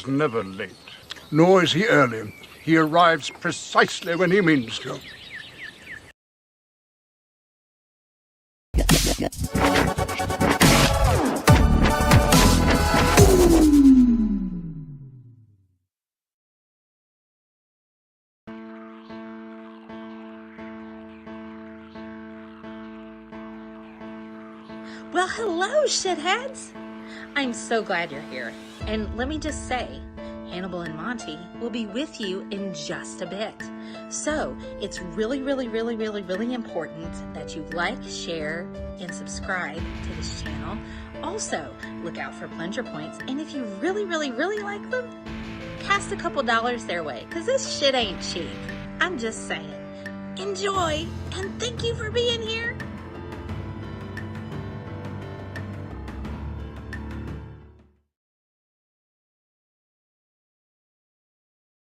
is never late. Nor is he early. He arrives precisely when he means to. Well, hello, shitheads! I'm so glad you're here. And let me just say, Hannibal and Monty will be with you in just a bit. So, it's really important that you like, share, and subscribe to this channel. Also, look out for plunger points. And if you really like them, cast a couple dollars their way, because this shit ain't cheap. I'm just saying. Enjoy, and thank you for being here.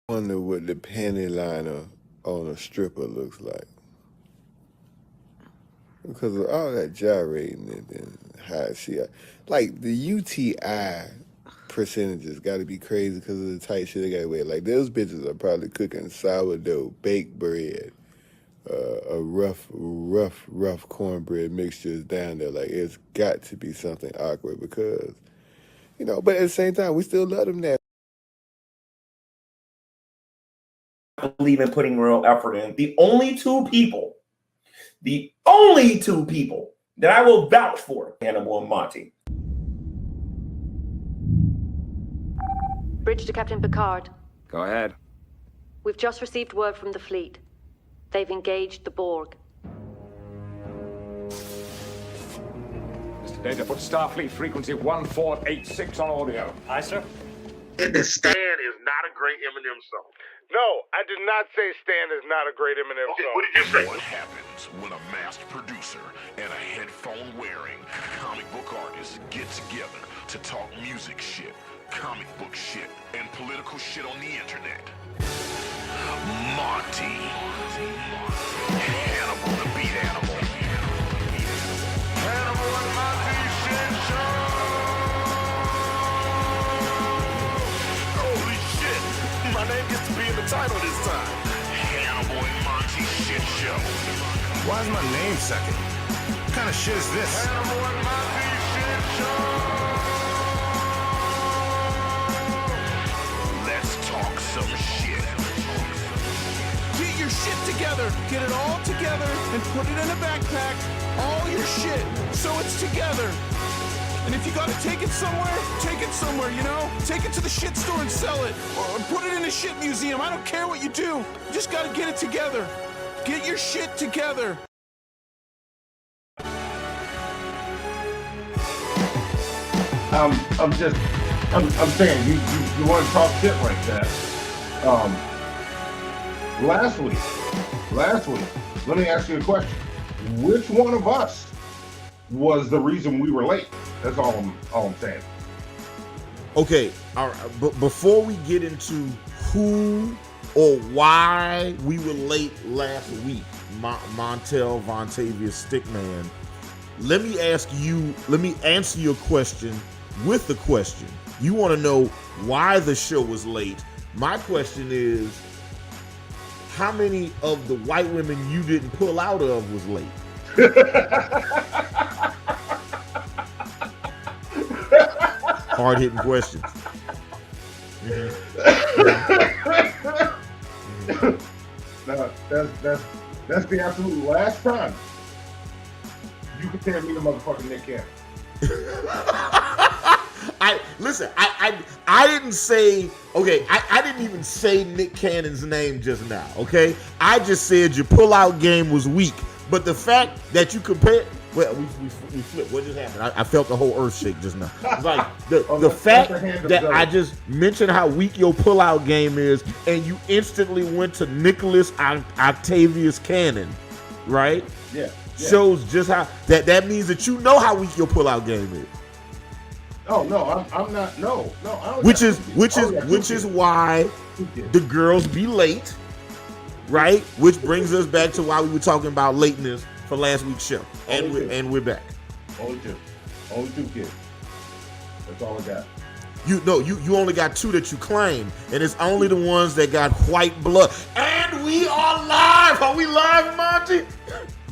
I wonder what the panty liner on a stripper looks like. Because of all that gyrating and how she, like the UTI percentages got to be crazy because of the tight shit they got to wear. Like those bitches are probably cooking sourdough, baked bread, a rough cornbread mixtures down there. Like it's got to be something awkward because, you know, but at the same time, we still love them now. Believe in putting real effort in. The only two people that I will vouch for, Hannibal and Monty. Bridge to Captain Picard. Go ahead. We've just received word from the fleet. They've engaged the Borg. Mr. Data, put Starfleet frequency 1486 on audio. Aye, sir. Stan is not a great Eminem song. No, I did not say Stan is not a great Eminem Okay, song. what did you say? What happens when a masked producer and a headphone-wearing comic book artist get together to talk music shit, comic book shit, and political shit on the internet? Monty. Hannibal the Beat Animal. Hannibal and Monty Shit Show! Holy shit! My name gets to be in the title this time. Hannibal and Monty Shit Show. Why is my name second? What kind of shit is this? Hannibal and Monty Shit Show. Let's talk some shit. Get your shit together. Get it all together and put it in a backpack. All your shit, so it's together. And if you gotta take it somewhere, you know? Take it to the shit store and sell it. Or put it in a shit museum. I don't care what you do. You just gotta get it together. Get your shit together. I'm saying you want to talk shit like that. Last week, let me ask you a question. Which one of us was the reason we were late? That's all I'm saying. Okay, all right, but before we get into who or why we were late last week, Montel Vontavious Stickman, let me answer your question with the question. You want to know why the show was late. My question is, how many of the white women you didn't pull out of was late? Hard-hitting questions. No, that's the absolute last time you can tell me the motherfucking Nick Cannon. I didn't say, okay, I didn't even say Nick Cannon's name just now, okay? I just said your pullout game was weak. But the fact that you compare, well, we flipped. What just happened? I felt the whole earth shake just now. It's like the fact that I just mentioned how weak your pullout game is, and you instantly went to Nicholas Octavius Cannon, right? Yeah. Shows just how that means that you know how weak your pullout game is. Oh no, I'm not. No, I don't. Which is why the girls be late, right? Which brings us back to why we were talking about lateness for last week's show, and we're back. Only two kids. That's all I got. You only got 2 that you claim, and it's only the ones that got white blood. And we are live. Are we live, Monty?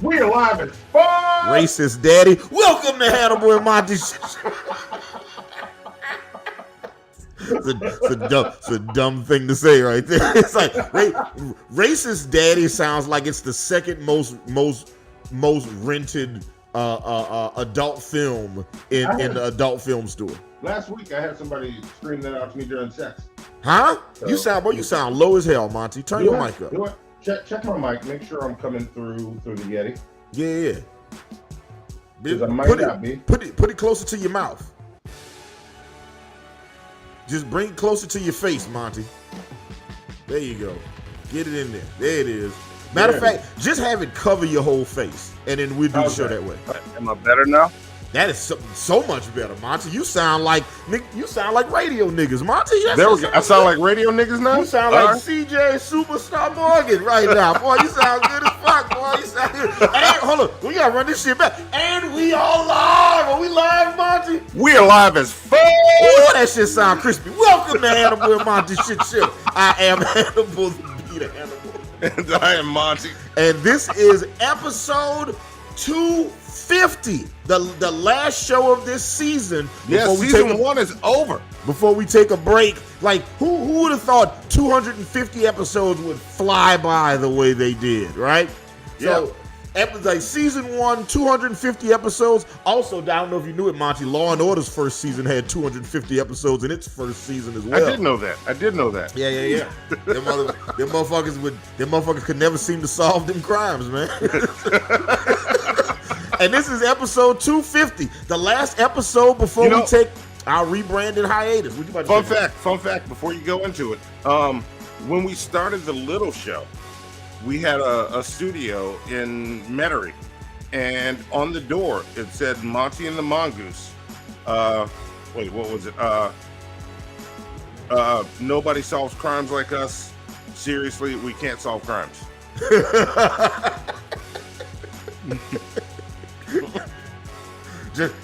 We are live as fuck. Racist daddy. Welcome to Hannibal and Monty. It's a dumb thing to say right there. It's like racist daddy sounds like it's the second most rented adult film in the adult film store. Last week I had somebody scream that out to me during sex. Huh? So, you sound low as hell, Monty. Turn your mic up. You know what? Check my mic. Make sure I'm coming through the Yeti. Yeah. Because I might not be. Put it closer to your mouth. Just bring it closer to your face, Monty. There you go. Get it in there. There it is. Matter of fact, just have it cover your whole face, and then we'll do the show that way. Am I better now? That is so much better, Monty. You sound like radio niggas, Monty. There we go. I sound like radio niggas now? You sound like CJ Superstar Morgan right now. Boy, you sound good as fuck, boy. You sound good. And, hold on. We gotta run this shit back. And we all live. Are we live, Monty? We are live as fuck. Oh, that shit sound crispy. Welcome to Hannibal and Monty Shit Show. I am Hannibal, the Hannibal. And I am Monty. And this is episode 250, the last show of this season. Yeah, season 1 is over. Before we take a break, like who would have thought 250 episodes would fly by the way they did, right? Yeah. So, like season 1, 250 episodes. Also, I don't know if you knew it, Monty. Law and Order's first season had 250 episodes in its first season as well. I did know that. Yeah. Them motherfuckers could never seem to solve them crimes, man. And this is episode 250, the last episode before we take our rebranded hiatus. Fun fact, before you go into it, when we started the little show, we had a studio in Metairie, and on the door it said Monty and the Mongoose. Wait, what was it? Nobody solves crimes like us. Seriously, we can't solve crimes.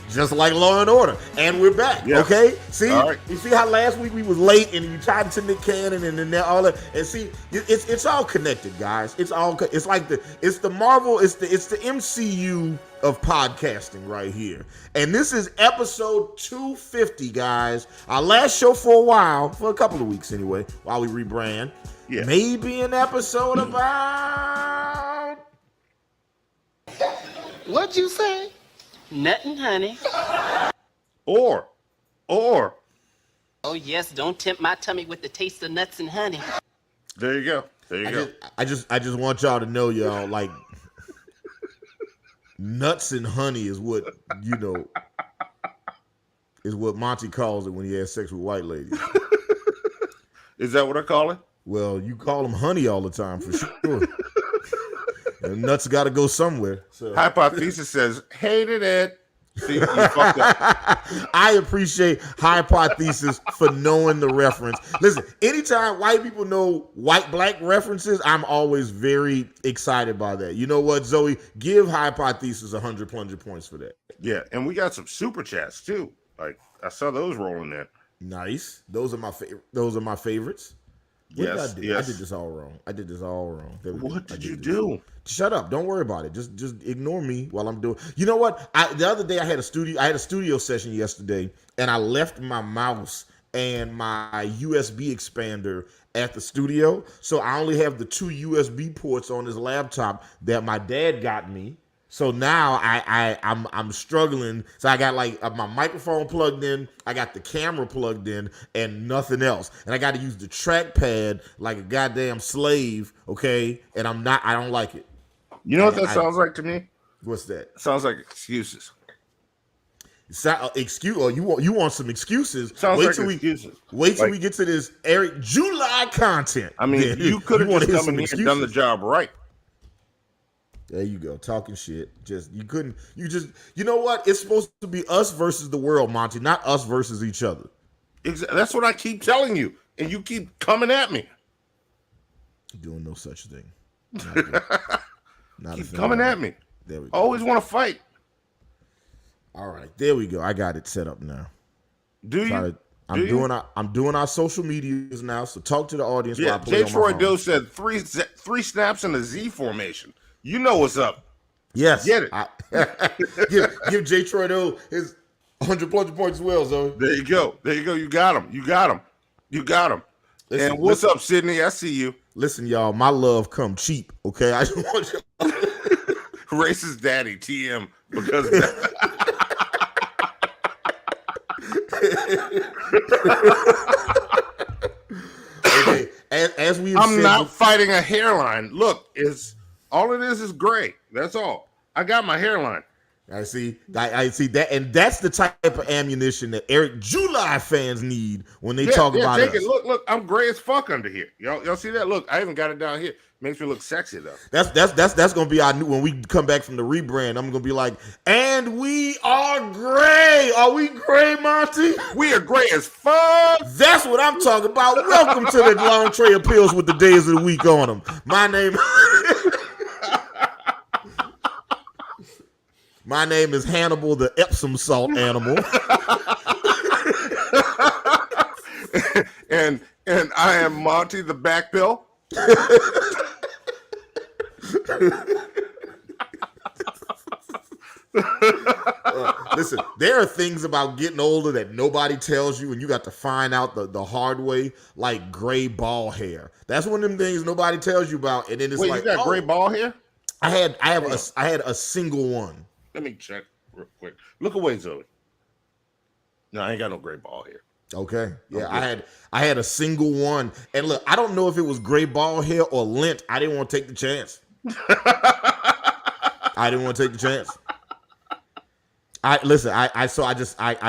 Just like Law and Order, and we're back. Yeah. Okay, see, right. You see how last week we was late, and you tried to Nick Cannon, and then all that, and see, it's all connected, guys. It's like the Marvel, it's the MCU of podcasting right here, and this is episode 250, guys. Our last show for a while, for a couple of weeks anyway, while we rebrand. Yeah, maybe an episode about. What'd you say? Nothing, honey. Or. Oh, yes, don't tempt my tummy with the taste of nuts and honey. There you go. I just want y'all to know, y'all, like, nuts and honey is what, is what Monty calls it when he has sex with white ladies. Is that what I call it? Well, you call them honey all the time, for sure. And nuts got to go somewhere. So. Hypothesis says, hated it. See, you fucked up. I appreciate Hypothesis for knowing the reference. Listen, anytime white people know white-black references, I'm always very excited by that. You know what, Zoe? Give Hypothesis 100 plunger points for that. Yeah, and we got some super chats, too. Like, I saw those rolling in. Nice. Those are my favorites. Yes. I did this all wrong. What did you do? Shut up. Don't worry about it. Just ignore me while I'm doing. You know what? The other day I had a studio session yesterday, and I left my mouse and my USB expander at the studio. So I only have the 2 USB ports on this laptop that my dad got me. So now I'm struggling. So I got like my microphone plugged in, I got the camera plugged in, and nothing else. And I got to use the trackpad like a goddamn slave, okay? And I don't like it. You know what that sounds like to me? What's that? It sounds like excuses. You want some excuses? Sounds like excuses. Wait till we get to this Eric July content. I mean, you could have just come in here and done the job right. There you go, talking shit. You know what? It's supposed to be us versus the world, Monty, not us versus each other. That's what I keep telling you, and you keep coming at me. Doing no such thing. Keep coming at me. There we go. Always want to fight. All right, there we go. I got it set up now. Do you? I'm doing our social medias now. So talk to the audience. While I play J. on my Troy phone. Doe said three snaps in the Z formation. You know what's up. Yes. Get it. Give J. Troy Doe his 100 points as well, Zoe. There you go. You got him. Listen, and what's up, Sydney? I see you. Listen, y'all, my love come cheap, okay? I just want you. Racist daddy, TM, because okay, as we I'm not fighting a hairline. Look, all it is gray. That's all. I got my hairline. I see that, and that's the type of ammunition that Eric July fans need when they talk about take us. it. Look, I'm gray as fuck under here. Y'all see that? Look, I even got it down here. Makes me look sexy though. That's gonna be our new when we come back from the rebrand. I'm gonna be like, and we are gray. Are we gray, Monty? We are gray as fuck. That's what I'm talking about. Welcome to the long tray of pills with the days of the week on them. My name is Hannibal, the Epsom salt animal. and I am Monty, the back pill. Listen, there are things about getting older that nobody tells you, and you got to find out the hard way, like gray ball hair. That's one of them things nobody tells you about, and then it's Wait, like, you got gray ball hair? I had a single one. Let me check real quick. Look away, Zoe. No, I ain't got no gray ball hair. Okay. Yeah, I had a single one. And look, I don't know if it was gray ball hair or lint. I didn't want to take the chance. I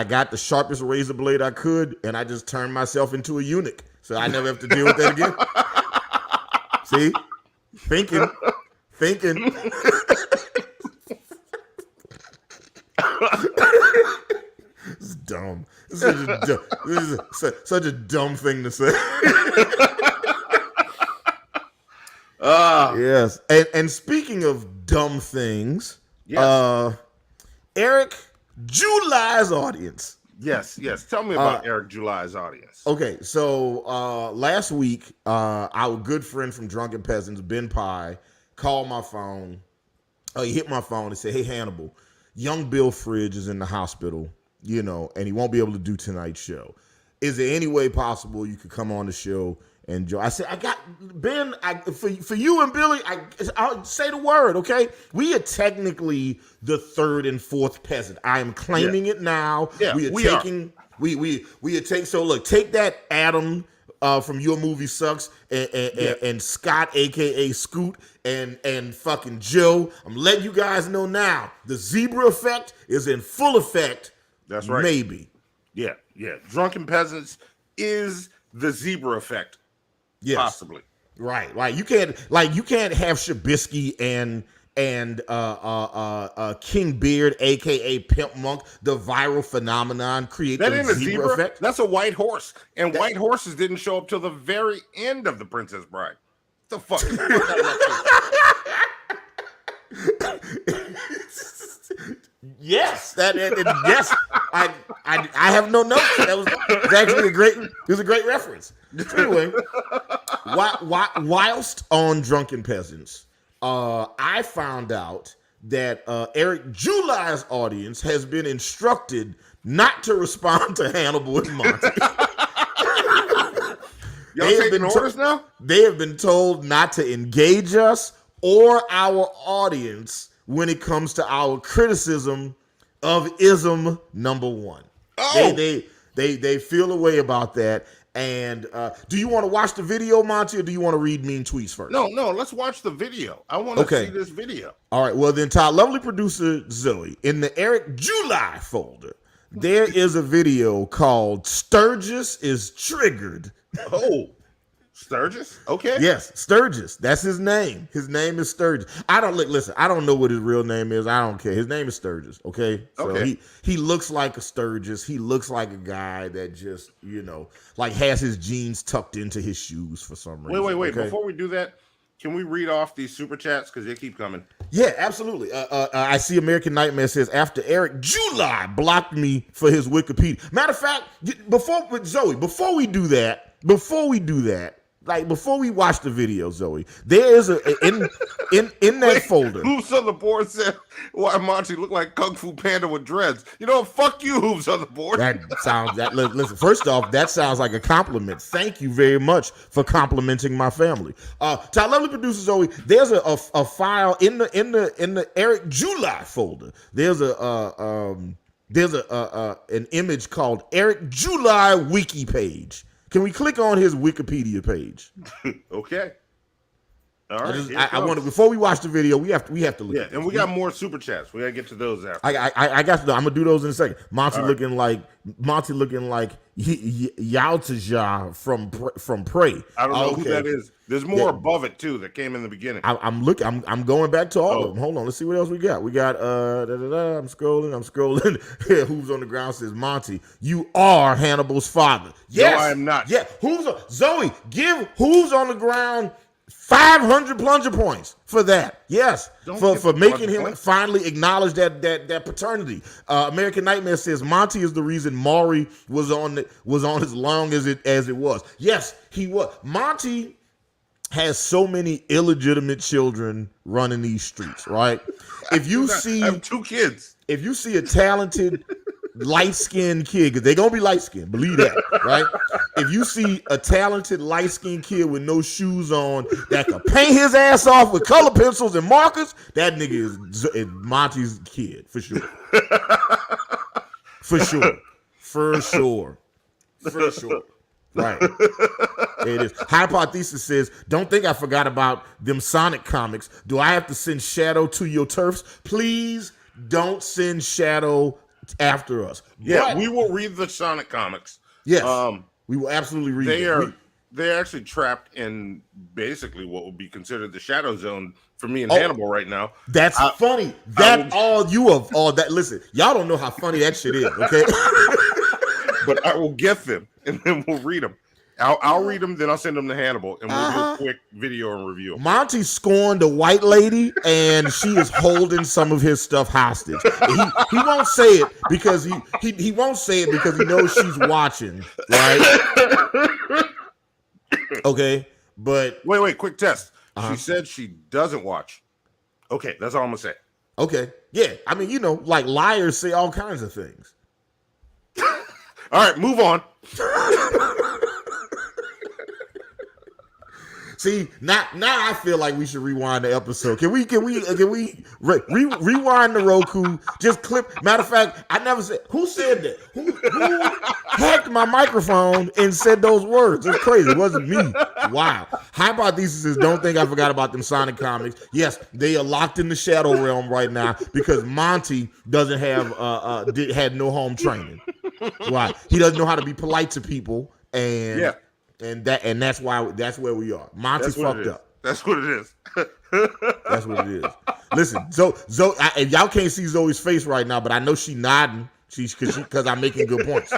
got the sharpest razor blade I could, and I just turned myself into a eunuch. So I never have to deal with that again. See? Thinking. This is dumb. This is such a dumb thing to say. Yes. And speaking of dumb things, yes. Eric July's audience. Yes. Tell me about Eric July's audience. Okay, so last week, our good friend from Drunken Peasants, Ben Pye, called my phone. He hit my phone and said, "Hey, Hannibal, young Bill Fridge is in the hospital, and he won't be able to do tonight's show. Is there any way possible you could come on the show and join?" I said, "I got Ben. For you and Billy, I'll say the word, okay? We are technically the third and fourth peasant. I am claiming it now. Yeah, we are taking. So look, take that, Adam." From Your Movie Sucks and Scott, aka Scoot, and fucking Joe. I'm letting you guys know now. The zebra effect is in full effect. That's right. Maybe. Yeah. Drunken Peasants is the zebra effect. Yes. Possibly. Right. You can't have Shabisky and King Beard, aka Pimp Monk, the viral phenomenon, create that the ain't a zebra zebra effect. That's a white horse, and white horses didn't show up till the very end of The Princess Bride. The fuck? Yes, yes. I have no notes. That was actually a great reference. Anyway, whilst on Drunken Peasants, I found out that Eric July's audience has been instructed not to respond to Hannibal and Monty. Y'all taking orders now? They have been told not to engage us or our audience when it comes to our criticism of Isom #1. Oh. They feel a way about that. And do you want to watch the video, Monty, or do you want to read mean tweets first? No, let's watch the video. I want to see this video. All right, well then, Todd, lovely producer Zoe, in the Eric July folder, there is a video called Sturgis is Triggered. Oh, Sturgis? Okay. Yes, Sturgis. That's his name. His name is Sturgis. Listen, I don't know what his real name is. I don't care. His name is Sturgis, okay? So he looks like a Sturgis. He looks like a guy that just, like has his jeans tucked into his shoes for some reason. Wait. Okay? Before we do that, can we read off these super chats? Because they keep coming. Yeah, absolutely. I see American Nightmare says, after Eric July blocked me for his Wikipedia. Matter of fact, before we do that, like before we watch the video, Zoe, there is in that folder. Hoops on the board said, "Why Monty look like Kung Fu Panda with dreads?" You know, fuck you, Hoops on the board. Listen. First off, that sounds like a compliment. Thank you very much for complimenting my family. To our lovely producer Zoe, there's a file in the Eric July folder. There's an image called Eric July wiki page. Can we click on his Wikipedia page? Okay. All right. I want to, before we watch the video, we have to look. Yeah, at and we got more super chats. We gotta get to those after. I got to. I'm gonna do those in a second. Monty looking like Yautaja from Prey. I don't know who that is. There's more above it too that came in the beginning. I'm looking. I'm going back to all of them. Hold on. Let's see what else we got. We got I'm scrolling. Who's on the ground says, Monty, you are Hannibal's father. Yes, no, I am not. Yeah. Zoe, give Who's on the ground 500 plunger points for that. Yes, for making him finally acknowledge that paternity. American Nightmare says Monty is the reason Maury was on as long as it was. Yes, he was. Monty has so many illegitimate children running these streets, right? If you see, I have 2 kids. If you see a talented light-skinned kid, because they're gonna be light-skinned, believe that, right? If you see a talented light-skinned kid with no shoes on that can paint his ass off with color pencils and markers, that nigga is Monty's kid for sure. For sure. Right. It is. Hypothesis says, don't think I forgot about them Sonic comics. Do I have to send Shadow to your turfs? Please don't send Shadow after us. Yeah, we will read the Sonic comics. Yes, we will absolutely read them. They're actually trapped in basically what would be considered the shadow zone for me and Hannibal right now. That's funny. Listen, y'all don't know how funny that shit is, okay? But I will get them, and then we'll read them. I'll read them, then I'll send them to Hannibal, and we'll do a quick video and review. Monty scorned a white lady, and she is holding some of his stuff hostage. He won't say it because he won't say it because he knows she's watching, right? Okay, but wait, quick test. She said she doesn't watch. Okay, that's all I'm gonna say. Okay, yeah, I mean, like liars say all kinds of things. All right, move on. See, now I feel like we should rewind the episode. Can we rewind the Roku? Just clip. Matter of fact, I never said. Who said that? Who hacked my microphone and said those words? It's crazy. It wasn't me. Wow. Hypothesis is, don't think I forgot about them Sonic comics. Yes, they are locked in the shadow realm right now because Monty doesn't have had no home training. Right. He doesn't know how to be polite to people, and yeah. And that's where we are. Monty fucked up. That's what it is. That's what it is. Listen, Zoe, if y'all can't see Zoe's face right now, but I know she nodding. Because I'm making good points.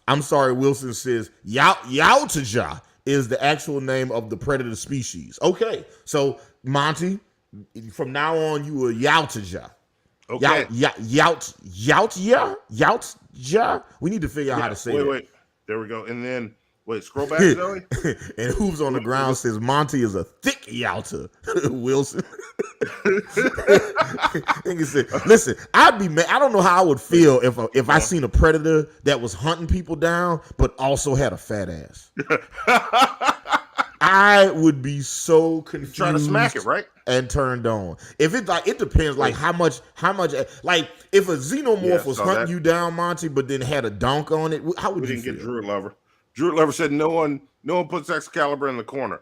I'm sorry. Wilson says Yautaja is the actual name of the predator species. Okay, so Monty, from now on, you are Yautaja. Okay. Yautja. We need to figure out how to say it. Wait. There we go. And then scroll back, Zoe. And Hooves on the ground says Monty is a thick Yalta. Wilson. Listen, I'd be mad. I don't know how I would feel if I seen a predator that was hunting people down but also had a fat ass. I would be so confused. Trying to smack it, right? And turned on. If it depends, like how much, like if a xenomorph was hunting you down, Monty, but then had a donk on it, how would you feel? Get Druid Lover. Druid Lover said no one puts Excalibur in the corner.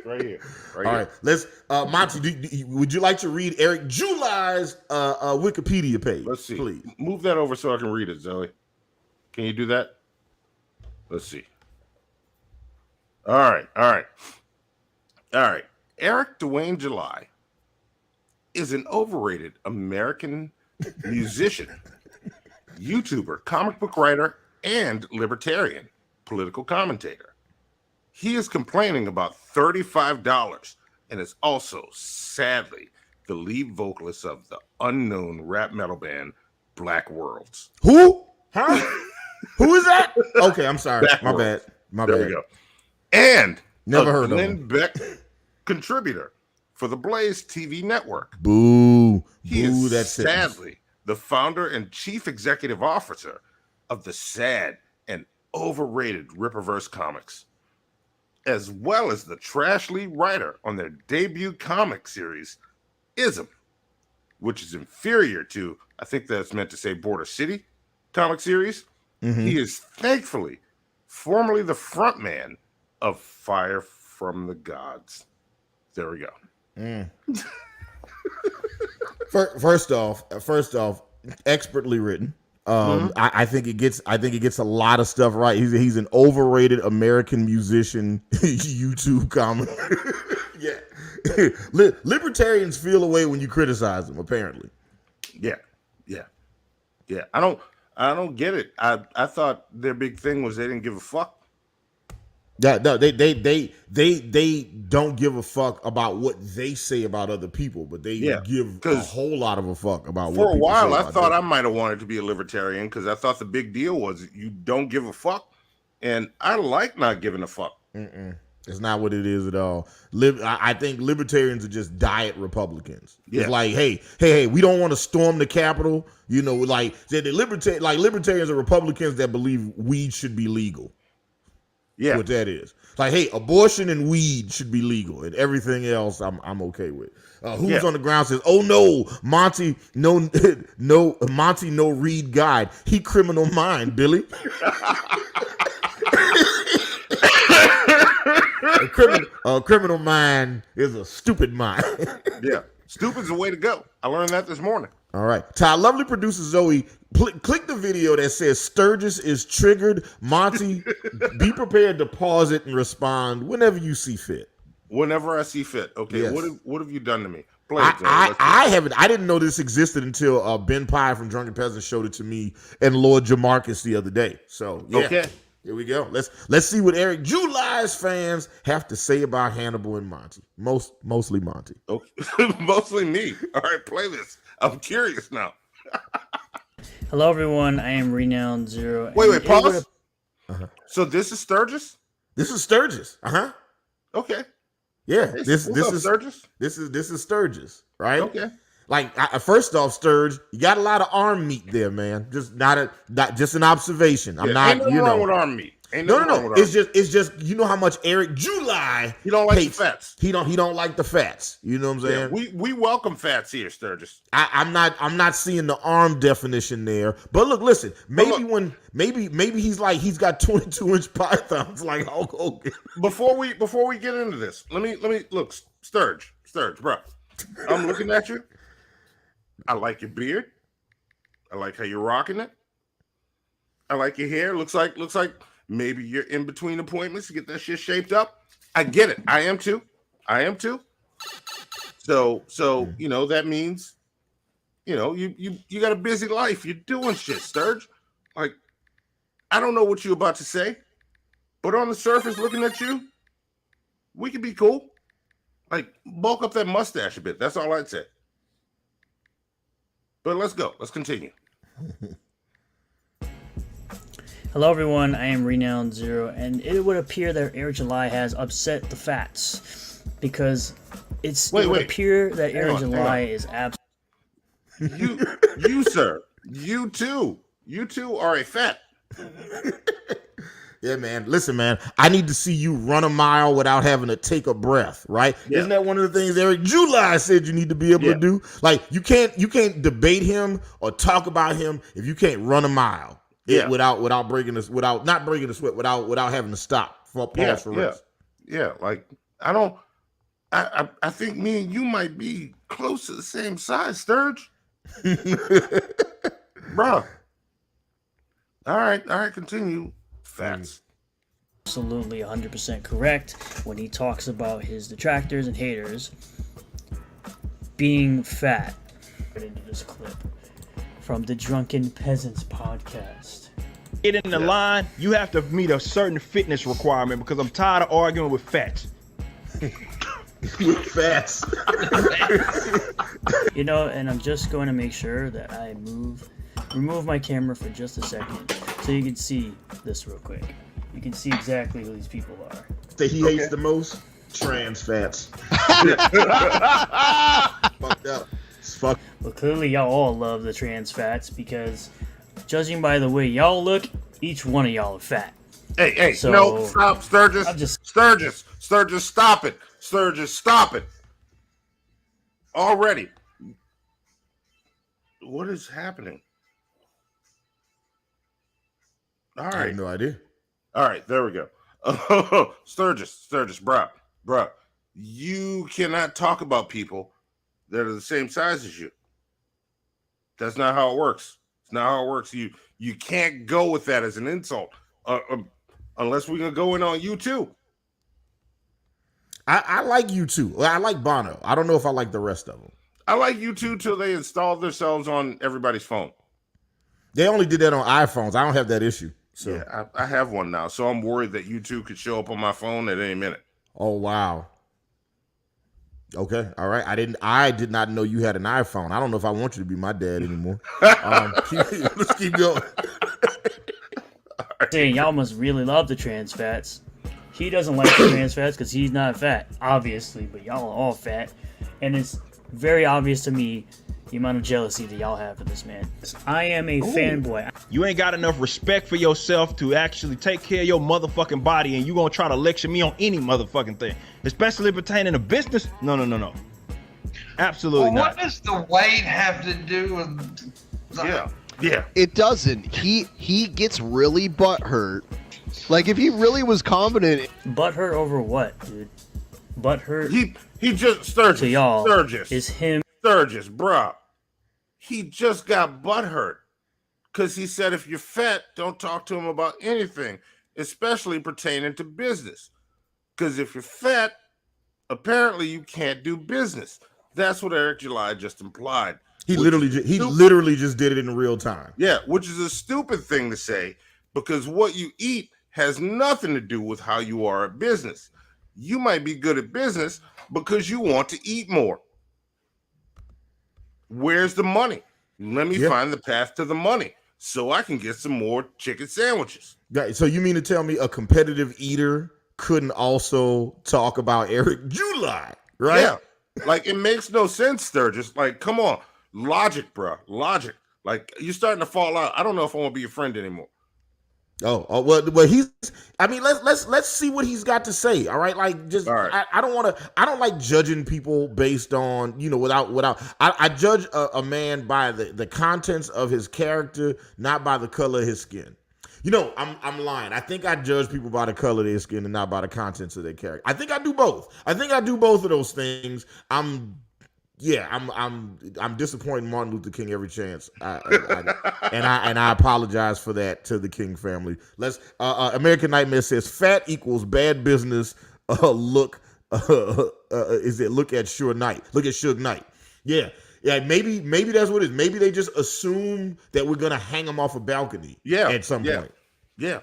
Right here. All right, let's Monty, would you like to read Eric July's Wikipedia page? Let's see. Please. Move that over so I can read it, Zoe. Can you do that? Let's see. All right. Eric Dwayne July is an overrated American musician, YouTuber, comic book writer, and libertarian political commentator. He is complaining about $35 and is also, sadly, the lead vocalist of the unknown rap metal band Black Worlds. Who? Huh? Who is that? Okay, I'm sorry. Black My Worlds. bad. My There bad. we go. And Never a heard of Glenn him. Beck contributor for the Blaze TV network. Boo. He Boo, is that's sadly the founder and chief executive officer of the sad and overrated Rippaverse Comics, as well as the trash lead writer on their debut comic series, Isom, which is inferior to, I think that's meant to say Border City comic series. Mm-hmm. He is thankfully formerly the frontman of Fire from the Gods. There we go. First off, expertly written. I think it gets a lot of stuff right. He's an overrated American musician. YouTube comment. Yeah. Libertarians feel away when you criticize them, apparently. Yeah. I don't get it. I thought their big thing was they didn't give a fuck. Yeah, no, they don't give a fuck about what they say about other people, but they give a whole lot of a fuck about what people say. For a while, I about thought them. I might have wanted to be a libertarian because I thought the big deal was you don't give a fuck, and I like not giving a fuck. It's not what it is at all. I think libertarians are just diet Republicans. Yeah. It's like, hey, we don't want to storm the Capitol. You know, like libertarians are Republicans that believe weed should be legal. Yeah, what that is. Like, hey, abortion and weed should be legal, and everything else I'm okay with. Who's on the ground says, oh no, Monty, no Monty, no read guide. He criminal mind, Billy. A criminal mind is a stupid mind. Yeah, stupid's the way to go. I learned that this morning. All right. To our lovely producer, Zoe, click the video that says Sturgis is triggered. Monty, be prepared to pause it and respond whenever you see fit. Whenever I see fit. Okay, Yes. what have you done to me? Play it, Zoe. I didn't know this existed until Ben Pye from Drunken Peasant showed it to me and Lord Jamarcus the other day. So, yeah. Okay. Here we go. Let's see what Eric July's fans have to say about Hannibal and Monty. Mostly Monty. Okay. Mostly me. All right, play this. I'm curious now. Hello, everyone. I am Renowned Zero. Wait, pause. So this is Sturgis? This is Sturgis. Okay. Yeah. Hey, This what's up, is Sturgis? This is Sturgis, right? Okay. Like, first off, Sturge, you got a lot of arm meat there, man. Just not just an observation. I'm not, ain't nothing wrong with arm meat. Ain't nothing wrong with arm meat. It's just you know how much Eric July He don't like hates. the fats. He don't like the fats. You know what I'm saying? Yeah, we welcome fats here, Sturgis. I'm not seeing the arm definition there. But look, listen, maybe he's got 22-inch pythons like Hulk Hogan. Before we get into this, let me look, Sturge, bro. I'm looking at you. I like your beard. I like how you're rocking it. I like your hair. Looks like maybe you're in between appointments to get that shit shaped up. I get it. I am too. So that means, you got a busy life. You're doing shit, Sturge. Like, I don't know what you're about to say, but on the surface, looking at you, we could be cool. Like, bulk up that mustache a bit. That's all I'd say. But let's go. Let's continue. Hello, everyone. I am Renowned Zero, and it would appear that Eric July has upset the fats because it would appear that Eric July is You, sir. You too are a fat. Yeah, man. Listen, man. I need to see you run a mile without having to take a breath, right? Yeah. Isn't that one of the things Eric July said you need to be able to do? Like, you can't debate him or talk about him if you can't run a mile. Yeah. Without not breaking the sweat, without having to stop for pause for rest. Yeah. Like, I think me and you might be close to the same size, Sturge. Bro. All right, continue. Fats. absolutely 100% correct when he talks about his detractors and haters being fat. Right into this clip from the Drunken Peasants podcast. get in the line, you have to meet a certain fitness requirement because I'm tired of arguing with fats. With fats. You know, and I'm just going to make sure that I remove my camera for just a second so you can see this real quick. You can see exactly who these people are. That he hates the most? Trans fats. Fucked up. It's fucked. Well, clearly y'all all love the trans fats because judging by the way y'all look, each one of y'all are fat. Hey, So, no, stop, Sturgis. Sturgis, stop it. Sturgis, stop it. Already. What is happening? All right. I have no idea. All right, there we go. Sturgis, bruh. You cannot talk about people that are the same size as you. That's not how it works. It's not how it works. You can't go with that as an insult. Unless we're gonna go in on you too. I like U2. Well, I like Bono. I don't know if I like the rest of them. I like U2 till they installed themselves on everybody's phone. They only did that on iPhones. I don't have that issue. So yeah, I have one now, so I'm worried that U2 could show up on my phone at any minute. Oh wow. Okay, all right. I did not know you had an iPhone. I don't know if I want you to be my dad anymore. Let's keep going. Saying y'all must really love the trans fats. He doesn't like the trans fats because he's not fat, obviously, but y'all are all fat. And it's very obvious to me the amount of jealousy that y'all have for this man. I am a fanboy. You ain't got enough respect for yourself to actually take care of your motherfucking body, and you gonna try to lecture me on any motherfucking thing, especially pertaining to business? No. Absolutely not. What does the weight have to do with? Yeah. It doesn't. He gets really butthurt. Like if he really was confident. Butthurt over what, dude? Butthurt. He just Sturgis. To y'all Sturgis is him. Sturgis, bruh. He just got butthurt because he said if you're fat, don't talk to him about anything, especially pertaining to business. Because if you're fat, apparently you can't do business. That's what Eric July just implied. He literally just did it in real time. Yeah, which is a stupid thing to say because what you eat has nothing to do with how you are at business. You might be good at business because you want to eat more. Where's the money? Let me find the path to the money so I can get some more chicken sandwiches. So you mean to tell me a competitive eater couldn't also talk about Eric July, right? Yeah. Like, it makes no sense, Sturgis. Like, come on. Logic, bro. Logic. Like, you're starting to fall out. I don't know if I want to be your friend anymore. Oh well he's. I mean, let's see what he's got to say. All right, like just right. I don't like judging people based on without. I judge a man by the contents of his character, not by the color of his skin. I'm lying. I think I judge people by the color of their skin and not by the contents of their character. I think I do both. I think I do both of those things. I'm disappointing Martin Luther King every chance, and I apologize for that to the King family. Let's American Nightmare says fat equals bad business. Look at Suge Knight. Look at Suge Knight. Yeah. Maybe that's what it is. Maybe they just assume that we're gonna hang him off a balcony. At some point. Yeah.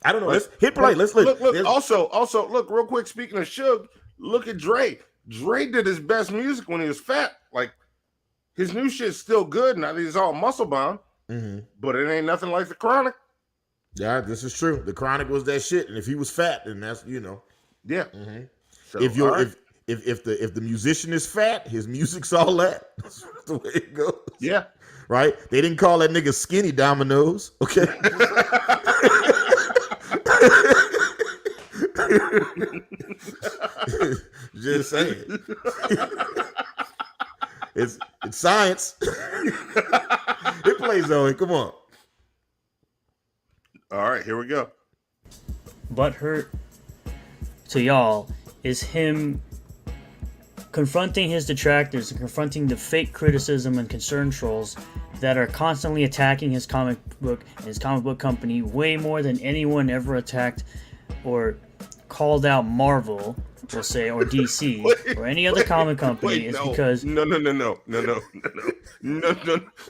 I don't know. Let's hit play. Let's look. Also, look real quick. Speaking of Suge, look at Dre. Dre did his best music when he was fat. Like, his new shit's still good now that he's all muscle bound, but it ain't nothing like the Chronic. Yeah, this is true. The Chronic was that shit, and if he was fat, then that's Yeah. Mm-hmm. So, if the musician is fat, his music's all that. That's the way it goes. Yeah. Right? They didn't call that nigga Skinny Dominoes. Okay. Just saying. It's science. It plays on it. Come on. All right, here we go. Butthurt to y'all is him confronting his detractors and confronting the fake criticism and concern trolls that are constantly attacking his comic book and his comic book company way more than anyone ever attacked or called out Marvel, we'll say, or DC, or any other comic company. Because no.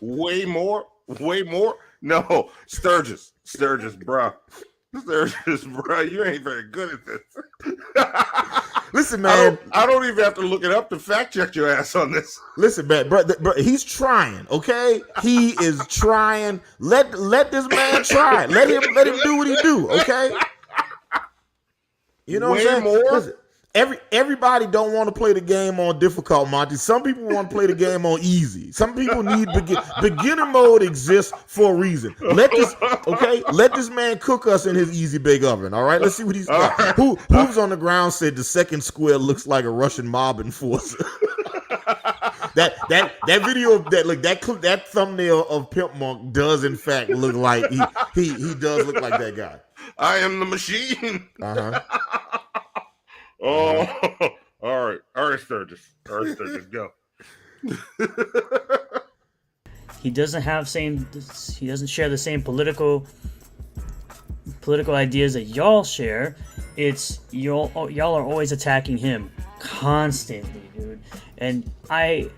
Way more. No, Sturgis, bro. Sturgis, bro. You ain't very good at this. Listen, man. I don't even have to look it up to fact check your ass on this. Listen, man, bro, he's trying, okay? He is trying. Let this man try. Let him do what he do, okay? You know what I'm saying? More? Listen, everybody don't want to play the game on difficult, Monty. Some people want to play the game on easy. Some people need beginner mode exists for a reason. Let this man cook us in his easy bake oven. All right, let's see what he's got. Right. Who's on the ground said the second square looks like a Russian mob enforcer. that video of that thumbnail of Pimp Monk does in fact look like he does look like that guy. I am the machine. Oh, all right, Sturgis, go. He doesn't share the same political ideas that y'all share. It's y'all are always attacking him constantly, dude. And I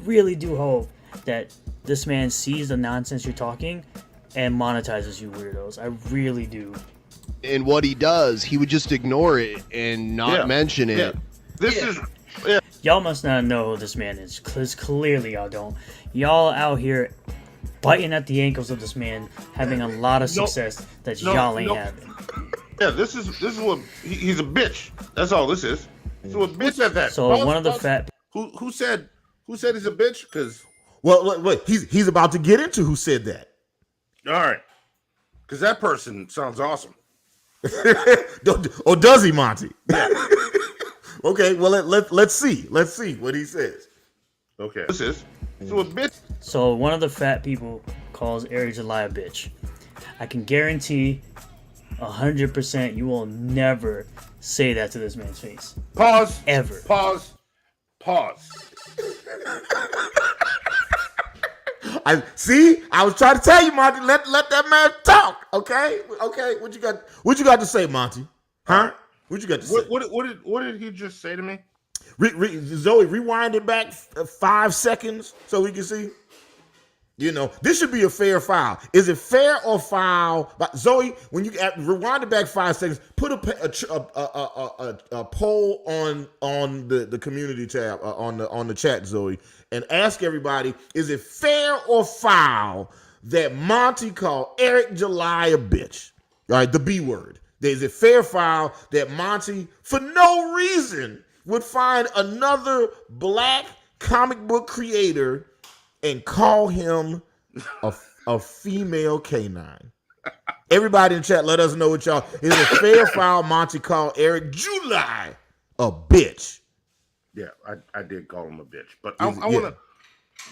really do hope that this man sees the nonsense you're talking and monetizes you weirdos. I really do. And what he does, he would just ignore it and not mention it. Y'all must not know who this man is, because clearly y'all don't. Y'all out here biting at the ankles of this man, having a lot of success that y'all ain't having. Yeah, this is what he's a bitch. That's all this is. So a bitch said that. So one of the fat who said he's a bitch? Because wait, he's about to get into who said that. All right, because that person sounds awesome. Or does he, Monty? Yeah. Okay, well let's see what he says. Okay, this is so a bitch. So one of the fat people calls Eric July a bitch. I can guarantee 100% you will never say that to this man's face. Pause. Ever. Pause. I was trying to tell you, Monty. Let that man talk. Okay. What you got to say, Monty? Huh? What you got to say? What did he just say to me? Zoe, rewind it back 5 seconds so we can see. You know, this should be a fair foul. Is it fair or foul? But Zoe, when you rewind it back 5 seconds, put a poll on the community tab on the chat, Zoe, and ask everybody: is it fair or foul that Monty called Eric July a bitch? All right, the B word. Is it fair or foul that Monty, for no reason, would find another black comic book creator and call him a female canine? Everybody in chat, let us know what y'all. Is it fair or foul Monty called Eric July a bitch? Yeah, I did call him a bitch, but I want to.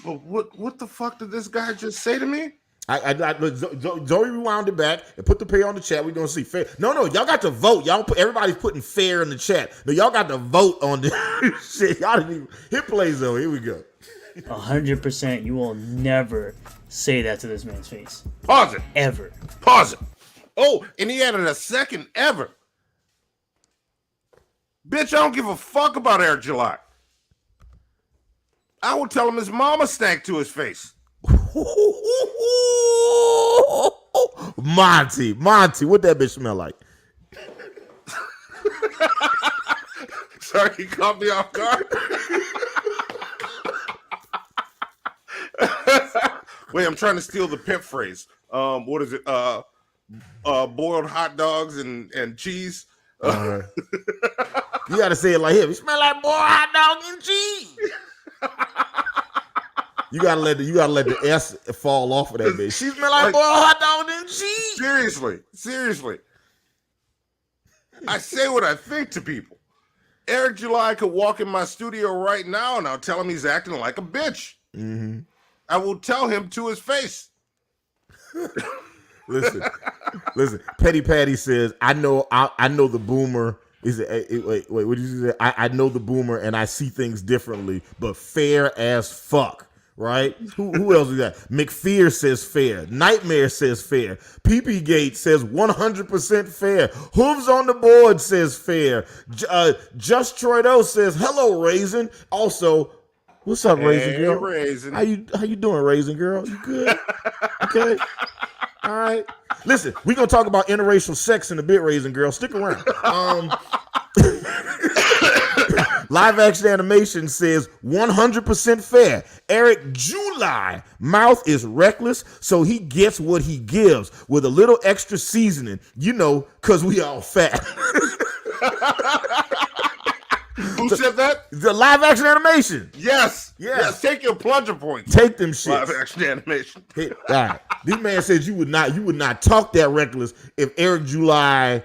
But what the fuck did this guy just say to me? Zoe rewound it back and put the pair on the chat. We're gonna see fair. No, y'all got to vote. Everybody's putting fair in the chat. No, y'all got to vote on this shit. Y'all didn't even hit play, Zoe. Here we go. 100% you will never say that to this man's face. Pause it. Ever. Pause it. Oh, and he added a second ever. Bitch, I don't give a fuck about Eric July. I would tell him his mama stank to his face. Monty, what that bitch smell like? Sorry, he caught me off guard. Wait, I'm trying to steal the pimp phrase. What is it? Boiled hot dogs and cheese. You gotta say it like him. You smell like boiled hot dog and cheese. You gotta let the S fall off of that bitch. She smell like boiled hot dog and cheese. Seriously. I say what I think to people. Eric July could walk in my studio right now and I'll tell him he's acting like a bitch. Mm-hmm. I will tell him to his face. Listen. Petty Patty says, I know the boomer is wait, what did you say? I know the boomer and I see things differently, but fair as fuck. Right? Who else we got? McFear says fair. Nightmare says fair. PP Gate says 100% fair. Hooves on the board says fair. Just Troido says hello, Raisin. Also, what's up, Raisin girl? Raisin. How you doing, Raisin girl? You good? Okay. All right. Listen, we're gonna talk about interracial sex in the bit raising, girl. Stick around. Live action animation says 100% fair. Eric July mouth is reckless, so he gets what he gives with a little extra seasoning, cause we all fat. Who said that? The live action animation. Yes. Take your plunger points. Take them shits. Live action animation. Hey, all right. This man says you would not talk that reckless if Eric July,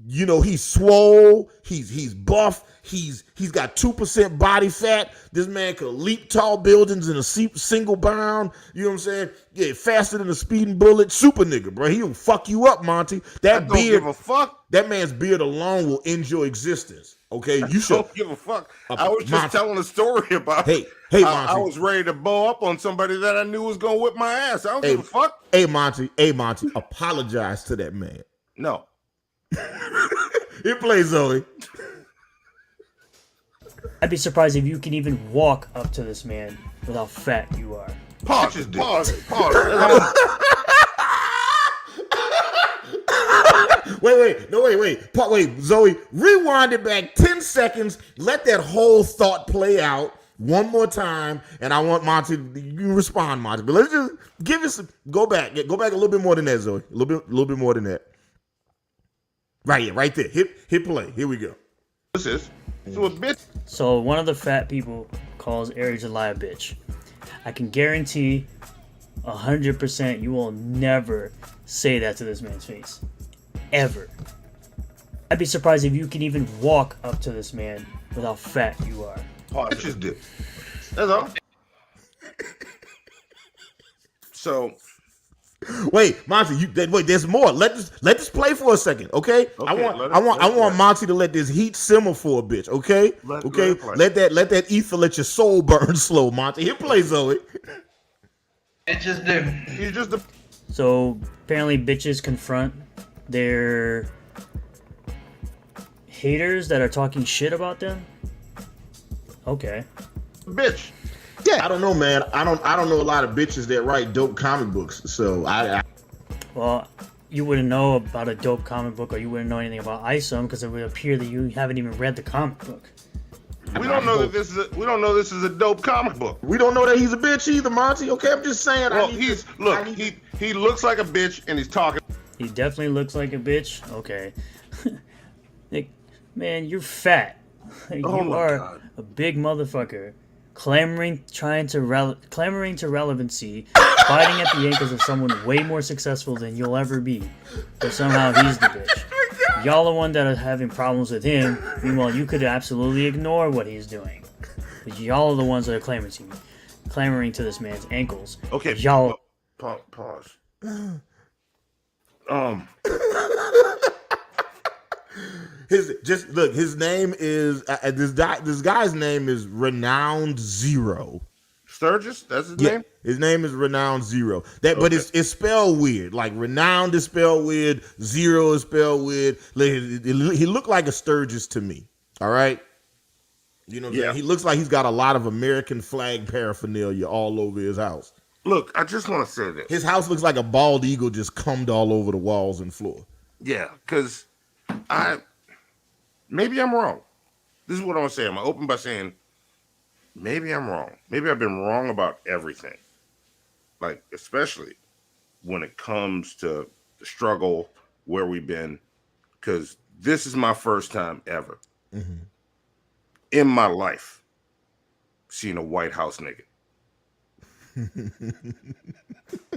he's swole, he's buff, he's got 2% body fat. This man could leap tall buildings in a single bound. You know what I'm saying? Yeah, faster than a speeding bullet. Super nigga, bro. He'll fuck you up, Monty. That don't beard, give a fuck. That man's beard alone will end your existence. Okay, you should. Don't give a fuck. I was just telling a story about Monty. I was ready to bow up on somebody that I knew was gonna whip my ass. I don't give a fuck. Hey Monty, apologize to that man. No. It plays Zoe. I'd be surprised if you can even walk up to this man with how fat you are. Pause. Wait, Zoe, rewind it back 10 seconds. Let that whole thought play out one more time, and I want Monty. You respond, Monty. But let's just give us. Go back a little bit more than that, Zoe. A little bit more than that. Right here, right there. Hit play. Here we go. This is so a bitch. So one of the fat people calls Eric July a bitch. I can guarantee 100% you will never say that to this man's face. Ever. I'd be surprised if you can even walk up to this man with how fat you are. Bitches do. That's all. So, wait, Monty, there's more. Let this play for a second, okay? I want Monty to let this heat simmer for a bitch, okay? Let that ether let your soul burn slow, Monty. Hit play, Zoe. It just do. You just. So apparently, bitches confront their haters that are talking shit about them. Okay. Bitch. Yeah. I don't know, man. I don't know a lot of bitches that write dope comic books. So Well, you wouldn't know about a dope comic book, or you wouldn't know anything about Isom, because it would appear that you haven't even read the comic book. We don't know that this is a dope comic book. We don't know that he's a bitch either, Monty. Okay, I'm just saying. Well, he looks like a bitch and he's talking. He definitely looks like a bitch. Okay. Man, you're fat. You are a big motherfucker. Clamoring to relevancy, fighting at the ankles of someone way more successful than you'll ever be. But somehow he's the bitch. Y'all the one that are having problems with him. Meanwhile, you could absolutely ignore what he's doing. But y'all are the ones that are clamoring to this man's ankles. Okay, y'all. Pause. His name is this guy's name is Renowned Zero. Sturgis, that's his name? His name is Renowned Zero. But it's spelled weird. Like Renowned is spelled weird, Zero is spelled weird. He looked like a Sturgis to me. All right? You know what I'm saying? He looks like he's got a lot of American flag paraphernalia all over his house. Look, I just want to say this. His house looks like a bald eagle just cummed all over the walls and floor. Yeah, because maybe I'm wrong. This is what I'm going to say. I'm going to open by saying, maybe I'm wrong. Maybe I've been wrong about everything. Like, especially when it comes to the struggle, where we've been. Because this is my first time ever in my life seeing a White House nigga.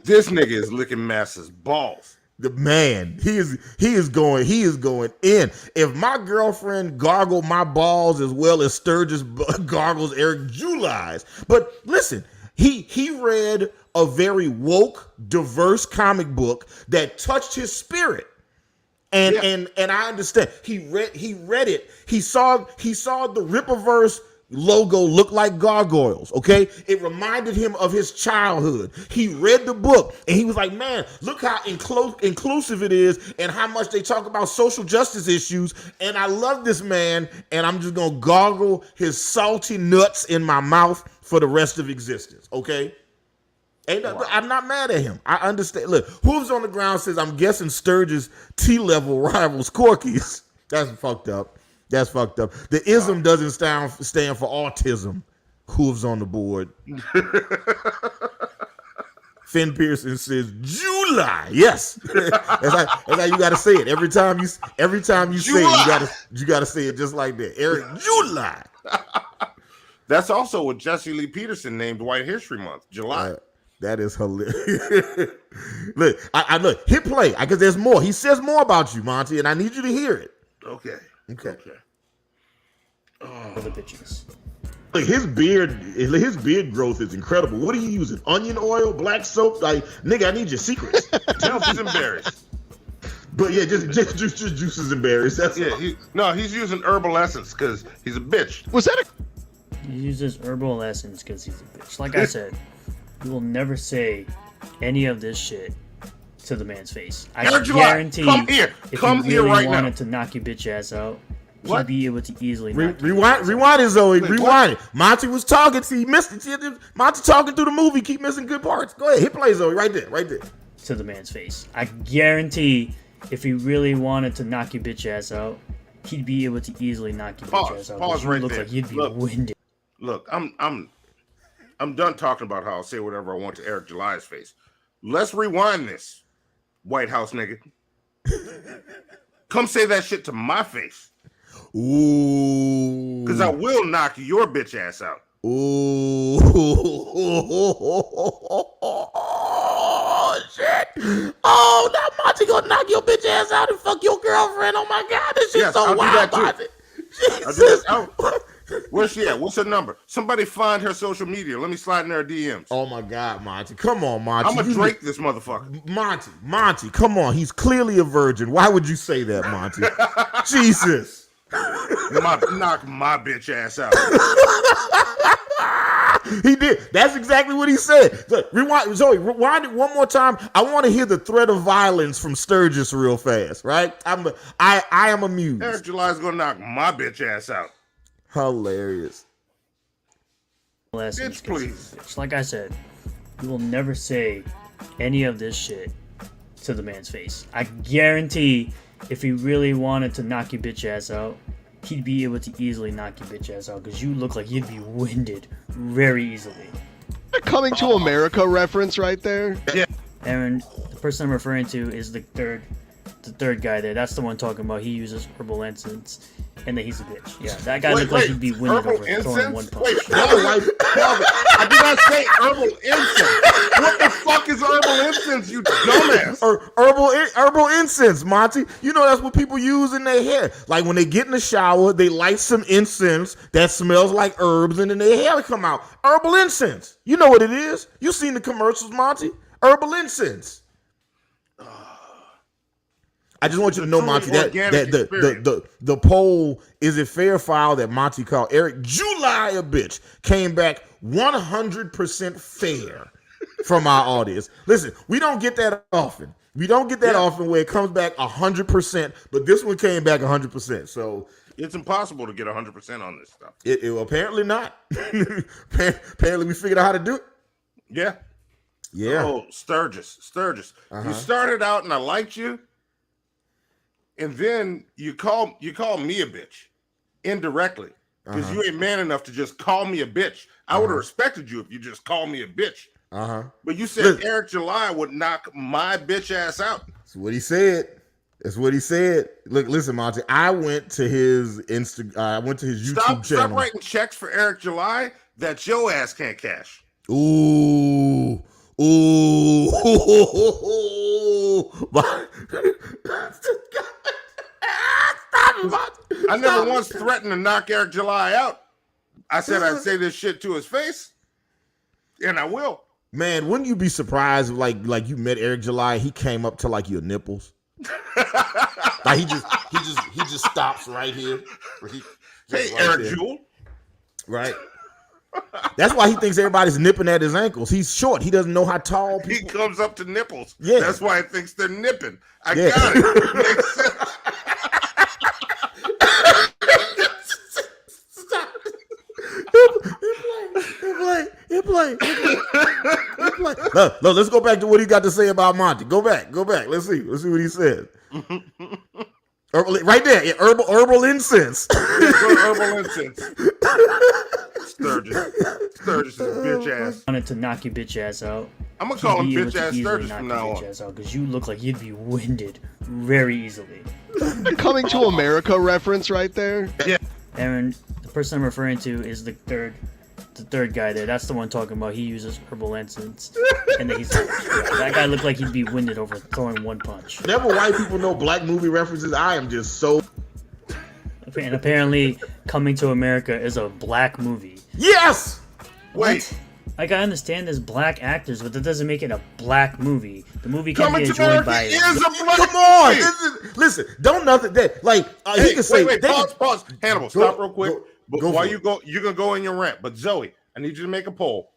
This nigga is licking Massa's balls. The man, he is going in. If my girlfriend gargled my balls as well as Sturgis gargles Eric July's, but listen, he read a very woke, diverse comic book that touched his spirit, and I understand. He read it. He saw the Rippaverse logo look like gargoyles, okay? It reminded him of his childhood. He read the book and he was like, man, look how inclusive it is and how much they talk about social justice issues, and I love this man, and I'm just gonna gargle his salty nuts in my mouth for the rest of existence, okay? I'm not mad at him. I understand. Look, Hooves on the Ground says, I'm guessing Sturgis T-level rivals Corky's. That's fucked up. That's fucked up. The Isom doesn't stand for autism. Hooves on the board. Finn Pearson says July. Yes, that's how you got to say it. Every time you say it, you got to say it just like that. Eric July. That's also what Jesse Lee Peterson named White History Month, July. That is hilarious. Look, I look. Hit play because there's more. He says more about you, Monty, and I need you to hear it. Okay. For the bitches. Look, his beard growth is incredible. What are you using? Onion oil, black soap? Like, nigga, I need your secrets. Juices and berries. But yeah, just juices and berries. That's he's using herbal essence because he's a bitch. Was that He uses herbal essence because he's a bitch. Like I said, you will never say any of this shit to the man's face. I guarantee if you really wanted to knock your bitch ass out, he'd be able to easily knock rewind it, Zoe. Rewind it. Monty was talking. He missed it. Monty talking through the movie. Keep missing good parts. Go ahead. Hit play, Zoe. Right there. To the man's face. I guarantee if he really wanted to knock your bitch ass out, he'd be able to easily knock your bitch ass out. Pause right look there. like he'd be winded. Look, I'm done talking about how I'll say whatever I want to Eric July's face. Let's rewind this, White House nigga. Come say that shit to my face. Ooh. Because I will knock your bitch ass out. Ooh. Oh, shit. Oh, now Monty gonna knock your bitch ass out and fuck your girlfriend. Oh, my God. This shit's so wild, Monty. Jesus. Where's she at? What's her number? Somebody find her social media. Let me slide in her DMs. Oh, my God, Monty. Come on, Monty. I'm going to Drake this motherfucker. Monty, come on. He's clearly a virgin. Why would you say that, Monty? Jesus. Knock my bitch ass out. He did. That's exactly what he said. Rewind it one more time. I want to hear the threat of violence from Sturgis real fast, right? I am amused. Eric July's gonna knock my bitch ass out. Hilarious. Bitch, please. Like I said, you will never say any of this shit to the man's face. I guarantee if he really wanted to knock your bitch ass out, he'd be able to easily knock your bitch ass out because you look like you'd be winded very easily. Coming to America reference right there? Yeah. Aaron, the person I'm referring to is the third guy there. That's the one talking about he uses herbal incense and that he's a bitch. Yeah, that guy looked like he'd be winded over throwing one punch. I did not say herbal incense. What the fuck is herbal incense, you dumbass? Herbal incense, Monty. You know that's what people use in their hair. Like when they get in the shower, they light some incense that smells like herbs, and then their hair come out. Herbal incense. You know what it is. You seen the commercials, Monty? Herbal incense. I just want you to know, Monty, that the poll, is it fair foul that Monty called Eric July a bitch, came back 100% fair from our audience. Listen, we don't get that often. We don't get that often where it comes back 100%, but this one came back 100%. So it's impossible to get 100% on this stuff. It apparently not. Apparently we figured out how to do it. Yeah. Yeah. Oh, Sturgis. You started out and I liked you. And then you call me a bitch indirectly because you ain't man enough to just call me a bitch. I would have respected you if you just called me a bitch. But you said Eric July would knock my bitch ass out. That's what he said. Look, listen, Monty. I went to his YouTube channel. Stop writing checks for Eric July that your ass can't cash. Ooh. I never once threatened to knock Eric July out. I said I'd say this shit to his face, and I will. Man, wouldn't you be surprised if, like you met Eric July, he came up to like your nipples? Like he just stops right here. Hey, Eric Jewel. Right. That's why he thinks everybody's nipping at his ankles. He's short. He doesn't know how tall people. He comes up to nipples. Yeah. That's why he thinks they're nipping. I got it. Makes sense. He play. Look, let's go back to what he got to say about Monty. Go back. Let's see what he said. Right there, herbal incense. Herbal incense. Sturgis is bitch ass. I wanted to knock your bitch ass out. I'm gonna call him bitch ass Sturgis from now on. Because you look like you'd be winded very easily. Coming to America reference right there. Yeah. Aaron, the person I'm referring to is the third guy there. That's the one talking about he uses herbal incense. And then he's like, that guy looked like he'd be winded over throwing one punch. Whenever white people know black movie references, I am just so. And apparently, Coming to America is a black movie. Yes! Wait. Like, I understand there's black actors, but that doesn't make it a black movie. The movie can't Coming be to enjoyed America by... is a black Come on! movie. Listen, don't nothing that like Hey, he can say. wait, pause. Hannibal, stop real quick. But go while for you go, you're gonna go in your rant. But Zoe, I need you to make a poll.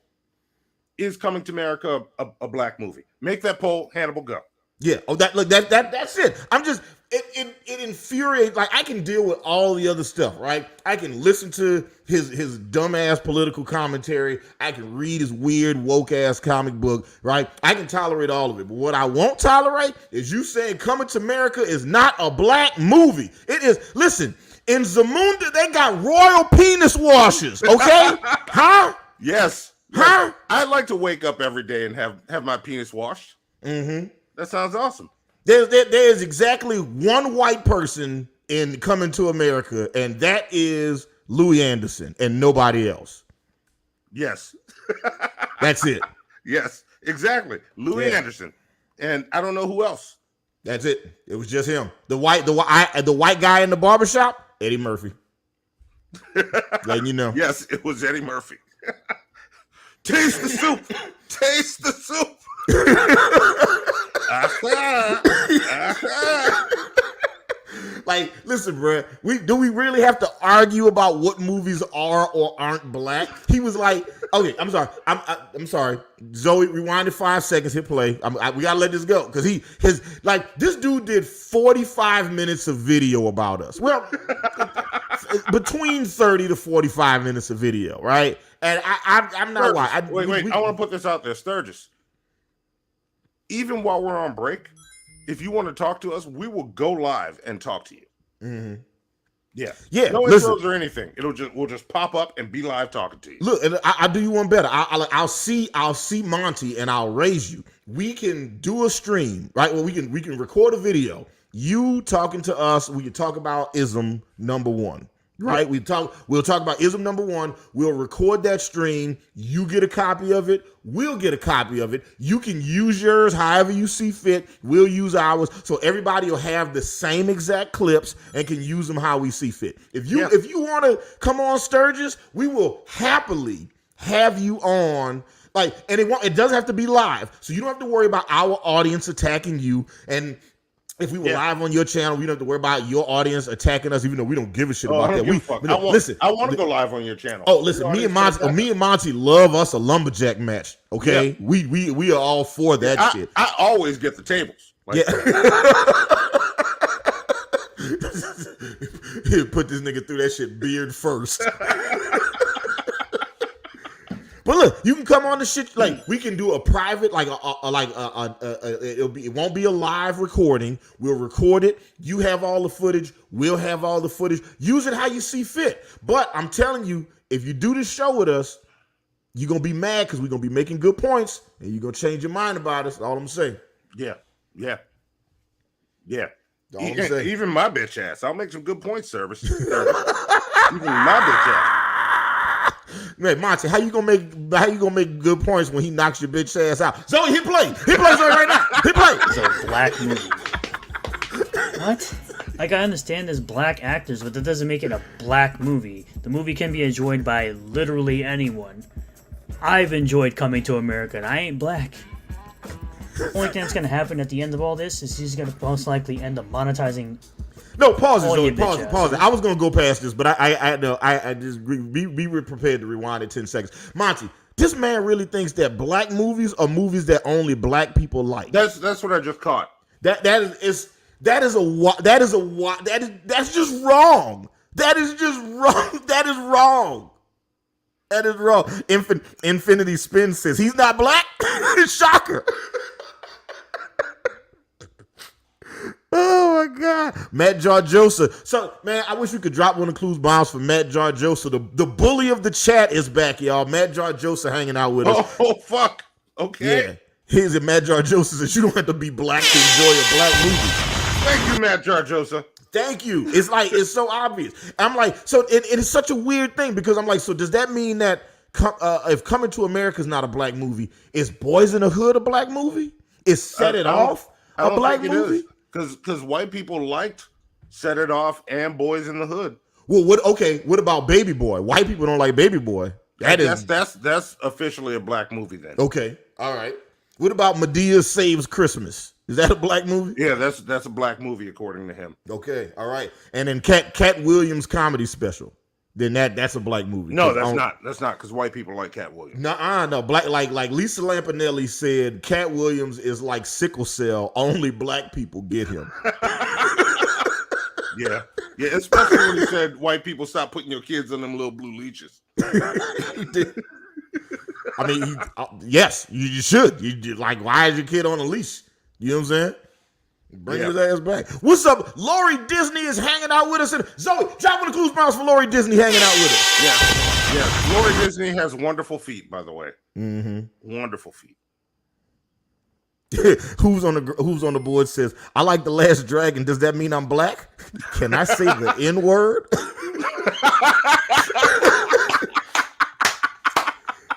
Is Coming to America a black movie? Make that poll. Hannibal, go. Yeah. Oh, that's it. I'm just it infuriates. Like, I can deal with all the other stuff, right? I can listen to his dumbass political commentary. I can read his weird woke ass comic book, right? I can tolerate all of it. But what I won't tolerate is you saying Coming to America is not a black movie. It is. Listen, in Zamunda they got royal penis washers. Okay, huh? Yes. Huh? I'd like to wake up every day and have my penis washed. Mm-hmm. That sounds awesome. There is exactly one white person in Coming to America, and that is Louis Anderson, and nobody else. Yes. That's it. Yes, exactly. Louis Yeah. Anderson, and I don't know who else. That's it. It was just him. The white guy in the barbershop, Eddie Murphy. Letting you know. Yes, it was Eddie Murphy. Taste the soup. Taste the soup. Like, listen, bro. Do we really have to argue about what movies are or aren't black? He was like, okay, I'm sorry. I'm sorry. Zoe, rewind it 5 seconds. Hit play. We gotta let this go because this dude did 45 minutes of video about us. Well, between 30 to 45 minutes of video, right? And I'm not lying. Wait. I want to put this out there, Sturgis. Even while we're on break, if you want to talk to us, we will go live and talk to you. Mm-hmm. Yeah. No listen. intros or anything. We'll just pop up and be live talking to you. Look, and I'll do you one better. I'll see Monty and I'll raise you. We can do a stream, right? Well, we can record a video. You talking to us. We can talk about Isom #1. Right, we'll talk about Isom #1. We'll record that stream. You get a copy of it. We'll get a copy of it. You can use yours however you see fit. We'll use ours, so everybody will have the same exact clips and can use them how we see fit. If you want to come on Sturgis, we will happily have you on. Like, and it doesn't have to be live, so you don't have to worry about our audience attacking you. And if we were live on your channel, we don't have to worry about your audience attacking us, even though we don't give a shit about that. I want to go live on your channel. Oh, listen, me and Monty love us a lumberjack match. Okay, we are all for that shit. I always get the tables. Like, put this nigga through that shit beard first. But look, you can come on the shit. Like, we can do a private, it won't be a live recording. We'll record it. You have all the footage. We'll have all the footage. Use it how you see fit. But I'm telling you, if you do this show with us, you're gonna be mad because we're gonna be making good points, and you're gonna change your mind about us. That's all I'm saying. Yeah. All I'm saying. Even my bitch ass. I'll make some good points, service. Even my bitch ass. Man, Monty, how you gonna make good points when he knocks your bitch ass out? Zoe, hit play. Hit play right now. Hit play. It's a black movie. What? Like, I understand there's black actors, but that doesn't make it a black movie. The movie can be enjoyed by literally anyone. I've enjoyed Coming to America, and I ain't black. The only thing that's gonna happen at the end of all this is he's gonna most likely end up monetizing. No, pause it. Pause it. I was gonna go past this, but I just be prepared to rewind it 10 seconds. Monty, this man really thinks that black movies are movies that only black people like. That's what I just caught. That's just wrong. That is just wrong. That is wrong. That is wrong. Infinity Spin says he's not black. Shocker. Oh my God, Matt Jarjosa. So man, I wish we could drop one of Clues bombs for Matt Jarjosa. The bully of the chat is back, y'all. Matt Jarjosa hanging out with us. Oh fuck. Okay. Yeah. Here's a Matt Jarjosa says you don't have to be black to enjoy a black movie. Thank you, Matt Jarjosa. Thank you. It's like it's so obvious. I'm like, so it is such a weird thing because I'm like, so does that mean that if Coming to America is not a black movie, is Boys in the Hood a black movie? Is Set It Off a black movie? Because white people liked Set It Off and Boys in the Hood. Well, what about Baby Boy? White people don't like Baby Boy. That's officially a black movie then. Okay, all right. What about Medea Saves Christmas? Is that a black movie? Yeah, that's a black movie according to him. Okay, all right. And then Cat Williams comedy special. Then that's a black movie. No, that's not. That's not because white people like Cat Williams. No, black like Lisa Lampanelli said. Cat Williams is like sickle cell. Only black people get him. Yeah, especially when he said white people stop putting your kids on them little blue leeches. He did. I mean, yes, you should. You like, why is your kid on a leash? You know what I'm saying? Bring his ass back. What's up? Lori Disney is hanging out with us. Zoe, drop one of the Clues bombs for Lori Disney hanging out with us. Yeah. Lori Disney has wonderful feet, by the way. Mm-hmm. Wonderful feet. Who's on the board says, I like The Last Dragon. Does that mean I'm black? Can I say the N-word?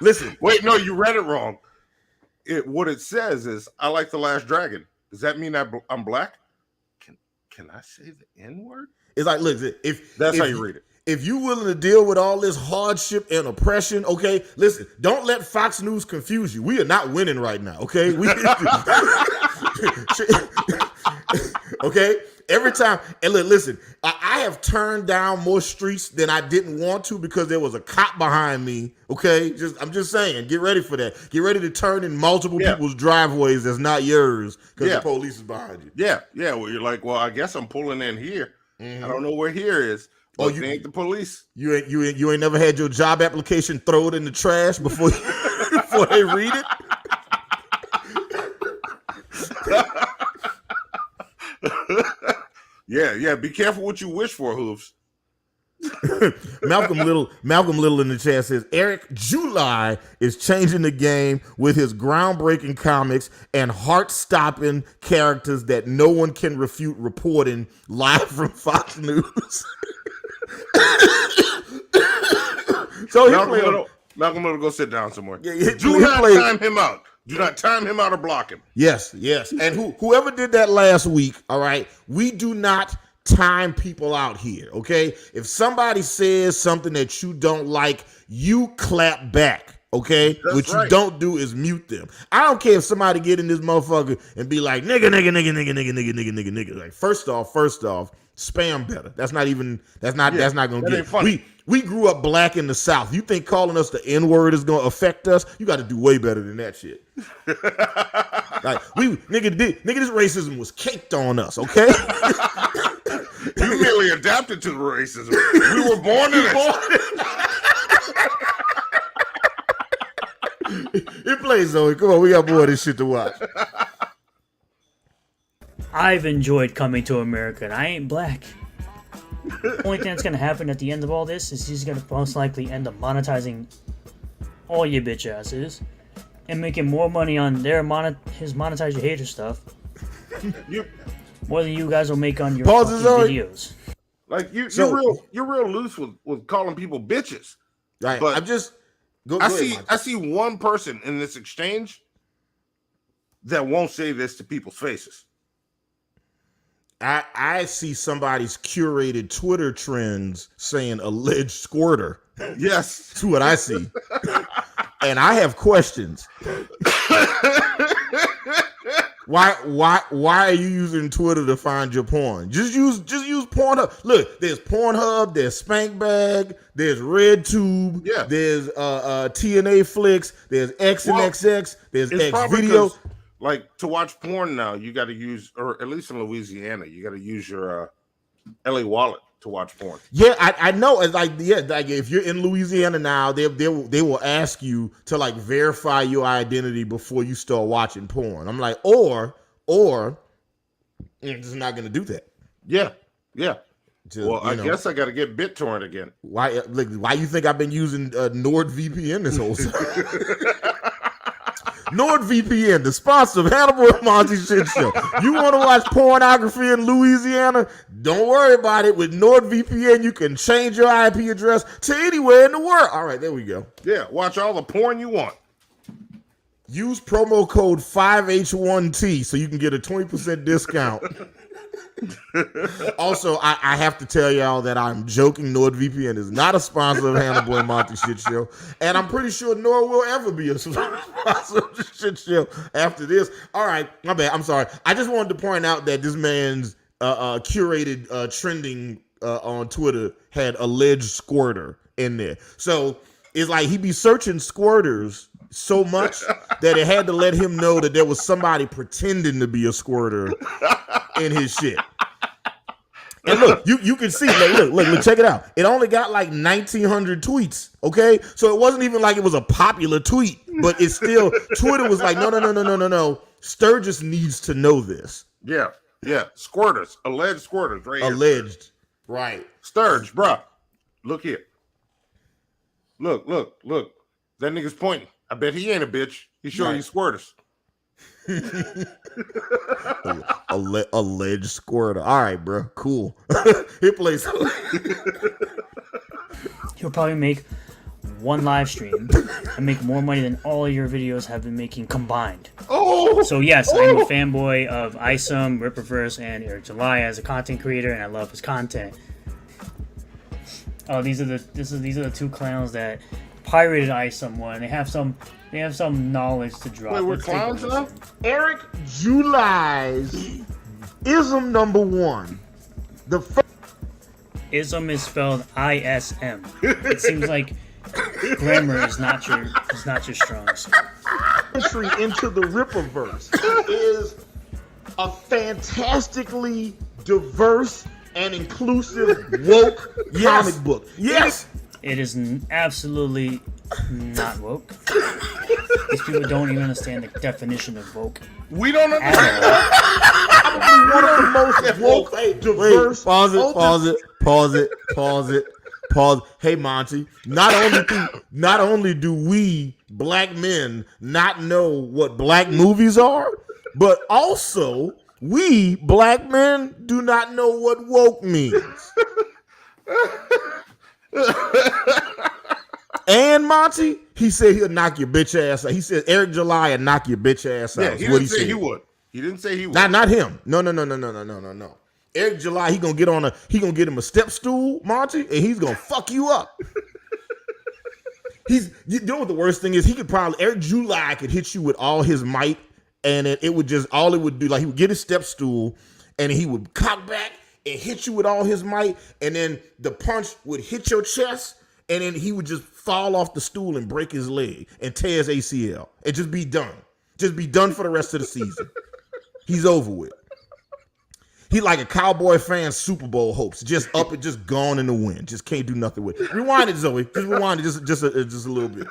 Listen. Wait, no, you read it wrong. What it says is, I like The Last Dragon. Does that mean I'm black? Can I say the N-word? It's like, look, that's how you read it. If you're willing to deal with all this hardship and oppression, okay, listen, don't let Fox News confuse you. We are not winning right now, okay? Okay? Every time, and look, listen, I have turned down more streets than I didn't want to because there was a cop behind me, okay? I'm just saying, get ready for that. Get ready to turn in multiple people's driveways that's not yours because the police is behind you. Yeah. Well, you're like, well, I guess I'm pulling in here. I don't know where here is. But you ain't the police. You ain't never had your job application thrown in the trash before they read it? Yeah. Be careful what you wish for, Hooves. Malcolm Little in the chat says Eric July is changing the game with his groundbreaking comics and heart-stopping characters that no one can refute reporting live from Fox News. So Malcolm Little, go sit down somewhere. Do not time him out. Do not time him out or block him. Yes. And whoever did that last week, all right, we do not time people out here, okay? If somebody says something that you don't like, you clap back, okay? What you don't do is mute them. I don't care if somebody get in this motherfucker and be like, nigga. Like, first off, spam better. That's not gonna get funny. We grew up black in the South. You think calling us the N-word is gonna affect us? You got to do way better than that shit. Like this racism was caked on us, okay? You merely adapted to the racism. We were born in it. It plays, Zoe. Come on, we got more of this shit to watch. I've enjoyed Coming to America, and I ain't black. The only thing that's gonna happen at the end of all this is he's gonna most likely end up monetizing all you bitch asses and making more money on his monetize your hater stuff. More than you guys will make on your videos. Like you're real loose with calling people bitches. Right. But I'm just I see one person in this exchange that won't say this to people's faces. I see somebody's curated Twitter trends saying alleged squirter. Yes. That's what I see. And I have questions. Why are you using Twitter to find your porn? Just use Pornhub. Look, there's Pornhub, there's SpankBag, there's RedTube, there's TNA Flicks, there's XNXX, there's Xvideo. Like, to watch porn now, you got to use, or at least in Louisiana, you got to use your LA wallet. to watch porn. Yeah, I know. It's like, yeah, like if you're in Louisiana now, they will ask you to like verify your identity before you start watching porn. I'm like, or it's not gonna do that. Yeah. Just, Well, I guess I got to get BitTorrent again. Why you think I've been using NordVPN this whole time? NordVPN, the sponsor of Hannibal and Monty Shit Show. You want to watch pornography in Louisiana? Don't worry about it. With NordVPN, you can change your IP address to anywhere in the world. All right, there we go. Yeah, watch all the porn you want. Use promo code 5H1T so you can get a 20% discount. Also, I have to tell y'all that I'm joking. NordVPN is not a sponsor of Hannibal and Monty Shit Show, and I'm pretty sure nor will ever be a sponsor of the Shit Show after this. All right, my bad. I'm sorry. I just wanted to point out that this man's curated trending on Twitter had alleged squirter in there. So it's like he be searching squirters so much that it had to let him know that there was somebody pretending to be a squirter in his shit. And look, you can see, look, check it out. It only got like 1,900 tweets, okay? So it wasn't even like it was a popular tweet, but it's still, Twitter was like, no. Sturgis needs to know this. Yeah. Squirters, alleged squirters, right here. Alleged, right. Sturge, bruh. Look here. Look. That nigga's pointing. I bet he ain't a bitch. He's showing you squirters. Alleged squirter. All right, bro. Cool. He plays. He'll probably make one live stream and make more money than all your videos have been making combined. So yes, I'm a fanboy of Isom, Ripperverse, and Eric July as a content creator, and I love his content. Oh, these are the two clowns that pirated Isom one. They have some knowledge to drop. Wait, we're clowns now? Eric July's Isom #1. Isom is spelled ISM. It seems like grammar is not your strong suit. Entry into the Ripperverse is a fantastically diverse and inclusive woke comic book. Yes. It is absolutely not woke. These people don't even understand the definition of woke. We don't understand. Probably one of the most woke, diverse. Pause it. Hey, Monty. Not only do we black men not know what black movies are, but also we black men do not know what woke means. And Monty, he said he'll knock your bitch ass out. He said Eric July will knock your bitch ass out. Yeah, he didn't say he would. He didn't say he would. Not him. No. Eric July, he gonna get him a step stool, Monty, and he's gonna fuck you up. You know what the worst thing is? Eric July could hit you with all his might, and it would do, like he would get his step stool, and he would cock back and hit you with all his might, and then the punch would hit your chest, and then he would just fall off the stool and break his leg and tear his ACL and just be done. Just be done for the rest of the season. He's over with. He like a Cowboy fan Super Bowl hopes. Just up and just gone in the wind. Just can't do nothing with it. Rewind it, Zoe. Just rewind it just a little bit.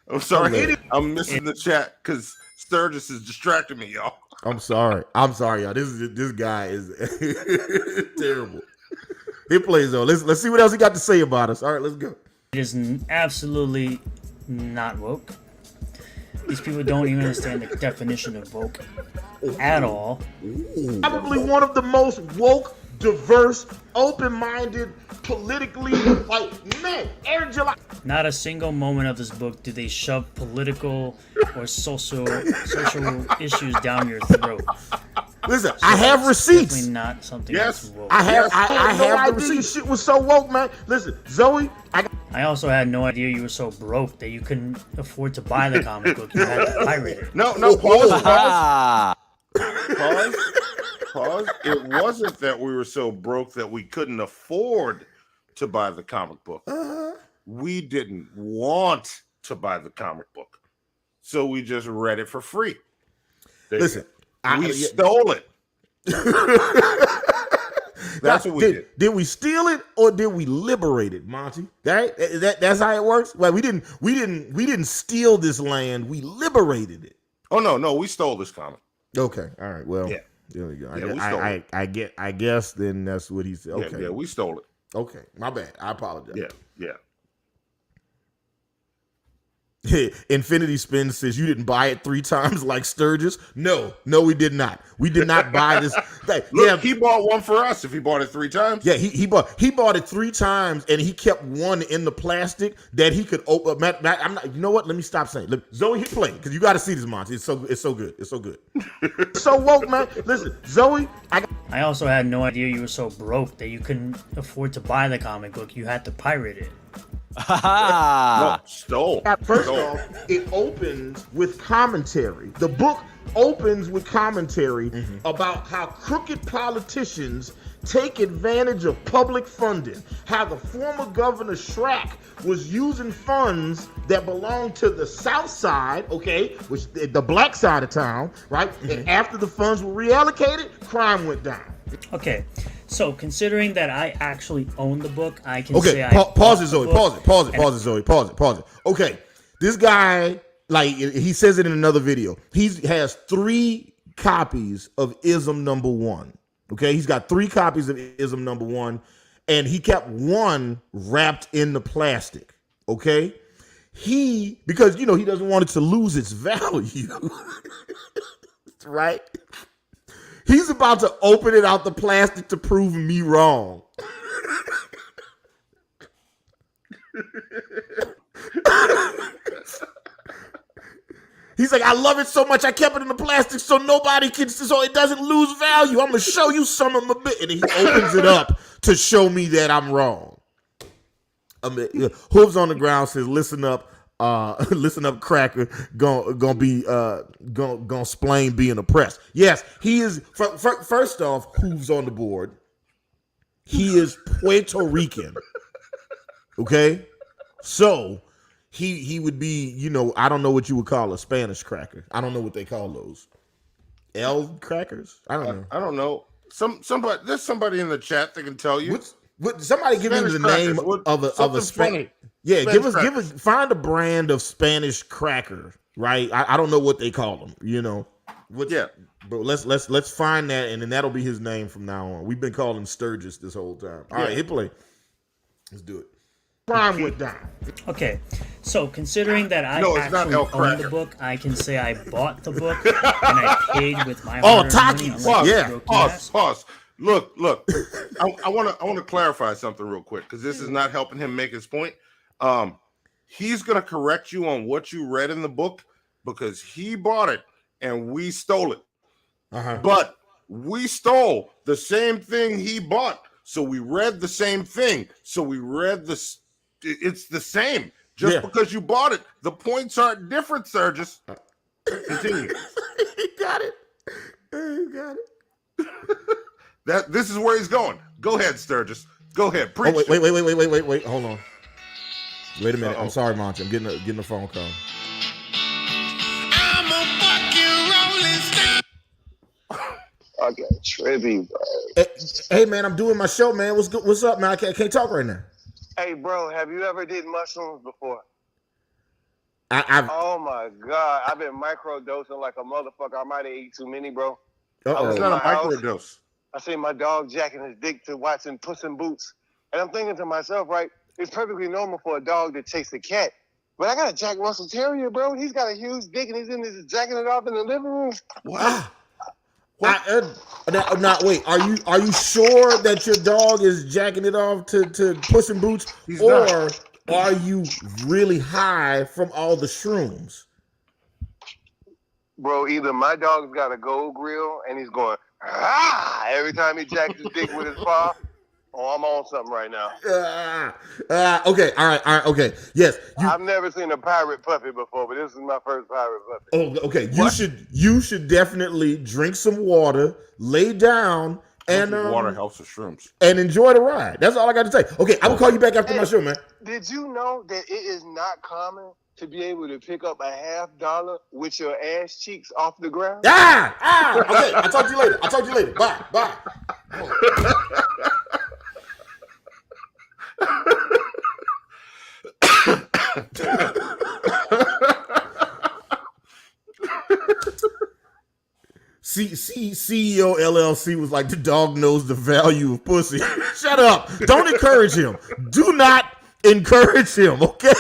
I'm sorry. I'm missing the chat because Sturgis is distracting me, y'all. I'm sorry, y'all. This guy is terrible. He plays though. Let's see what else he got to say about us. All right, let's go. It is absolutely not woke. These people don't even understand the definition of woke at all. Probably one of the most woke, diverse, open-minded, politically, Eric July. Not a single moment of this book do they shove political or social issues down your throat. Listen, I have receipts. Definitely not something Yes, that's woke. I have the receipts. Shit was so woke, man. Listen, Zoe, I also had no idea you were so broke that you couldn't afford to buy the comic book. You had to pirate it. No, pause. Pause. It wasn't that we were so broke that we couldn't afford to buy the comic book. We didn't want to buy the comic book. So we just read it for free. Listen, we stole it. That's what we did. Did we steal it or did we liberate it, Monty? That's how it works. Like we didn't steal this land. We liberated it. Oh no, we stole this comic. Okay, all right. Well, yeah. There we go. Yeah, we stole it. I guess then that's what he said. Okay. Yeah, we stole it. Okay, my bad. I apologize. Yeah. Infinity Spin says you didn't buy it 3 times like Sturgis. No, we did not. We did not buy this. Look, he bought one for us. If he bought it 3 times, yeah, he bought it 3 times, and he kept one in the plastic that he could open. Matt, I'm not. You know what? Let me stop saying. Look, Zoe, hit play because you got to see this, Monty. It's so good. It's so good. So woke, man. Listen, Zoe. I also had no idea you were so broke that you couldn't afford to buy the comic book. You had to pirate it. No, stole. First off, it opens with commentary. The book opens with commentary about how crooked politicians take advantage of public funding, how the former governor Schrack was using funds that belonged to the south side, okay, which the black side of town, right? And after the funds were reallocated, crime went down. Okay, so considering that I actually own the book, I can Okay, say pause it, Zoe. Pause it, Zoe. Pause it. Okay, this guy, like he says it in another video. He has 3 copies of Isom #1. Okay, he's got 3 copies of Isom #1, and he kept one wrapped in the plastic. Okay, because he doesn't want it to lose its value, right? He's about to open it out the plastic to prove me wrong. He's like, I love it so much, I kept it in the plastic so so it doesn't lose value. I'm gonna show you some of my bit, and he opens it up to show me that I'm wrong. Hooves on the ground says, "Listen up, cracker. Gonna explain being oppressed." Yes, he is. First off, Hooves on the board. He is Puerto Rican. Okay, so he would be, I don't know what you would call a Spanish cracker. I don't know what they call those. L crackers? I don't know. I don't know. There's somebody in the chat that can tell you. Somebody give me the name of a Spanish. Yeah, find a brand of Spanish cracker, right? I don't know what they call them, Yeah. But let's find that, and then that'll be his name from now on. We've been calling Sturgis this whole time. All right, hit play. Let's do it. Crime went down. Okay, so considering that I actually own the book, I can say I bought the book and I paid with my hard-earned money. Pause. Look. I want to clarify something real quick because this is not helping him make his point. He's gonna correct you on what you read in the book because he bought it and we stole it. But we stole the same thing he bought, so we read the same thing. So we read it's the same. Just because you bought it, the points aren't different, Sturgis. Continue. You got it. This is where he's going. Go ahead, Sturgis. Go ahead. Preach. Oh, wait. Hold on. Wait a minute. I'm sorry, Monty. I'm getting a phone call. I'm a fucking rolling stone. Okay, trippy, bro. Hey, man, I'm doing my show, man. What's up, man? I can't talk right now. Hey, bro, have you ever did mushrooms before? Oh my God, I've been microdosing like a motherfucker. I might have eaten too many, bro. It's not a microdose. I see my dog jacking his dick to watching Puss in Boots, and I'm thinking to myself, right? It's perfectly normal for a dog to chase a cat, but I got a Jack Russell Terrier, bro. He's got a huge dick, and he's in this jacking it off in the living room. What? Wait. Are you sure that your dog is jacking it off to Puss in Boots, or are you really high from all the shrooms? Bro, either my dog's got a gold grill and he's going every time he jacks his dick with his paw, or I'm on something right now. Okay, all right, okay, yes. I've never seen a pirate puppy before, but this is my first pirate puppy. Oh, okay. You should definitely drink some water, lay down, and water helps with shrooms, and enjoy the ride. That's all I got to say. Okay, I will call you back after my show, man. Did you know that it is not common to be able to pick up a $50 with your ass cheeks off the ground? Okay, I'll talk to you later. Bye. CEO LLC was like, the dog knows the value of pussy. Shut up. Don't encourage him. Do not encourage him, okay?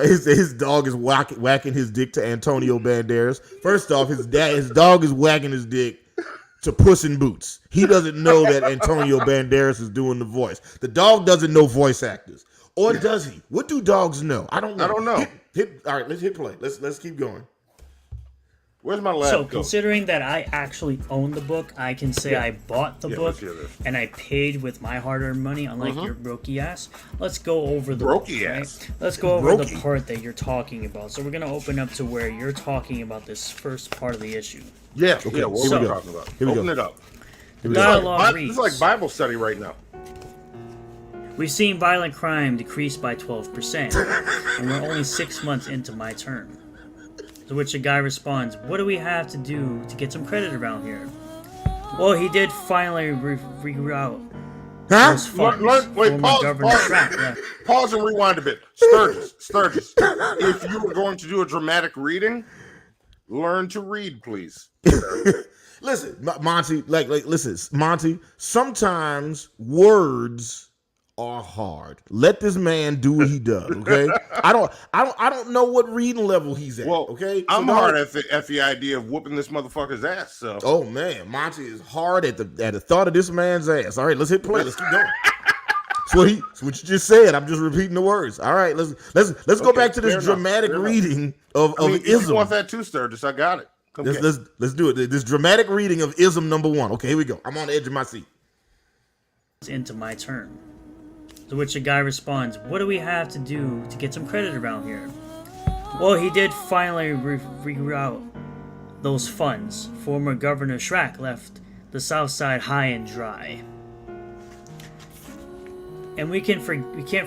His dog is whacking his dick to Antonio Banderas. First off, his dog is whacking his dick to Puss in Boots. He doesn't know that Antonio Banderas is doing the voice. The dog doesn't know voice actors. Or does he? What do dogs know? I don't know. I don't know. All right, let's hit play. Let's keep going. Where's my lab? So, considering that I actually own the book, I can say I bought the book and I paid with my hard-earned money, unlike your brokey ass. Let's go over the brokey ass. Right? Let's go over the part that you're talking about. So we're gonna open up to where you're talking about this first part of the issue. Yeah, okay. What are we talking about? Open it up. This is like Bible study right now. We've seen violent crime decrease by 12%, and we're only 6 months into my term. To which the guy responds, what do we have to do to get some credit around here? Well, he did finally reroute those funds. Pause and rewind a bit. Sturgis, if you were going to do a dramatic reading, learn to read, please. Listen, Monty, listen, Monty, sometimes words are hard. Let this man do what he does, okay? I don't know what reading level he's at. Well, okay, I'm hard at the idea of whooping this motherfucker's ass. So, oh man, Monty is hard at the thought of this man's ass. All right, let's hit play. Let's keep going. That's what you just said. I'm just repeating the words. All right, let's go back to this dramatic reading of Ism. If you want that too, Sturgis, I got it. Let's do it. This dramatic reading of Ism number 1. Okay, here we go. I'm on the edge of my seat. Into my turn. To which the guy responds, what do we have to do to get some credit around here? Well, he did finally reroute those funds. Former Governor Schrack left the South Side high and dry. And we can't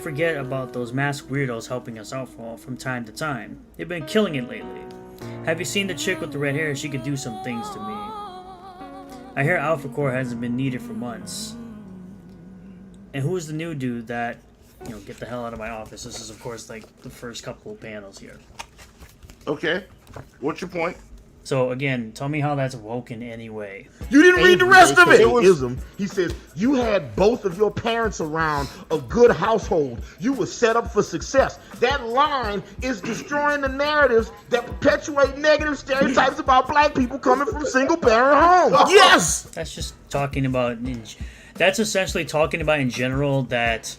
forget about those masked weirdos helping us out from time to time. They've been killing it lately. Have you seen the chick with the red hair? She could do some things to me. I hear Alpha Core hasn't been needed for months. And who is the new dude that, get the hell out of my office? This is, of course, like the first couple of panels here. Okay. What's your point? So, again, tell me how that's woken anyway. You didn't read the rest of it. Ism, he says, you had both of your parents around a good household. You were set up for success. That line is destroying the narratives that perpetuate negative stereotypes about black people coming from single-parent homes. Yes! That's just talking about... That's essentially talking about in general that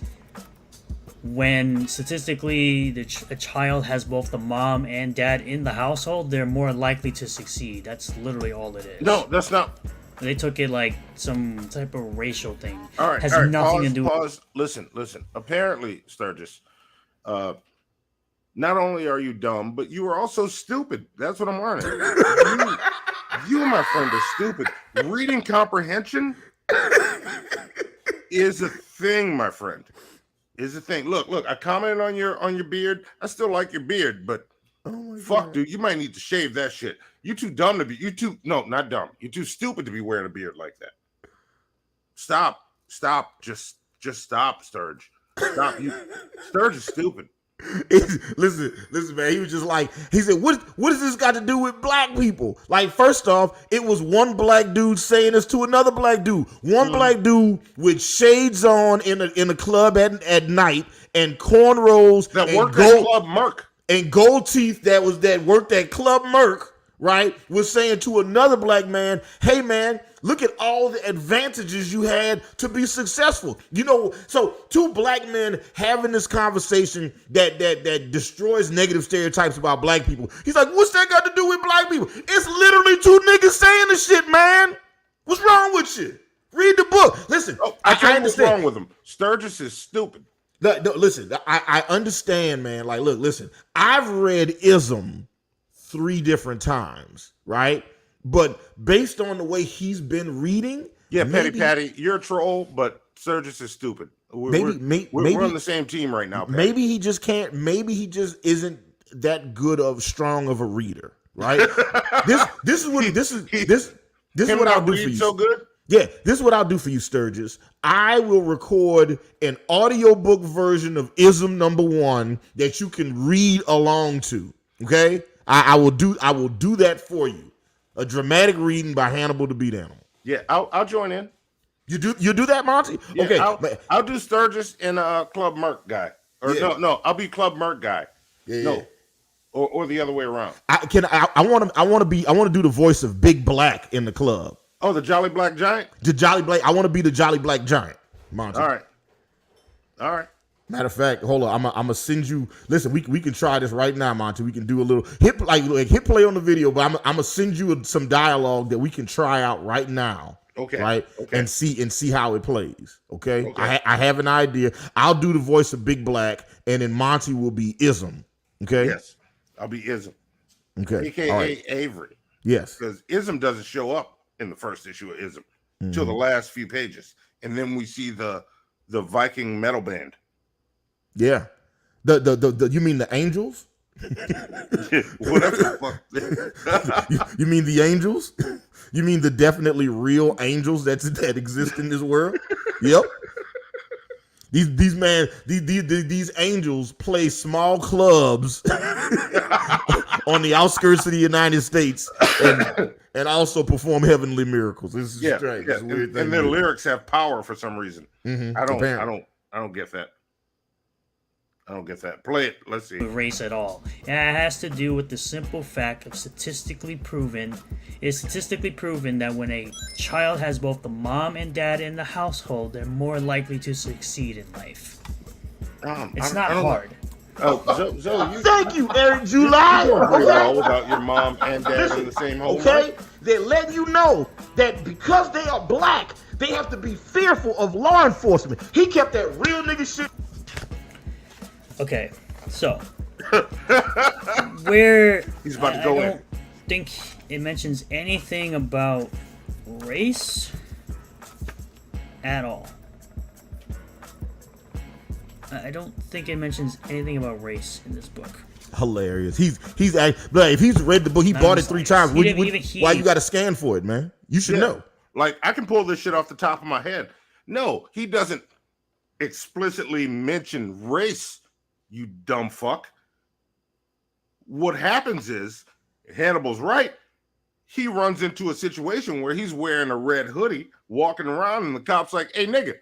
when statistically a child has both the mom and dad in the household, they're more likely to succeed. That's literally all it is. No, that's not. They took it like some type of racial thing. All right, has nothing to do with. Listen. Apparently, Sturgis, not only are you dumb, but you are also stupid. That's what I'm learning. you, my friend, are stupid. Reading comprehension is a thing, my friend. Is a thing. Look, I commented on your beard. I still like your beard, but fuck, dude, you might need to shave that shit. You too dumb to be. Not dumb. You're too stupid to be wearing a beard like that. Stop. Just stop, Sturge. Stop. Sturge is stupid. Listen, man. He was just like, he said, what does this got to do with black people? Like, first off, it was one black dude saying this to another black dude. One black dude with shades on in a club at night and cornrows that worked at Club Merc and gold teeth that worked at Club Merc. Right, was saying to another black man, hey man, look at all the advantages you had to be successful. So two black men having this conversation that destroys negative stereotypes about black people. He's like, what's that got to do with black people? It's literally two niggas saying this shit, man. What's wrong with you? Read the book. Listen, I understand. What's wrong with him? Sturgis is stupid. No, listen, I understand, man. Like, look, listen, I've read Ism 3 different times, right? But based on the way he's been reading, Patty, you're a troll, but Sturgis is stupid. We're on the same team right now. Patty. Maybe he just can't. Maybe he just isn't that strong of a reader, right? This is what I'll do for you. So good. Yeah, this is what I'll do for you, Sturgis. I will record an audiobook version of Ism number 1 that you can read along to. Okay, I will do that for you. A dramatic reading by Hannibal the Beat Animal. Yeah, I'll join in. You do that, Monty? Yeah, Okay, I'll do Sturgis and Club Merc guy. Or no, I'll be Club Merc guy. Yeah, no, or the other way around. I want to do the voice of Big Black in the club. Oh, the Jolly Black Giant. The Jolly Black. I want to be the Jolly Black Giant, Monty. All right. Matter of fact, hold on. I'm gonna send you. Listen, we can try this right now, Monty. We can do a little hit play on the video, but I'm gonna send you some dialogue that we can try out right now. Okay. Right. Okay. And see how it plays. Okay. I have an idea. I'll do the voice of Big Black, and then Monty will be Isom. Okay. Yes, I'll be Isom. Okay. AKA Avery. Yes. Because Isom doesn't show up in the first issue of Isom till the last few pages, and then we see the Viking metal band. Yeah. The you mean the Angels? Whatever the fuck. you mean the Angels? You mean the definitely real angels that exist in this world? Yep. These angels play small clubs on the outskirts of the United States and also perform heavenly miracles. This is strange. Yeah. And their lyrics have power for some reason. Mm-hmm. I don't get that. I don't get that. Play it. Let's see. Race at all. And it has to do with the simple fact of it's statistically proven that when a child has both the mom and dad in the household, they're more likely to succeed in life. It's not hard. Thank you, Eric July. You're doing well without your mom and dad in the same home. Okay, they let you know that because they are black, they have to be fearful of law enforcement. He kept that real nigga shit. Okay, so where he's about to go I don't think it mentions anything about race at all. I don't think it mentions anything about race in this book. Hilarious. But if he's read the book, he bought it 3 times. Why you got to scan for it, man? You should know. Like, I can pull this shit off the top of my head. No, he doesn't explicitly mention race. You dumb fuck. What happens is, Hannibal's right. He runs into a situation where he's wearing a red hoodie, walking around, and the cop's like, "Hey, nigga,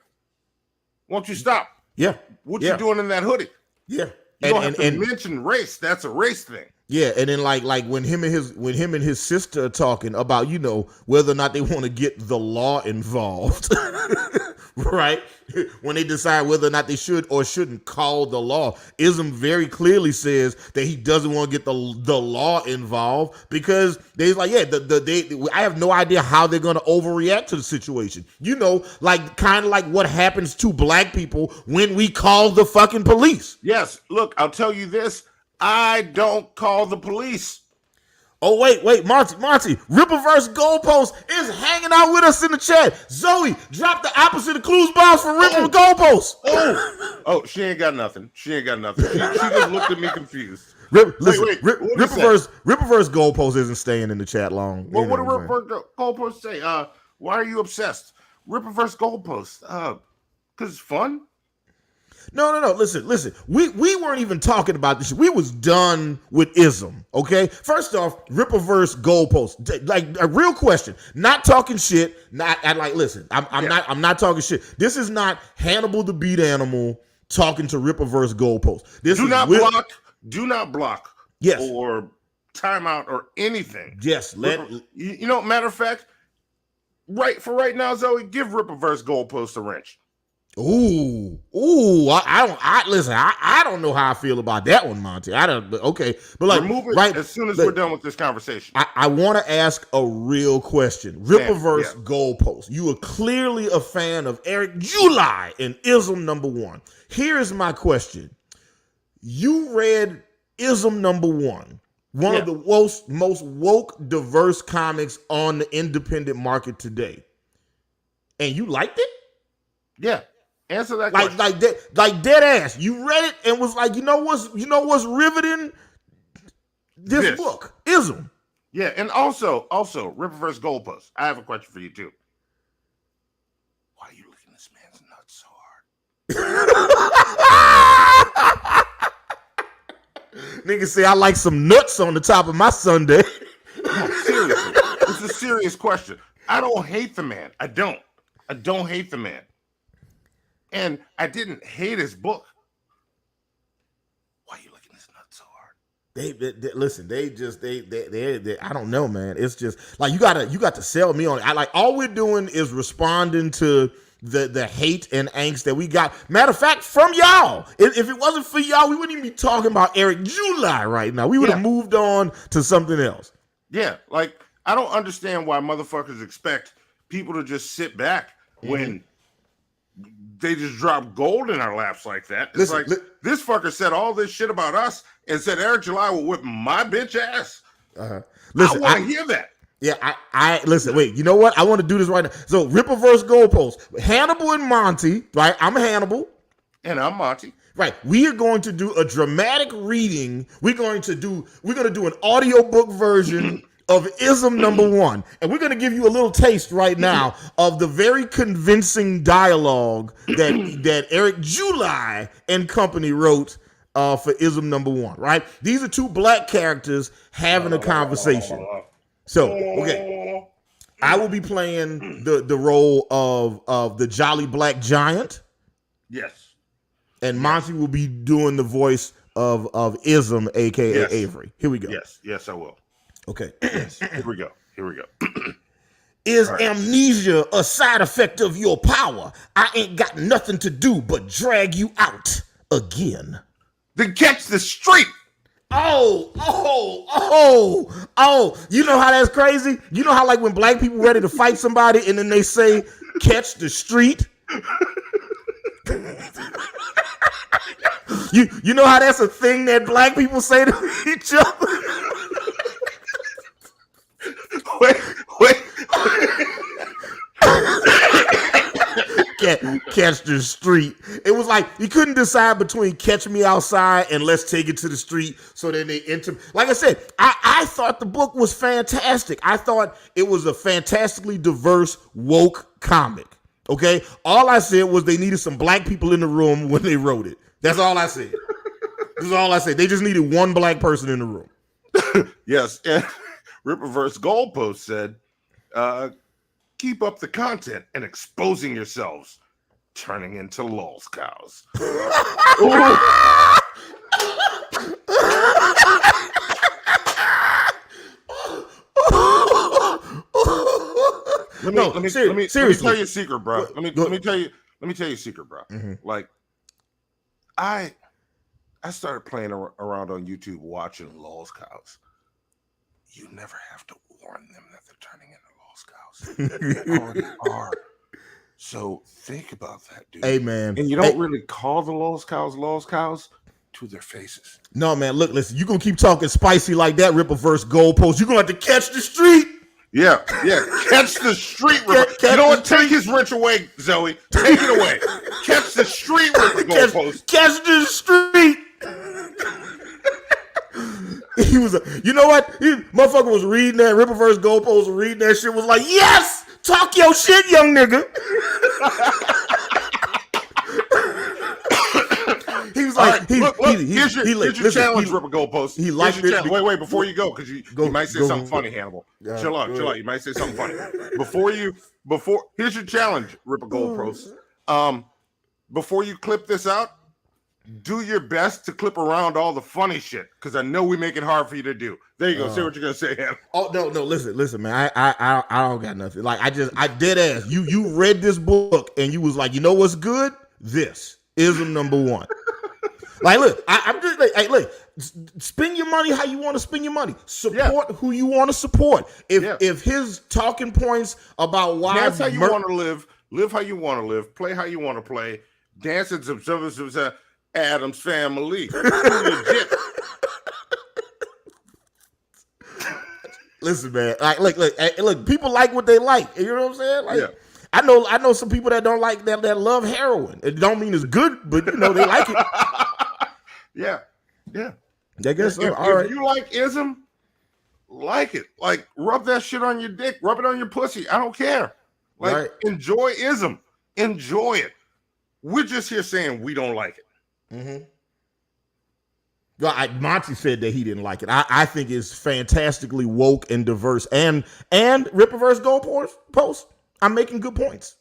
won't you stop? Yeah. What you doing in that hoodie?" Yeah. You don't have to mention race. That's a race thing. Yeah, and then like when him and his sister are talking about, whether or not they want to get the law involved, right? When they decide whether or not they should or shouldn't call the law, Isom very clearly says that he doesn't want to get the law involved because they're like, I have no idea how they're going to overreact to the situation. Like kind of like what happens to black people when we call the fucking police. Yes, look, I'll tell you this. I don't call the police. Oh, wait, Monty, Ripperverse Goalpost is hanging out with us in the chat. Zoe, drop the opposite of Clues Bombs for Ripper Goalpost. Oh, she ain't got nothing. She just looked at me confused. Ripperverse Goalpost isn't staying in the chat long. Well, what did Ripperverse Goalpost say? Why are you obsessed? Ripperverse Goalpost. Because it's fun. No. Listen. We weren't even talking about this. We was done with Isom. Okay. First off, Ripperverse Goalpost. Like a real question. Not talking shit. Listen. I'm not talking shit. This is not Hannibal the Beat Animal talking to Ripperverse Goalpost. Do not block. Yes. Or timeout or anything. Yes. Matter of fact, right now, Zoe, give Ripperverse Goalpost a wrench. Ooh! I don't know how I feel about that one, Monty. Okay, but like, remove it right as soon as we're done with this conversation. I want to ask a real question. Ripperverse Goalpost. You are clearly a fan of Eric July and Isom #1. Here is my question: you read Isom #1, one of the most woke, diverse comics on the independent market today, and you liked it? Yeah. Answer that question. Like dead ass. You read it and was like, what's riveting this book? Isom. Yeah, and also, Ripperverse Goalpost. I have a question for you too. Why are you licking this man's nuts so hard? Nigga say I like some nuts on the top of my sundae. No, seriously. It's a serious question. I don't hate the man. I don't hate the man. And I didn't hate his book. Why are you looking this nut so hard? They listen. They I don't know, man. It's just like you got to sell me on it. I like all we're doing is responding to the hate and angst that we got. Matter of fact, from y'all. If it wasn't for y'all, we wouldn't even be talking about Eric July right now. We would have moved on to something else. Yeah, like I don't understand why motherfuckers expect people to just sit back when they just drop gold in our laps like that. It's this fucker said all this shit about us and said Eric July will whip my bitch ass. Listen, I want to hear that. Yeah, I listen. Wait, you know what? I want to do this right now. So Rippaverse goalpost. Hannibal and Monty. Right, I'm Hannibal, and I'm Monty. Right, we are going to do a dramatic reading. We're going to do an audiobook version of Isom #1, and we're going to give you a little taste right now of the very convincing dialogue that Eric July and company wrote for Isom #1. Right, these are two black characters having a conversation. So, okay, I will be playing the role of the Jolly Black Giant. Yes. And Monty will be doing the voice of Isom, aka Avery. Here we go. Yes, I will. Okay. Yes. Here we go. Is amnesia a side effect of your power? I ain't got nothing to do but drag you out again. Then catch the street. Oh. You know how that's crazy? You know how like when black people ready to fight somebody and then they say catch the street? You know how that's a thing that black people say to each other? Wait. Catch the street. It was like you couldn't decide between catch me outside and let's take it to the street. So then they enter. Like I said, I thought the book was fantastic. I thought it was a fantastically diverse, woke comic. Okay? All I said was they needed some black people in the room when they wrote it. That's all I said. This is all I said. They just needed one black person in the room. Yes. And Rippaverse Goalpost said, keep up the content and exposing yourselves, turning into lols cows. Let me tell you a secret, bro. Let me tell you a secret, bro. Like, I started playing around on YouTube watching lols cows. You never have to warn them that they're turning into lols cows. They already are. So think about that, dude. Hey, man. And you don't really call the lols cows to their faces. No, man. Look, listen. You gonna keep talking spicy like that, Rippaverse Goalpost. You gonna have to catch the street. Yeah. Catch the street, Ripper. You know what? Take his wrench away, Zoe. Take it away. Catch the street, Ripper Goalpost. Catch the street. He was, you know what? Motherfucker was reading that. Rippaverse Goalpost was reading that shit. Was like, yes, talk your shit, young nigga. He was like, look, here's your challenge, Ripper Goalpost. He liked it. Wait, before you go, because you might say something funny, Hannibal. Chill out. You might say something funny. Here's your challenge, Ripper Goalpost. Before you clip this out, do your best to clip around all the funny shit, because I know we make it hard for you to do. There you go. Say what you're gonna say, Hannibal. Oh no, listen, man. I don't got nothing. Like I dead ass. You read this book and you was like, you know what's good? This Isom #1. Like, look, I'm just like, hey, look, spend your money how you want to spend your money. Support who you want to support. If his talking points about why that's how you want to live how you want to live, play how you want to play, dance at some Adam's family. Legit. Listen, man. Like, look. People like what they like. You know what I'm saying? Like, I know some people that don't like that love heroin. It don't mean it's good, but you know they like it. Yeah. I guess so. If you like Isom, like it. Like, rub that shit on your dick. Rub it on your pussy. I don't care. Like, enjoy Isom. Enjoy it. We're just here saying we don't like it. Monty said that he didn't like it. I think it's fantastically woke and diverse, and Ripperverse goalpost. I'm making good points.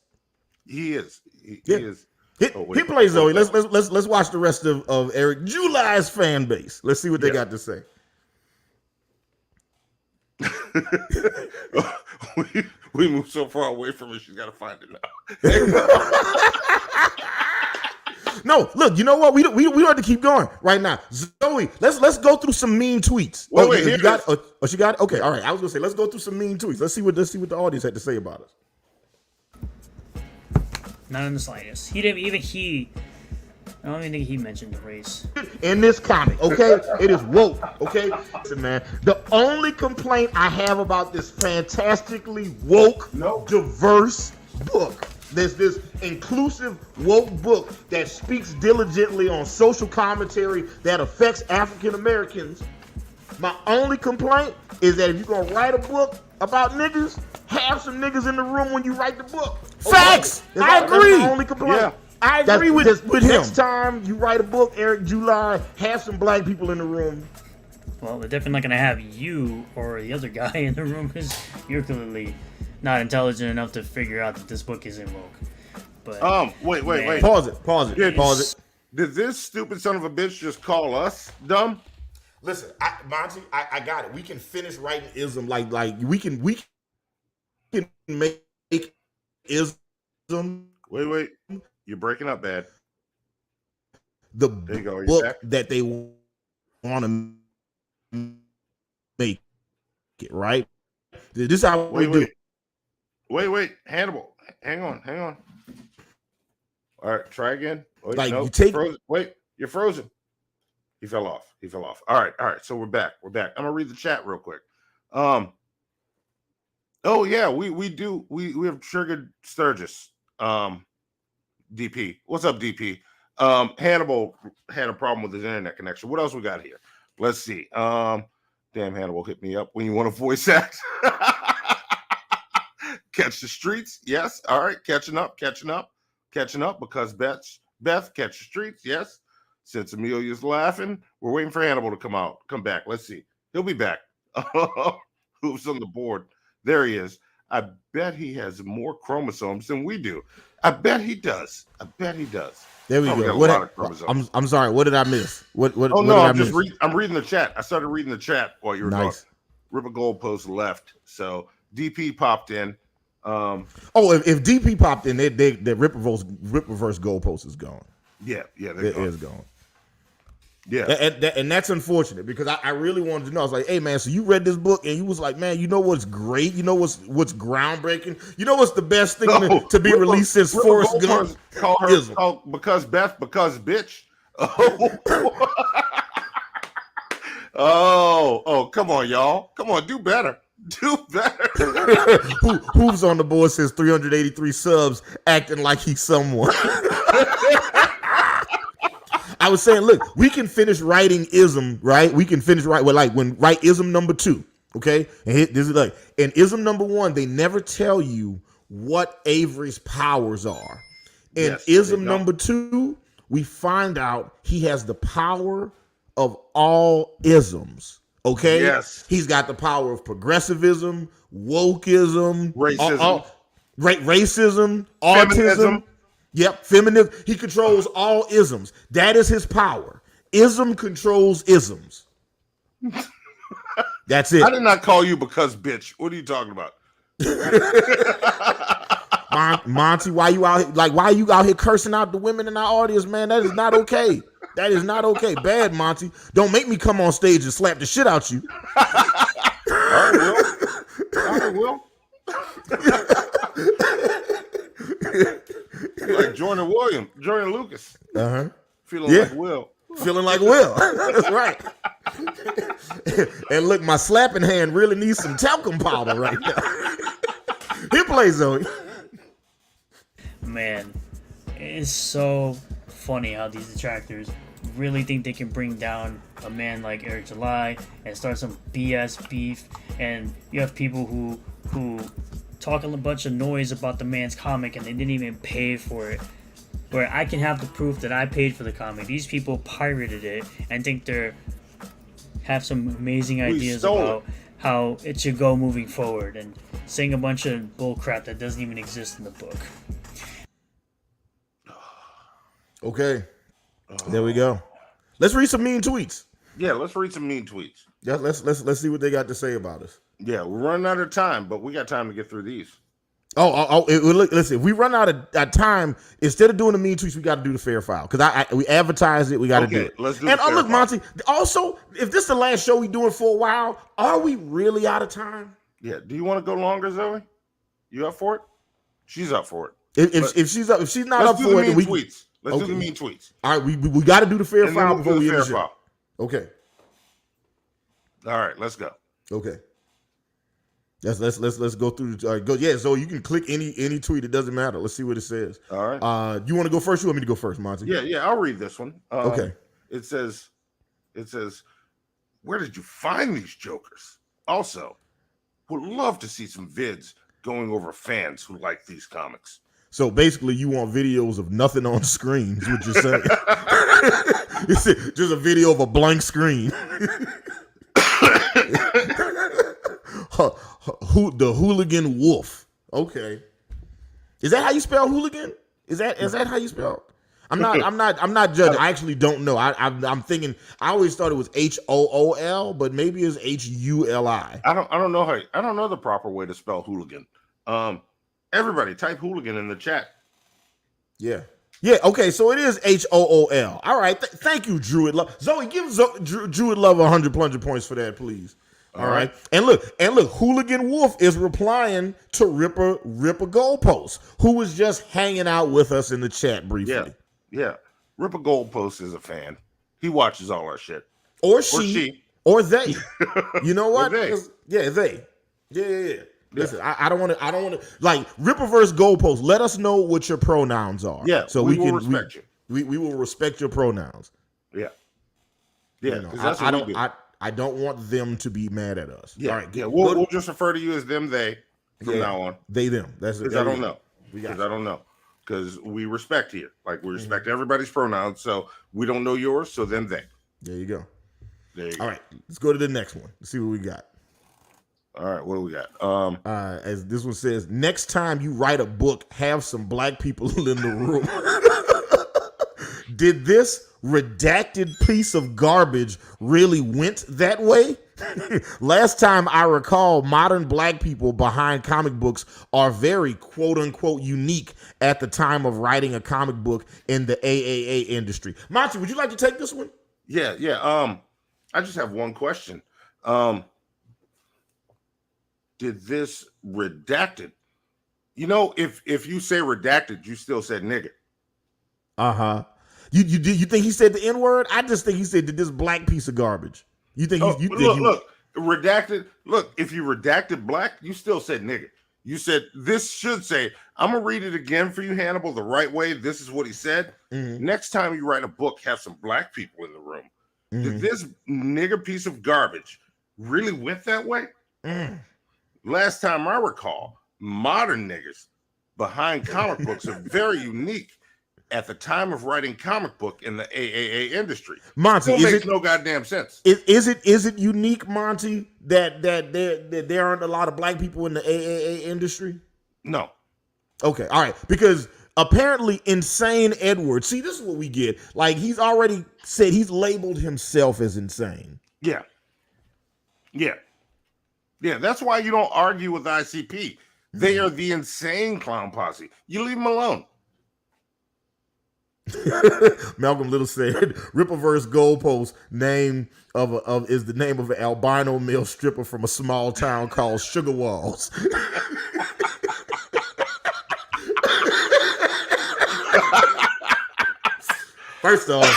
He is. He is. Hit play, Zoe. Let's watch the rest of Eric July's fan base. Let's see what they got to say. we moved so far away from it. She's got to find it now. No, look. You know what? We don't have to keep going right now. Zoe, let's go through some mean tweets. Wait, you got? She got it. Okay, all right. I was gonna say let's go through some mean tweets. Let's see what the audience had to say about us. Not in the slightest. I don't even think he mentioned the race. In this comic, okay? It is woke, okay? Listen, man, the only complaint I have about this fantastically woke, diverse book, this inclusive woke book that speaks diligently on social commentary that affects African Americans, my only complaint is that if you're gonna write a book about niggas, have some niggas in the room when you write the book. Facts! Okay? I agree! That's my only complaint. Yeah. I agree with him. Next time you write a book, Eric July, have some black people in the room. Well, they're definitely not going to have you or the other guy in the room because you're clearly not intelligent enough to figure out that this book isn't woke. But wait. Pause it. Did this stupid son of a bitch just call us dumb? Listen, Monty, I got it. We can finish writing ism like we can make ism. Wait. You're breaking up bad. The there you go. book that they want to make it, right? This is how we do. Wait, Hannibal. Hang on. All right, try again. Wait, you take. Frozen. Wait, you're frozen. He fell off. All right. So we're back. I'm gonna read the chat real quick. Oh yeah, we do. We have triggered Sturgis. DP, what's up, DP? Hannibal had a problem with his internet connection. What else we got here? Let's see. Damn, Hannibal hit me up when you want a voice act. Catch the streets, yes. All right, catching up because Beth catch the streets, yes. Since Amelia's laughing, we're waiting for Hannibal to come back. Let's see. He'll be back. Who's on the board? There he is. I bet he has more chromosomes than we do. I bet he does. There we go. I'm sorry. What did I miss? What I'm reading the chat. I started reading the chat while you were talking. Ripper Goldpost left, so DP popped in. If DP popped in, the Ripperverse Goldpost is gone. Yeah, it is gone. Yeah, and that's unfortunate because I really wanted to know. I was like, hey man, so you read this book and you was like, man, you know what's great? You know what's groundbreaking? You know what's the best thing to be released since Forrest Gump? Call her because bitch. Oh, come on, y'all. Come on, do better. Who's on the board says 383 subs acting like he's someone. I was saying, look, we can finish writing ism, right? We can finish write ism number 2, okay? And this is in ism number 1, they never tell you what Avery's powers are. In ism number 2, we find out he has the power of all isms, okay? Yes. He's got the power of progressivism, wokeism, racism, racism, autism. Feminism. Yep, feminism. He controls all isms. That is his power. Ism controls isms. That's it. I did not call you because bitch. What are you talking about? Monty, why are you out here cursing out the women in our audience, man? That is not okay. That is not okay. Bad, Monty. Don't make me come on stage and slap the shit out you. I will. Like Jordan Lucas. Feeling like Will. Feeling like Will. That's right. And look, my slapping hand really needs some talcum powder right now. Here plays Zoe. Man, it's so funny how these detractors really think they can bring down a man like Eric July and start some BS beef, and you have people who talking a bunch of noise about the man's comic and they didn't even pay for it. where I can have the proof that I paid for the comic. These people pirated it and think they're have some amazing ideas about how it should go moving forward, and saying a bunch of bull crap that doesn't even exist in the book. Okay, there we go. Let's read some mean tweets. Yeah, let's read some mean tweets. Yeah, let's see what they got to say about us. Yeah, we're running out of time, but we got time to get through these. Listen, if we run out of time, instead of doing the mean tweets, we got to do the fair file, because we advertised it. We got to do it. Let's do and the fair look, file. Monty. Also, if this is the last show we doing for a while, are we really out of time? Yeah. Do you want to go longer, Zoe? You up for it? She's up for it. If she's not up for it, then we tweets. Let's do the mean tweets. All right, we got to do the fair And file then before we'll do we the end the fair show. file. Okay. All right, let's go. Okay. Let's go through. Go. Yeah. So you can click any tweet. It doesn't matter. Let's see what it says. All right. You want to go first? You want me to go first, Monty? Yeah. I'll read this one. Okay. It says, where did you find these jokers? Also, would love to see some vids going over fans who like these comics. So basically, you want videos of nothing on screen, is what you're saying. It's just a video of a blank screen. The hooligan wolf. Okay. Is that how you spell hooligan? Is that how you spell? I'm not judging. I actually don't know. I'm thinking. I always thought it was HOOL, but maybe it's HULI. I don't know the proper way to spell hooligan. Everybody type hooligan in the chat. Yeah. Okay. So it is HOOL. All right. Thank you, Druid Love. Zoe, give Druid Love 100 plunger points for that, please. All right. And look, Hooligan Wolf is replying to Ripper Goalpost, who was just hanging out with us in the chat briefly. Yeah. Ripper Goalpost is a fan. He watches all our shit. Or she. Or they. You know what? They. Yeah, they. Yeah. Listen, I don't want to like Ripperverse Goalpost. Let us know what your pronouns are. Yeah. So we will respect you. We will respect your pronouns. Yeah. Yeah. You know, I don't want them to be mad at us. Yeah. All right. Yeah. We'll just refer to you as them, they from now on. They, them. That's it. Because I don't know. Because we respect you. Like we respect everybody's pronouns. So we don't know yours. So them, they. There you go. There you go. All right. Let's go to the next one. Let's see what we got. All right, what do we got? As this one says, next time you write a book, have some black people in the room. Did this redacted piece of garbage really went that way? Last time I recall, modern black people behind comic books are very quote unquote unique at the time of writing a comic book in the AAA industry. Monty, would you like to take this one? Yeah. I just have one question. Did this redacted? You know, if you say redacted, you still said nigga. You think he said the N-word? I just think he said, did this black piece of garbage? You think look, redacted. Look, if you redacted black, you still said nigga. You said this should say, I'm gonna read it again for you, Hannibal, the right way. This is what he said. Mm-hmm. Next time you write a book, have some black people in the room. Did this nigga piece of garbage really went that way? Last time I recall, modern niggas behind comic books are very unique at the time of writing comic book in the AAA industry. Monty, it makes no goddamn sense. Is it unique, Monty, that there aren't a lot of black people in the AAA industry? No. Okay, all right, because apparently Insane Edward, see, this is what we get. Like, he's already said he's labeled himself as insane. Yeah, that's why you don't argue with ICP. They are the insane clown posse. You leave them alone. Malcolm Little said, Ripperverse Goalpost is the name of an albino male stripper from a small town called Sugar Walls. First off,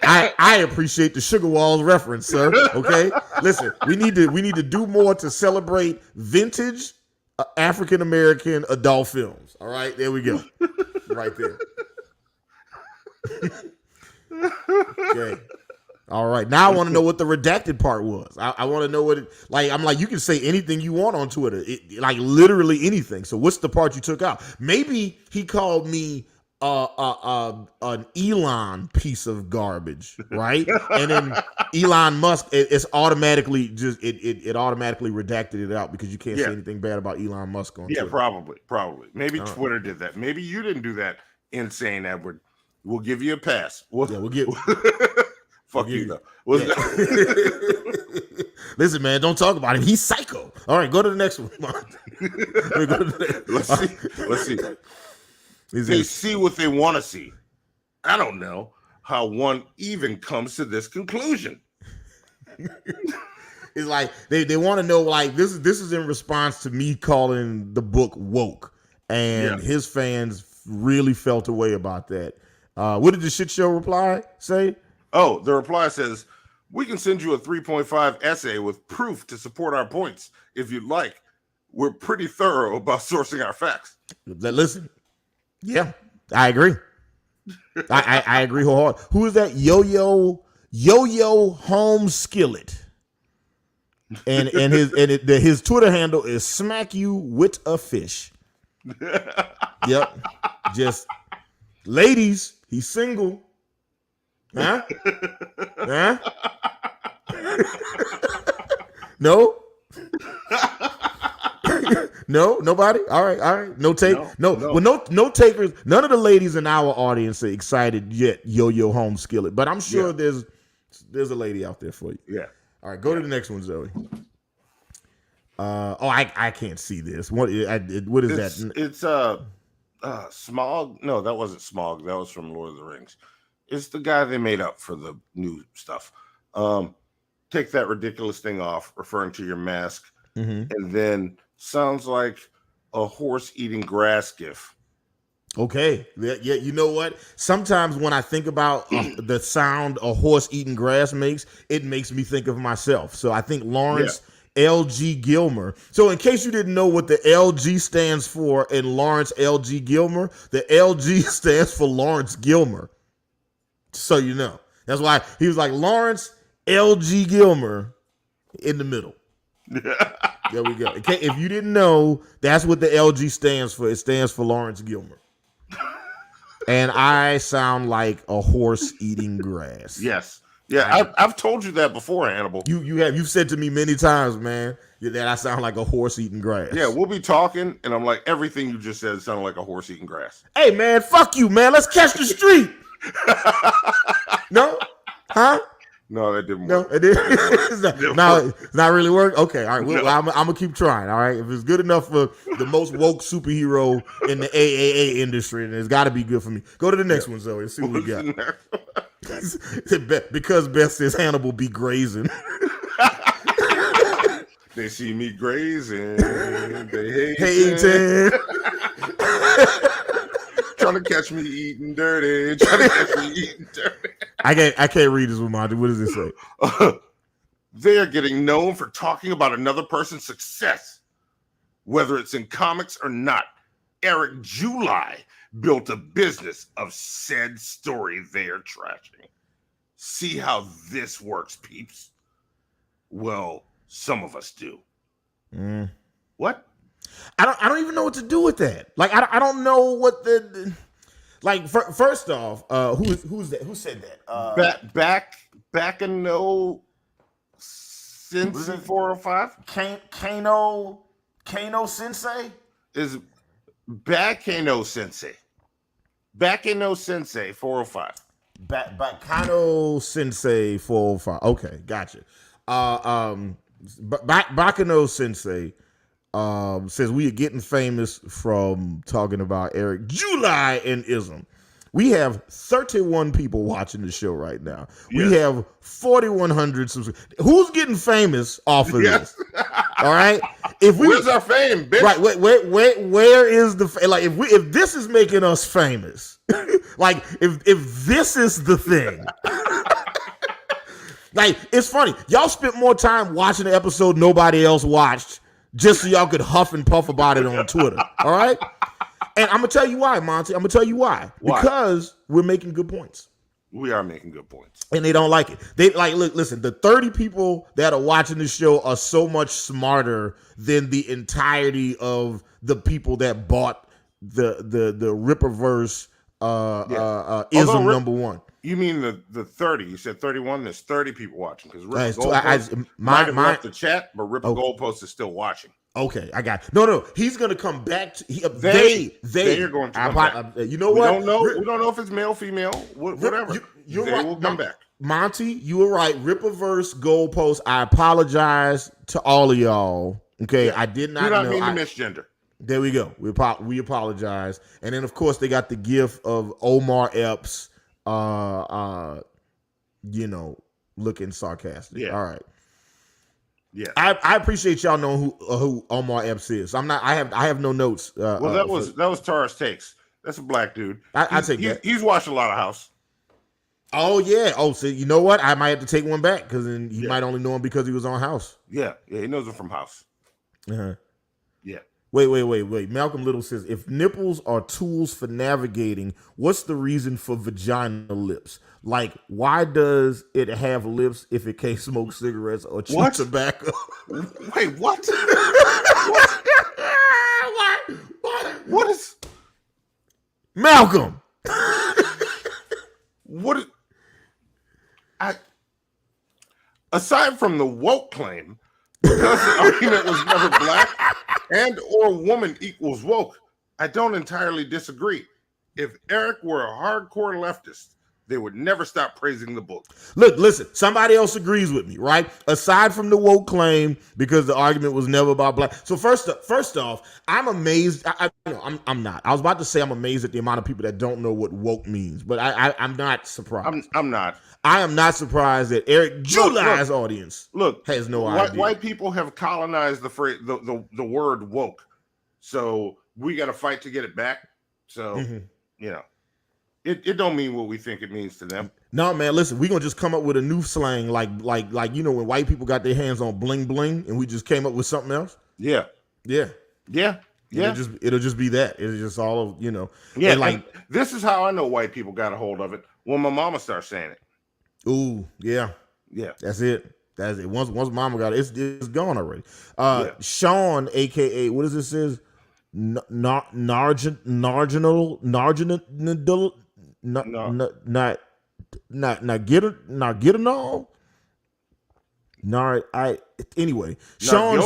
I appreciate the Sugar Walls reference, sir. Okay, listen, we need to do more to celebrate vintage African American adult films. All right, there we go, right there. Okay. All right. Now I want to know what the redacted part was. I want to know what it like. I'm like, you can say anything you want on Twitter, like literally anything. So what's the part you took out? Maybe he called me an Elon piece of garbage, right? And then Elon Musk, it's automatically it automatically redacted it out because you can't say anything bad about Elon Musk on Twitter. Probably. Maybe Twitter did that. Maybe you didn't do that, insane Edward. We'll give you a pass. We'll give. Fuck you though. Listen, man, don't talk about him. He's psycho. All right, go to the next one. Let's see. They see what they want to see. I don't know how one even comes to this conclusion. It's like they want to know, like, this is in response to me calling the book woke, and his fans really felt a way about that. What did the shit show reply say? Oh, the reply says, we can send you a 3.5 essay with proof to support our points if you'd like. We're pretty thorough about sourcing our facts. Listen, yeah, I agree. I agree wholeheartedly. Who is that? Yo-Yo Home Skillet. And his Twitter handle is smack you with a fish. Yep. Just ladies, he's single. Huh? Huh? No? No, nobody. All right. No take. No. Well, no takers. None of the ladies in our audience are excited yet. Yo Home Skillet, but I'm sure there's a lady out there for you. Yeah. All right, go to the next one, Zoe. I can't see this. What is that? It's Smog. No, that wasn't Smog. That was from Lord of the Rings. It's the guy they made up for the new stuff. Take that ridiculous thing off, referring to your mask, and then sounds like a horse eating grass gif. Okay. Yeah, you know what? Sometimes when I think about the sound a horse eating grass makes, it makes me think of myself. So I think Lawrence L.G. Gilmer. So in case you didn't know what the L.G. stands for in Lawrence L.G. Gilmer, the L.G. stands for Lawrence Gilmer. So you know. That's why he was like Lawrence L.G. Gilmer in the middle. There we go. Okay, if you didn't know, that's what the LG stands for. It stands for Lawrence Gilmer. And I sound like a horse eating grass. Yes. Yeah, I've told you that before, Hannibal. You've said to me many times, man, that I sound like a horse eating grass. Yeah, we'll be talking, and I'm like, everything you just said sounded like a horse eating grass. Hey, man, fuck you, man. Let's catch the street. No? Huh? No, that didn't No, work. it didn't. It's not really work. Okay, all right. Well, I'm gonna keep trying. All right, if it's good enough for the most woke superhero in the AAA industry, then it's got to be good for me. Go to the next one, Zoe. Let's see what we got. Because Beth says Hannibal be grazing. They see me grazing. They hating. Trying to catch me eating dirty. I can't read this one, Monty. What does it say? They are getting known for talking about another person's success, whether it's in comics or not. Eric July built a business of said story they are trashing. See how this works, peeps? Well, some of us do. What? I don't even know what to do with that. Like I don't know what the like. First off, who's that? Who said that? Back in no since 405. Kano Sensei is back Kano Sensei. Back in no Sensei 405. Kano Sensei 405. Okay, gotcha. Bakano Sensei says we are getting famous from talking about Eric July and Isom. We have 31 people watching the show right now. Yes. We have 4,100 subscribers. Who's getting famous off of this? All right. Where's our fame, bitch? Right. Where is the like? If this is making us famous, like if this is the thing. Like, it's funny. Y'all spent more time watching the episode nobody else watched just so y'all could huff and puff about it on Twitter. All right? And I'm going to tell you why, Monty. I'm going to tell you why. Because we're making good points. We are making good points. And they don't like it. They like, look, listen, the 30 people that are watching the show are so much smarter than the entirety of the people that bought the Rippaverse Although Rip- number one. You mean the 30? You said 31. There's 30 people watching because Rip It's tw- Goldpost my- might have my- left the chat, but Rip Okay. Goldpost is still watching. Okay, I got it. No. He's gonna come back. They are going to come back. You know we what? Don't know. We don't know if it's male, female, whatever. You're they right. will come back. Monty, you were right. Rippaverse Goalpost. I apologize to all of y'all. Okay, I did not. Do not know. mean to misgender. There we go. We apologize. And then of course they got the gif of Omar Epps, looking sarcastic. Yeah. All right. Yeah. I appreciate y'all knowing who Omar Epps is. I have no notes. Well, that was Taurus Takes. That's a black dude. I take that. He's watched a lot of House. Oh yeah. Oh, so you know what? I might have to take one back because then he might only know him because he was on House. Yeah, he knows him from House. Uh-huh. Yeah. Wait. Malcolm Little says, if nipples are tools for navigating, what's the reason for vagina lips? Like, why does it have lips if it can't smoke cigarettes or chew tobacco? Wait, what? What is Malcolm? What is aside from the woke claim, because the argument was never black and or woman equals woke, I don't entirely disagree. If Eric were a hardcore leftist, they would never stop praising the book. Look, listen, somebody else agrees with me, right? Aside from the woke claim, because the argument was never about black. So first off, I'm amazed. I'm not. I was about to say I'm amazed at the amount of people that don't know what woke means, but I'm not surprised. I'm not. I am not surprised that Eric July's audience has no idea. White people have colonized the phrase, the word woke, so we got to fight to get it back. So It don't mean what we think it means to them. No, man, listen, we're gonna just come up with a new slang like when white people got their hands on bling bling and we just came up with something else. Yeah. It'll just be that. It's just all of Yeah, and this is how I know white people got a hold of it when my mama starts saying it. Ooh, yeah. That's it. Once mama got it, it's gone already. Sean, aka what does this says? Narginal. Anyway, Sean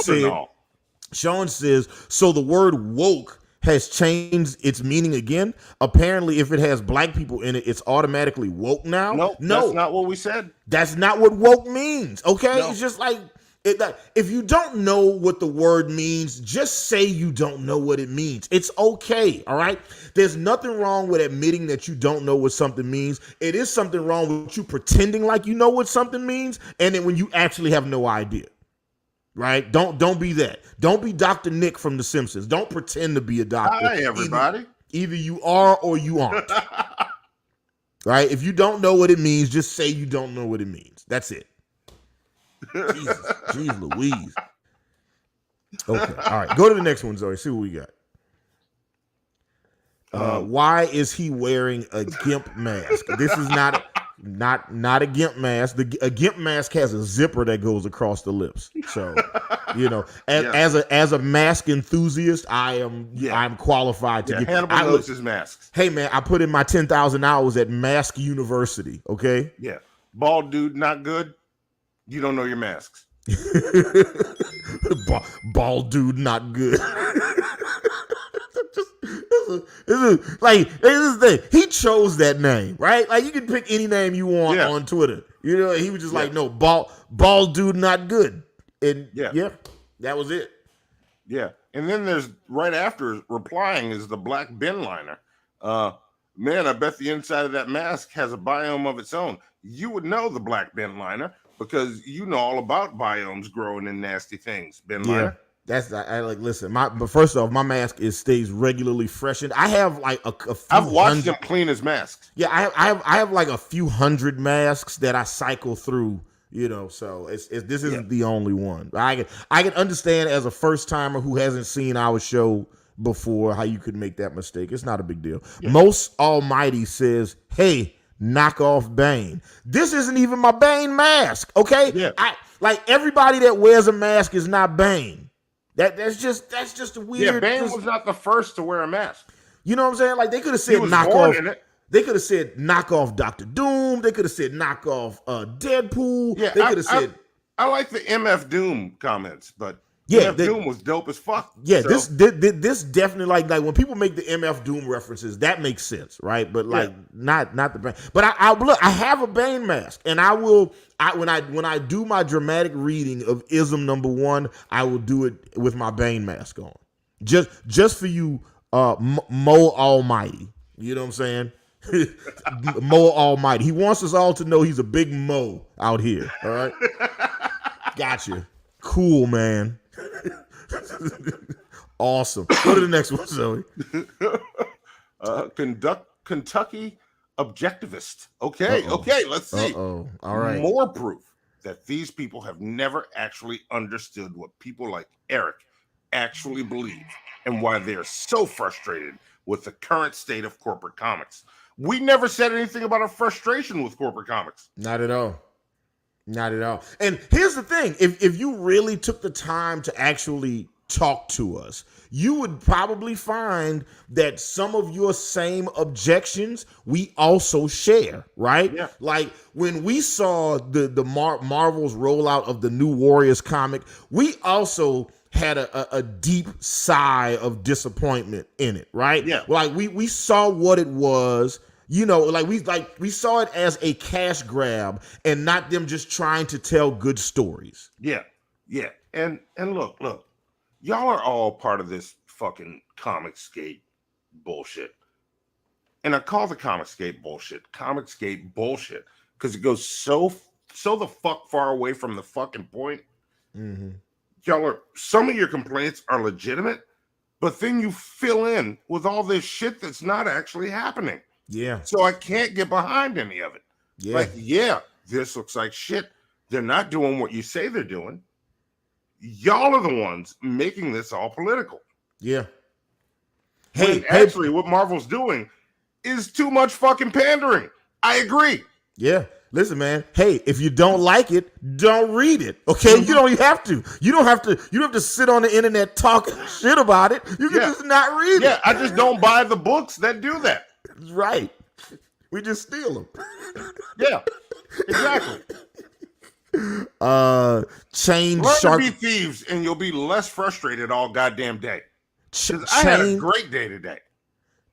says, so the word woke has changed its meaning again. Apparently, if it has black people in it, it's automatically woke now. No, that's not what we said. That's not what woke means. Okay, No. It's just like if you don't know what the word means, just say you don't know what it means. It's okay. All right. There's nothing wrong with admitting that you don't know what something means. It is something wrong with you pretending like you know what something means, and then when you actually have no idea. Right? Don't be that. Don't be Dr. Nick from The Simpsons. Don't pretend to be a doctor. Hi, everybody. Either you are or you aren't. Right? If you don't know what it means, just say you don't know what it means. That's it. Jesus, jeez Louise. Okay, all right. Go to the next one, Zoe. See what we got. Why is he wearing a GIMP mask? This is not a GIMP mask. A GIMP mask has a zipper that goes across the lips. So, as a mask enthusiast, I'm qualified to get. Hannibal knows his masks. Hey man, I put in my 10,000 hours at Mask University. Okay. Yeah, bald dude, not good. You don't know your masks. Bald dude, not good. This is the thing. He chose that name, right? Like you can pick any name you want on Twitter. You know, he was just like, no, bald dude, not good. And that was it. Yeah. And then there's right after replying is the black bin liner. Man, I bet the inside of that mask has a biome of its own. You would know the black bin liner because you know all about biomes growing in nasty things. Bin liner. That's listen. But first off, my mask stays regularly freshened. I have like a few. I've watched him clean his masks. Yeah, I have like a few hundred masks that I cycle through. You know, so this isn't the only one. I can understand as a first timer who hasn't seen our show before how you could make that mistake. It's not a big deal. Yeah. Most Almighty says, "Hey, knock off Bane." This isn't even my Bane mask. Okay, like everybody that wears a mask is not Bane. That's just a weird. Yeah, Bane was not the first to wear a mask. You know what I'm saying? Like they could have He said was knock born off. in it. They could have said knock off Doctor Doom. They could have said knock off Deadpool. Yeah, They could have said. I like the MF Doom comments, but Yeah, MF Doom was dope as fuck. Yeah, so. this definitely like when people make the MF Doom references, that makes sense, right? But like not the Bane. But I look, I have a Bane mask, and when I do my dramatic reading of Isom #1, I will do it with my Bane mask on, just for you, Mo Almighty. You know what I'm saying? Mo Almighty. He wants us all to know he's a big Mo out here. All right, gotcha. Cool, man. Awesome. Go to the next one, Zoe. Kentucky objectivist. Okay, let's see. All right. More proof that these people have never actually understood what people like Eric actually believe and why they're so frustrated with the current state of corporate comics. We never said anything about our frustration with corporate comics. Not at all. Not at all. And here's the thing. If you really took the time to actually talk to us, you would probably find that some of your same objections we also share, right? Yeah. Like when we saw the Marvel's rollout of the New Warriors comic, we also had a deep sigh of disappointment in it, right? Yeah. Like we saw what it was. You know, we saw it as a cash grab and not them just trying to tell good stories. Yeah. And look, y'all are all part of this fucking Comicsgate bullshit. And I call the Comicsgate bullshit because it goes so the fuck far away from the fucking point. Mm-hmm. Some of your complaints are legitimate, but then you fill in with all this shit that's not actually happening. Yeah. So I can't get behind any of it. Yeah. Like, this looks like shit. They're not doing what you say they're doing. Y'all are the ones making this all political. Yeah. Actually, what Marvel's doing is too much fucking pandering. I agree. Yeah. Listen, man. Hey, if you don't like it, don't read it. Okay, you don't have to. You don't have to sit on the internet talking shit about it. You can just not read it. Yeah, I just don't buy the books that do that. Right. We just steal them. Yeah, exactly. Chained Learn Shark. to be thieves, and you'll be less frustrated all goddamn day. I had a great day today.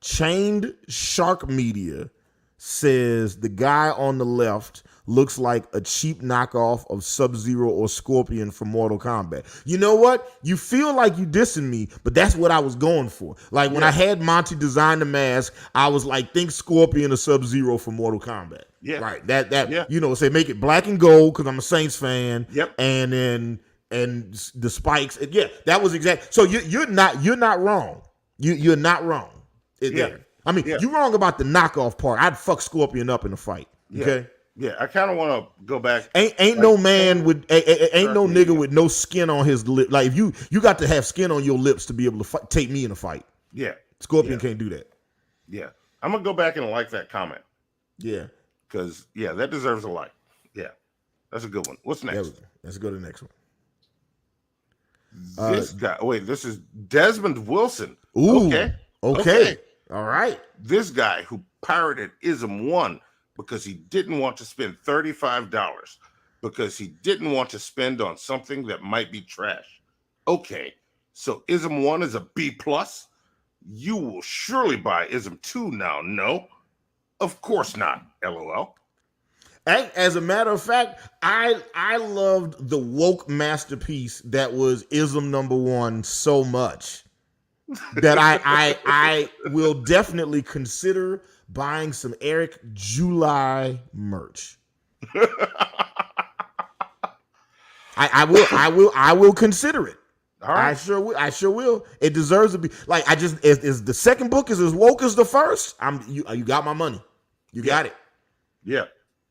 Chained Shark Media says the guy on the left looks like a cheap knockoff of Sub-Zero or Scorpion from Mortal Kombat. You know what? You feel like you dissing me, but that's what I was going for. Like when I had Monty design the mask, I was like, think Scorpion or Sub-Zero from Mortal Kombat. Yeah. Right. That you know, say make it black and gold because I'm a Saints fan. Yep. And then the spikes. Yeah, that was exact. So you're not wrong. You're not wrong. I mean, you're wrong about the knockoff part. I'd fuck Scorpion up in a fight. Okay. Yeah, I kind of want to go back. Ain't no man with ain't no nigga with no skin on his lip. Like if you got to have skin on your lips to be able to take me in a fight. Yeah. Scorpion can't do that. Yeah. I'm gonna go back and like that comment. Yeah. Because that deserves a like. Yeah. That's a good one. What's next? Let's go to the next one. This guy. Wait, this is Desmond Wilson. Ooh. Okay. All right. This guy who pirated Isom 1 because he didn't want to spend $35 because he didn't want to spend on something that might be trash. Okay, so Isom 1 is a B+. You will surely buy Isom 2 now, no? Of course not, LOL. As a matter of fact, I loved the woke masterpiece that was Isom #1 so much that I will definitely consider buying some Eric July merch. I will consider it. All right. I sure will. It deserves to be like is the second book is as woke as the first. You got my money. You got it. Yeah.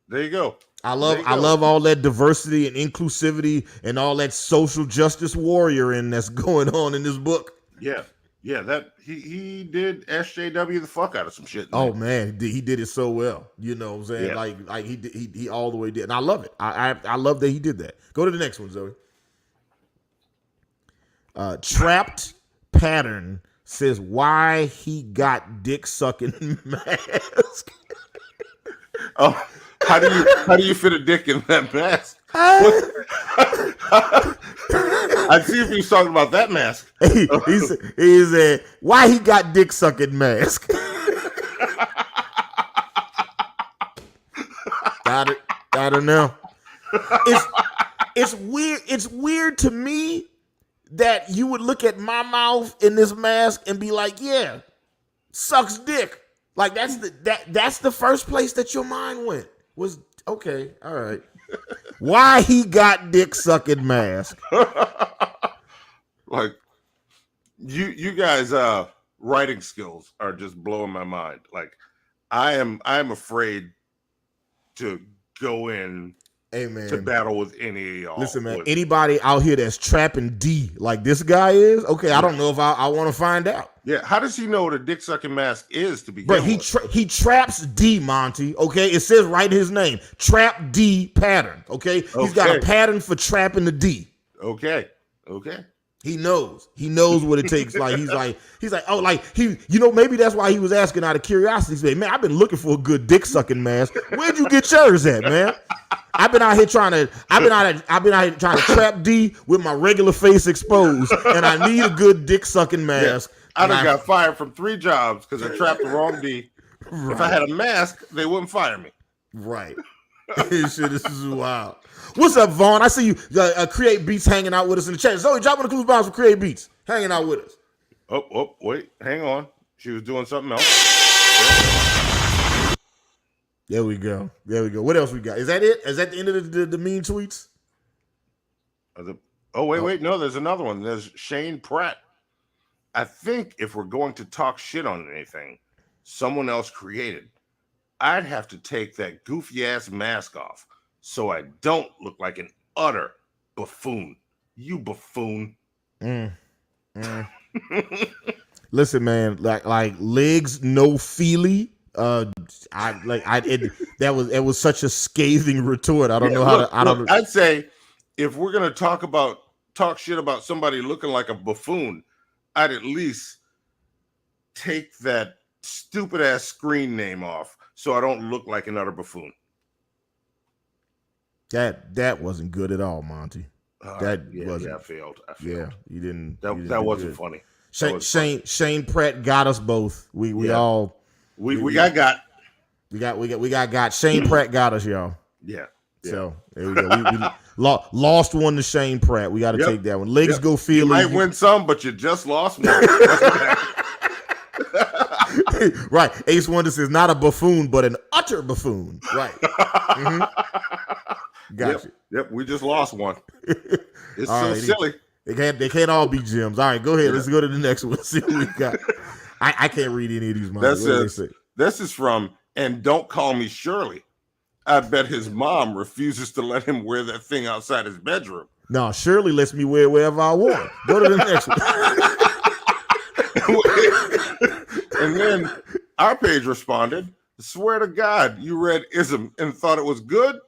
There you go. I love all that diversity and inclusivity and all that social justice warrior that's going on in this book. Yeah. Yeah, that he did SJW the fuck out of some shit. Oh man, he did it so well. You know what I'm saying? Yeah. Like he all the way did. And I love it. I love that he did that. Go to the next one, Zoe. Trapped Pattern says why he got dick sucking mask. Oh, how do you fit a dick in that mask? I'd see if he was talking about that mask. He said why he got dick sucking mask. I don't know. It's weird. It's weird to me that you would look at my mouth in this mask and be like, yeah, sucks dick. Like that's the first place that your mind went. Was okay, all right. Why he got dick sucking mask. Like you guys writing skills are just blowing my mind. Like I am afraid to go in to battle with any of y'all. Listen, man, anybody out here that's trapping D like this guy is, okay, I don't know if I want to find out. Yeah, how does he know what a dick sucking mask is to begin But with? he traps D, Monty. Okay, it says right in his name, trap D pattern. Okay, he's got a pattern for trapping the D. Okay. He knows what it takes. Like he's like, oh, like maybe that's why he was asking out of curiosity. He's like, man, I've been looking for a good dick sucking mask. Where'd you get yours at, man? I've been out here trying to trap D with my regular face exposed, and I need a good dick sucking mask. Yeah. I done got fired from 3 jobs because I trapped the wrong D. Right. If I had a mask, they wouldn't fire me. Right. Shit, this is wild. What's up, Vaughn? I see you Create Beats hanging out with us in the chat. Zoe, dropping the clues bombs for Create Beats. Hanging out with us. Oh, wait. Hang on. She was doing something else. There we go. What else we got? Is that it? Is that the end of the mean tweets? Wait. No, there's another one. There's Shane Pratt. I think if we're going to talk shit on anything someone else created, I'd have to take that goofy ass mask off so I don't look like an utter buffoon. You buffoon. Listen, man, like legs no feely. It was such a scathing retort. I don't know how to. I'd say if we're gonna talk shit about somebody looking like a buffoon, I'd at least take that stupid ass screen name off so I don't look like an utter buffoon. That wasn't good at all, Monty. I failed. Yeah, you didn't. That wasn't funny. Shane Pratt got us both. We got. Shane Pratt got us, y'all. Yeah. So there we go. We lost one to Shane Pratt. We got to take that one. Legs go feel. You might win some, but you just lost one. Right. Ace Wonder says not a buffoon, but an utter buffoon. Right. Mm-hmm. Gotcha. Yep. We just lost one. It's so silly. They can't all be gems. All right, go ahead. Let's go to the next one. See what we got. I can't read any of these. This is from And Don't Call Me Shirley. I bet his mom refuses to let him wear that thing outside his bedroom. No, Shirley lets me wear wherever I want. Go to the next one. And then our page responded, swear to God, you read Isom and thought it was good?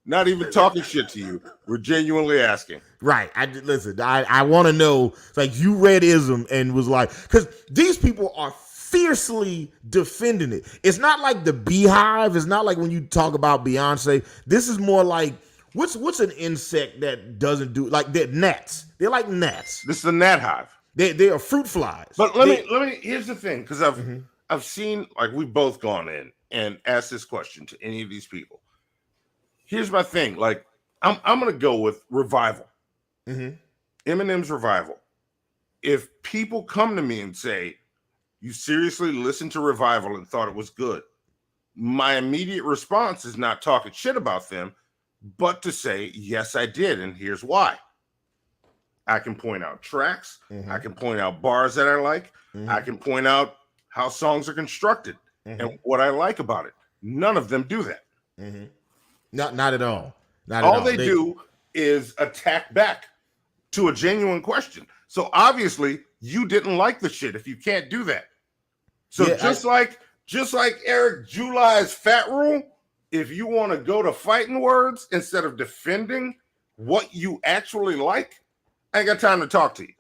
Not even talking shit to you. We're genuinely asking. Right. I want to know, like, you read Isom and was like, because these people are fiercely defending it. It's not like the Beehive. It's not like when you talk about Beyonce. This is more like, what's an insect that doesn't do, like, they're gnats. They're like gnats. This is a gnat hive. They are fruit flies. But let me. Here's the thing, because I've seen, like, we've both gone in and asked this question to any of these people. Here's my thing. Like, I'm gonna go with Revival. Eminem's Revival. If people come to me and say, you seriously listened to Revival and thought it was good, my immediate response is not talking shit about them, but to say, yes, I did, and here's why. I can point out tracks. I can point out bars that I like. I can point out how songs are constructed and what I like about it. None of them do that. Not at all. All they do is attack back to a genuine question. So obviously you didn't like the shit if you can't do that. So just like Eric July's fat rule, if you want to go to fighting words instead of defending what you actually like, I ain't got time to talk to you.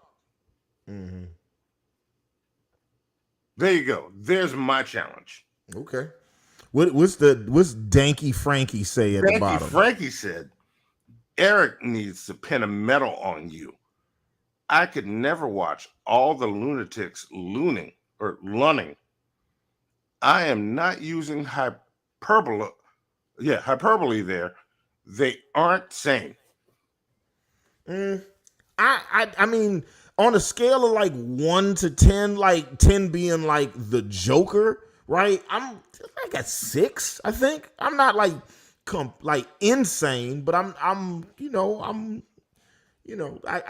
There you go. There's my challenge. Okay. What's Danky Frankie say at the bottom? Frankie said, Eric needs to pin a medal on you. I could never watch all the lunatics lunning. I am not using hyperbole. Yeah, hyperbole there. They aren't sane. I mean, on a scale of like 1 to 10, like 10 being like the Joker, right? I'm like at 6, I think. I'm not like insane, but I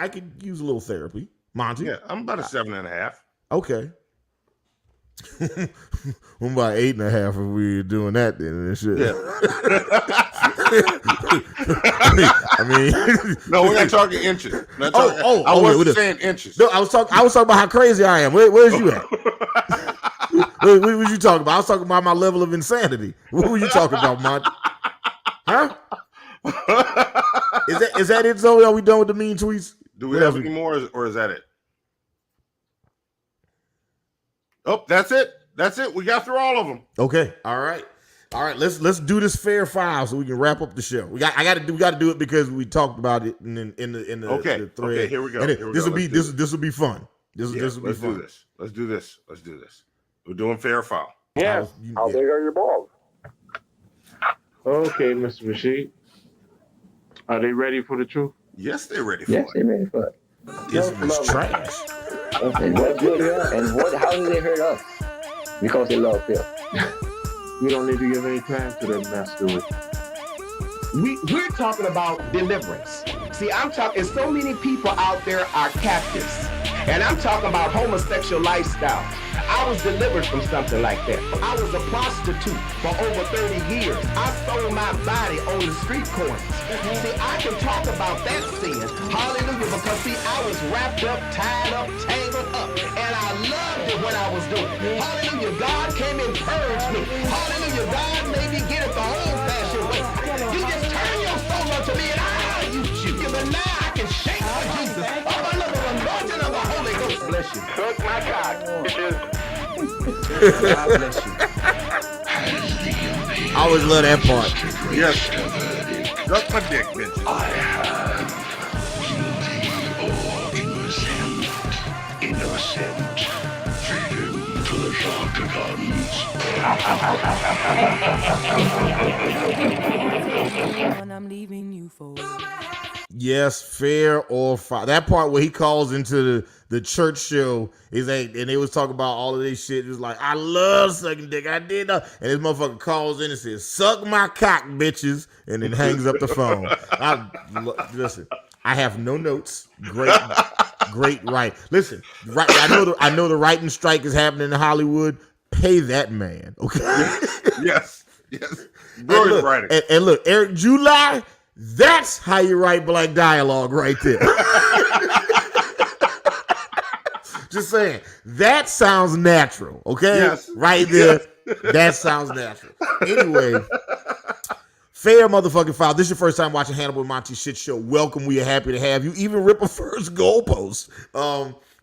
could use a little therapy. Monty? Yeah, I'm about a 7.5. Okay. I'm about 8.5 if we were doing that then and shit. Yeah. I mean, no, we're not talking inches. I wasn't saying inches. No, I was talking about how crazy I am. Where's you at? What was you talking about? I was talking about my level of insanity. What were you talking about, Monty? Huh? Is that it, Zoe? Are we done with the mean tweets? Do we have any more, or is that it? Oh, that's it. That's it. We got through all of them. Okay. All right. Let's do this fair file so we can wrap up the show. We got to do it because we talked about it in the the thread. Okay. Here we go. This will be fun. This will be fun. Let's do this. We're doing fair file. Yeah. How big are your balls? Okay, Mr. Rashid. Are they ready for the truth? Yes, they're ready for it. Yes, they're ready for it. This is trash. Okay, what good, yeah? And how do they hurt us? Because they love Phil. We don't need to give any time to them, Master. We're talking about deliverance. See, I'm talking, so many people out there are captives. And I'm talking about homosexual lifestyle. I was delivered from something like that. I was a prostitute for over 30 years. I sold my body on the street corners. See, I can talk about that sin. Hallelujah, because see, I was wrapped up, tied up, tangled up. And I loved it when I was doing it. Hallelujah, God came and purged me. Hallelujah, God made me get it the old-fashioned way. You just turn your soul unto me and I'll use you. But now I can shake for Jesus. Oh, under the anointing of the Holy Ghost. Bless you. Suck my cock, bitches. God bless you. I always love that part. Yes. Suck my dick, bitch. I have guilty or innocent. Feed him to the When I'm leaving you for. Yes, fair or foul. That part where he calls into the church show is like, and they was talking about all of this shit. It was like, I love sucking dick. I did not. And this motherfucker calls in and says, "Suck my cock, bitches," and then hangs up the phone. Listen, I have no notes. Great right. Listen, right. I know the writing strike is happening in Hollywood. Pay that man, okay? Yes. Brilliant writing. And look, Eric July. That's how you write black dialogue right there. Just saying. That sounds natural, okay? Yes. Right there. Yes. That sounds natural. Anyway, fair motherfucking foul. This is your first time watching Hannibal and Monty shit show. Welcome. We are happy to have you. Even rip a first goalpost.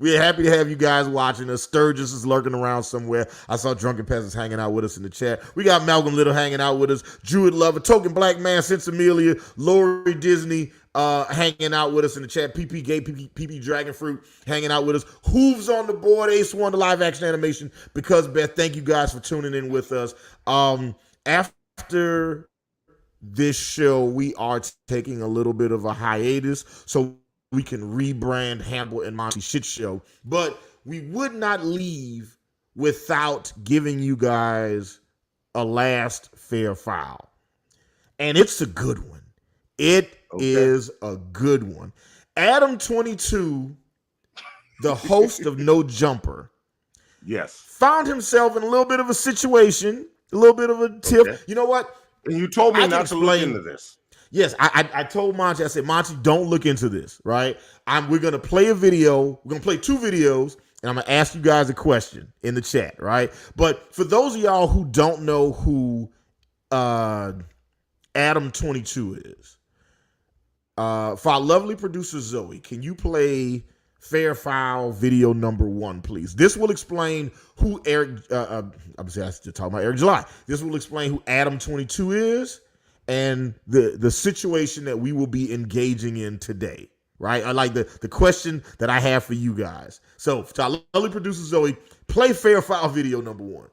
We are happy to have you guys watching us. Sturgis is lurking around somewhere. I saw Drunken Peasants hanging out with us in the chat. We got Malcolm Little hanging out with us. Druid Lover, Token Black Man, Since Amelia, Lori Disney hanging out with us in the chat. PP Gay, PP Dragon Fruit hanging out with us. Hooves on the board. Ace One, the live action animation. Because Beth, thank you guys for tuning in with us. After this show, we are taking a little bit of a hiatus. So we can rebrand Hannibal and Monty shit show, but we would not leave without giving you guys a last fair file. And it's a good one. It is a good one. Adam22, the host of No Jumper, found himself in a little bit of a situation, a little bit of a tiff. You know what? And you told me not to look into this. Yes, I told Monty, I said, Monty, don't look into this, right? We're going to play a video. We're going to play 2 videos, and I'm going to ask you guys a question in the chat, right? But for those of y'all who don't know who Adam22 is, for our lovely producer Zoe, can you play fair file video number 1, please. This will explain who Eric. I'm just talking about Eric July. This will explain who ADAM22 is and the situation that we will be engaging in today. Right? I like the question that I have for you guys. So, to our lovely producer Zoe, play fair file video number 1.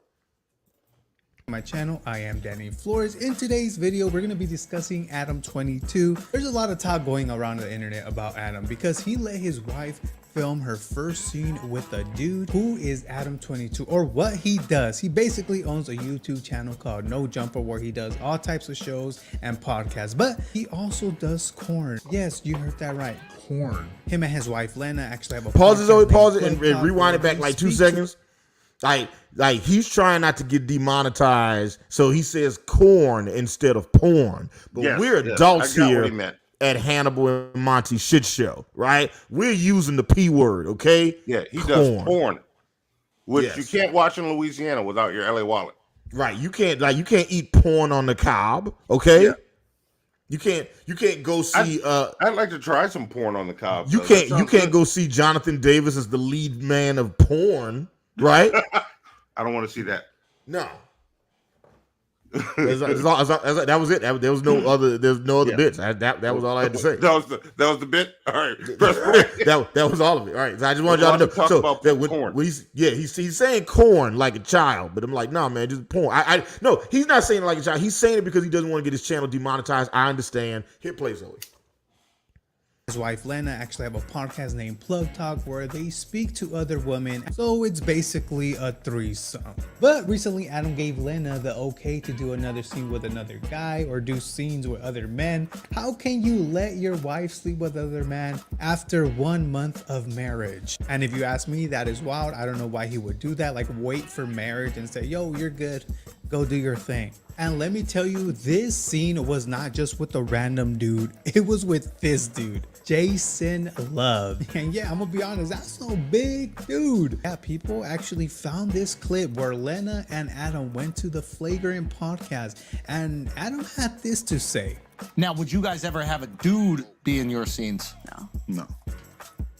My channel, I am Danny Flores. In today's video, we're going to be discussing ADAM22. There's a lot of talk going around the internet about Adam because he let his wife film her first scene with a dude who is ADAM22, or what he does. He basically owns a YouTube channel called No Jumper where he does all types of shows and podcasts, but he also does corn. Yes, you heard that right, corn. Him and his wife Lena actually have a pause it, Zoe, pause it, and rewind it back like 2 seconds. Like he's trying not to get demonetized, so he says corn instead of porn. But we're adults here at Hannibal and Monty shit show, right? We're using the P word, okay? Yeah, he does porn, which you can't watch in Louisiana without your LA wallet. Right, you can't eat porn on the cob, okay? Yeah. You can't go see. I'd like to try some porn on the cob. You can't go see Jonathan Davis as the lead man of porn, right? I don't want to see that. No. That was it. There was no other. There's no other bits. That was all I had to say. That was the bit. All right. that was all of it. All right. So I just wanted y'all to know. So about corn. He's saying corn like a child, but I'm like, no, man, just porn. No, he's not saying it like a child. He's saying it because he doesn't want to get his channel demonetized. I understand. Hit play, Zoe. His wife Lena actually have a podcast named Plug Talk where they speak to other women, so it's basically a threesome. But recently Adam gave Lena the okay to do another scene with another guy or do scenes with other men. How can you let your wife sleep with other men after 1 month of marriage? And if you ask me, that is wild. I don't know why he would do that, like wait for marriage and say, yo, you're good, go do your thing. And let me tell you, this scene was not just with a random dude, it was with this dude, Jason Love. And yeah, I'm gonna be honest, that's a big dude. Yeah, people actually found this clip where Lena and Adam went to the Flagrant podcast, and Adam had this to say. Now, would you guys ever have a dude be in your scenes? No.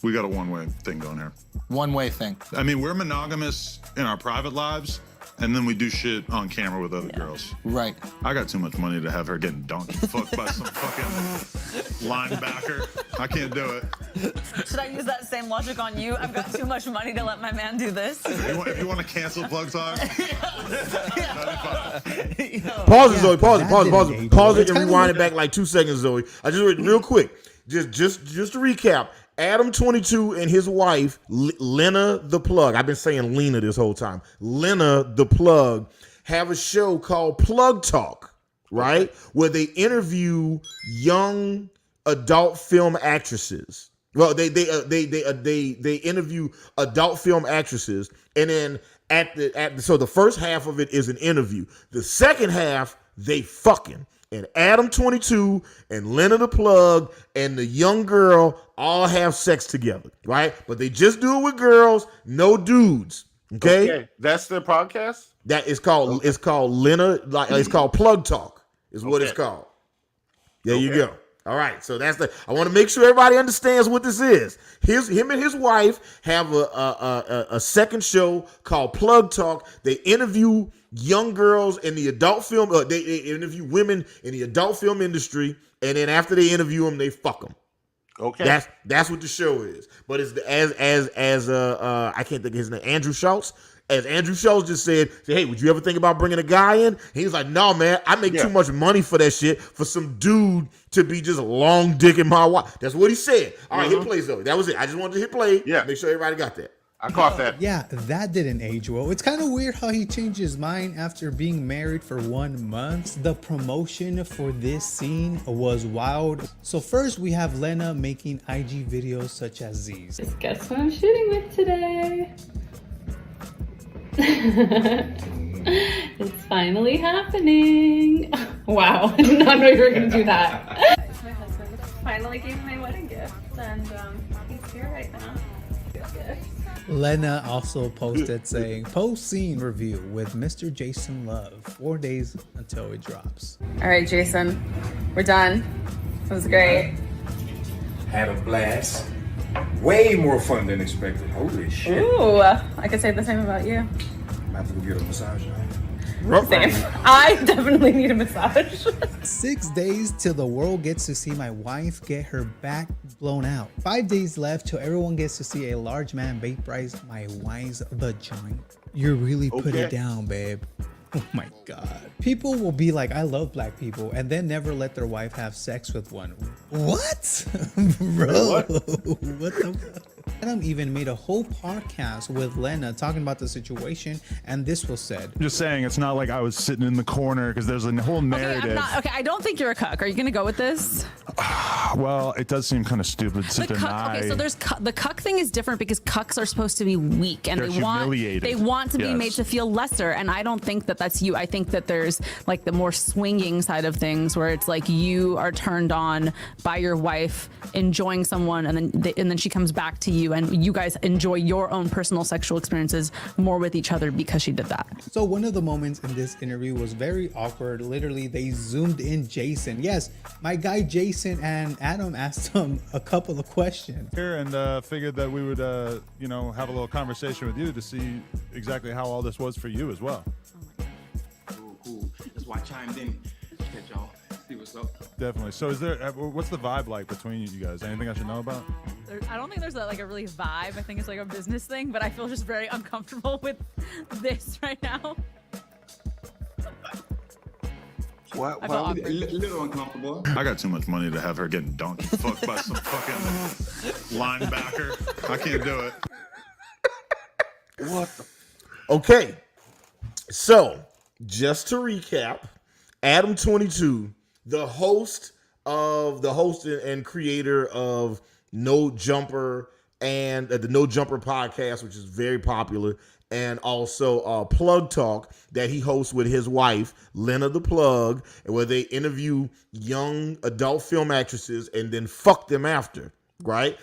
We got a one-way thing going here. One-way thing. I mean, we're monogamous in our private lives, and then we do shit on camera with other girls. Right. I got too much money to have her getting donkey fucked by some fucking linebacker. I can't do it. Should I use that same logic on you? I've got too much money to let my man do this. If you want to cancel Plug Talk, pause it, Zoe. Pause it and rewind it back like 2 seconds, Zoe. I just real quick. Just to recap. ADAM22 and his wife, Lena the Plug, I've been saying Lena this whole time, Lena the Plug, have a show called Plug Talk, right? Where they interview young adult film actresses. Well, they interview adult film actresses, and then so the first half of it is an interview. The second half, they fucking. And ADAM22 and Lena the Plug and the young girl all have sex together, right? But they just do it with girls, no dudes. Okay? That's their podcast? That is called it's called Lena, like it's called Plug Talk, is what it's called. There you go. All right, so I want to make sure everybody understands what this is. Him and his wife have a second show called Plug Talk. They interview young girls in the adult film. They interview women in the adult film industry, and then after they interview them, they fuck them. Okay, that's what the show is. But it's as I can't think of his name, Andrew Schultz. As Andrew Schultz just said, hey, would you ever think about bringing a guy in? He's like, no, man, I make too much money for that shit for some dude to be just long dicking my wife. That's what he said. All right, hit play, Zoe. That was it. I just wanted to hit play. Yeah. Make sure everybody got that. I caught that. Yeah, that didn't age well. It's kind of weird how he changed his mind after being married for 1 month. The promotion for this scene was wild. So first we have Lena making IG videos such as these. Just guess who I'm shooting with today. It's finally happening. Wow, I did not know you were gonna do that. My husband finally gave me my wedding gift, and he's here right now. Lena also posted saying, post scene review with Mr. Jason Love, 4 days until it drops. All right, Jason, we're done. It was great. Had a blast. Way more fun than expected. Holy shit. Ooh, I could say the same about you. I have to go get a massage now. Same. I definitely need a massage. 6 days till the world gets to see my wife get her back blown out. 5 days left till everyone gets to see a large man vaporize my wife's vagina. You really put it down, babe. Oh my god. People will be like, I love black people, and then never let their wife have sex with one. What? Bro, what the fuck? Adam even made a whole podcast with Lena talking about the situation, and this was said. I'm just saying, it's not like I was sitting in the corner because there's a whole narrative. Okay, I don't think you're a cuck. Are you gonna go with this? Well, it does seem kind of stupid to deny. Okay, so there's the cuck thing is different because cucks are supposed to be weak and They're they want to be Yes. made to feel lesser, and I don't think that that's you. I think that there's like the more swinging side of things where it's like you are turned on by your wife enjoying someone, and then she comes back to you, and you guys enjoy your own personal sexual experiences more with each other because she did that. So one of the moments in this interview was very awkward. Literally, they zoomed in Jason. Yes, my guy Jason, and Adam asked him a couple of questions. Here and figured that we would, you know, have a little conversation with you to see exactly how all this was for you as well. Cool. That's why I chimed in. Catch y'all. See what's up. Definitely. So, is there? What's the vibe like between you guys? Anything I should know about? I don't think there's like a really vibe. I think it's like a business thing, but I feel just very uncomfortable with this right now. What? I feel A awkward. little uncomfortable. I got too much money to have her getting donkey fucked by some fucking linebacker. I can't do it. What? Okay. So, just to recap, ADAM22, the host and creator of No Jumper and the No Jumper podcast, which is very popular, and also Plug Talk that he hosts with his wife, Lena the Plug, where they interview young adult film actresses and then fuck them after, right?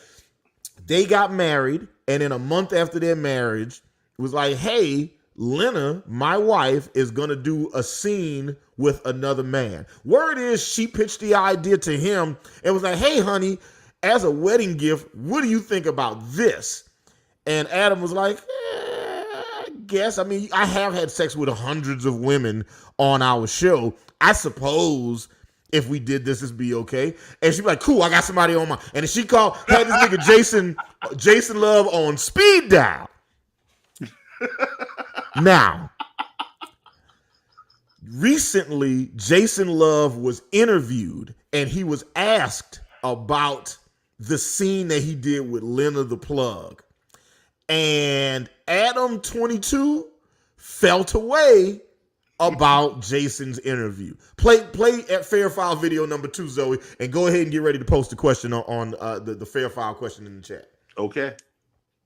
They got married, and then a month after their marriage, it was like, hey, Lena, my wife, is going to do a scene with another man. Word is she pitched the idea to him and was like, hey, honey, as a wedding gift, what do you think about this? And Adam was like, I guess. I mean, I have had sex with hundreds of women on our show. I suppose if we did this, it'd be okay. And she'd be like, cool, I got somebody on my... And then she had this nigga Jason Love on speed dial. Now, recently, Jason Love was interviewed and he was asked about the scene that he did with Lena the Plug. And ADAM22 felt away about Jason's interview. Play at Fair File video number 2, Zoe, and go ahead and get ready to post a question on the Fair File question in the chat. Okay.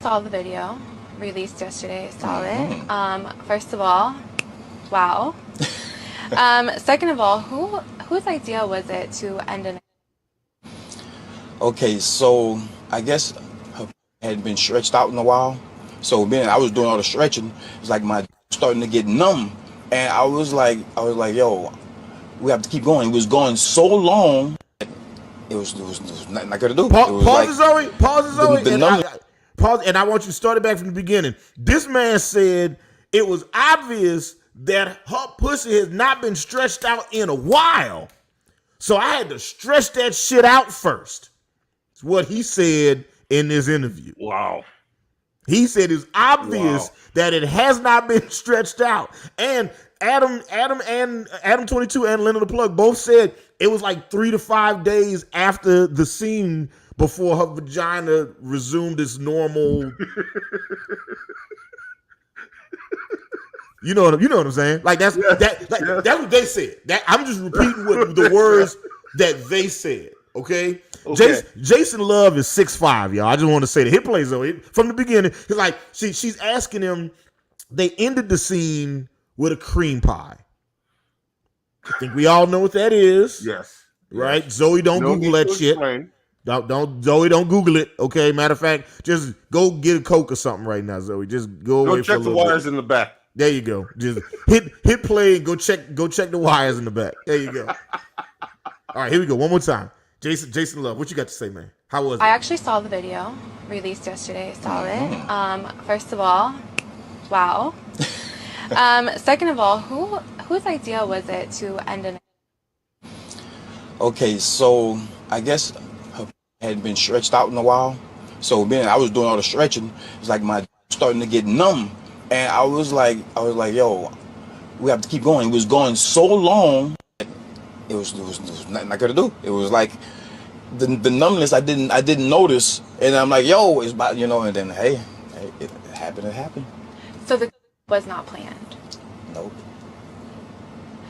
Saw the video released yesterday. Saw it. First of all, wow. Second of all, whose idea was it to end an? Okay, so I guess her had been stretched out in a while. So then I was doing all the stretching. It's like my starting to get numb, and I was like, yo, we have to keep going. It was going so long. It was nothing I could do. Pause it, Zoe. Pause it, Zoe. Pause, and I want you to start it back from the beginning. This man said it was obvious that her pussy has not been stretched out in a while. So I had to stretch that shit out first. It's what he said in this interview. Wow. He said it's obvious that it has not been stretched out. And ADAM22 and Lena the Plug both said it was like 3 to 5 days after the scene before her vagina resumed its normal. You know what I'm saying? Like that's that's what they said. That I'm just repeating what the words that they said. Okay. Jason Love is 6'5", y'all. I just want to say that. Hit play, Zoe, from the beginning. He's like, she's asking him. They ended the scene with a cream pie. I think we all know what that is. Yes. Right? Zoe, don't Google that shit. Zoe, don't Google it. Okay. Matter of fact, just go get a Coke or something right now, Zoe. Just go away. Go check the wires in the back. There you go. Just hit play and go check the wires in the back. There you go. All right, here we go. One more time. Jason Love, what you got to say, man? How was it? I actually saw the video released yesterday. Saw it. First of all, wow. Second of all, whose idea was it to end an? Okay, so I guess her had been stretched out in a while. So then I was doing all the stretching. It's like my starting to get numb, and I was like, yo, we have to keep going. It was going so long. It was nothing I could do. It was like the numbness I didn't notice, and I'm like, yo, it's about, and then hey, it happened. It happened. So the was not planned. Nope.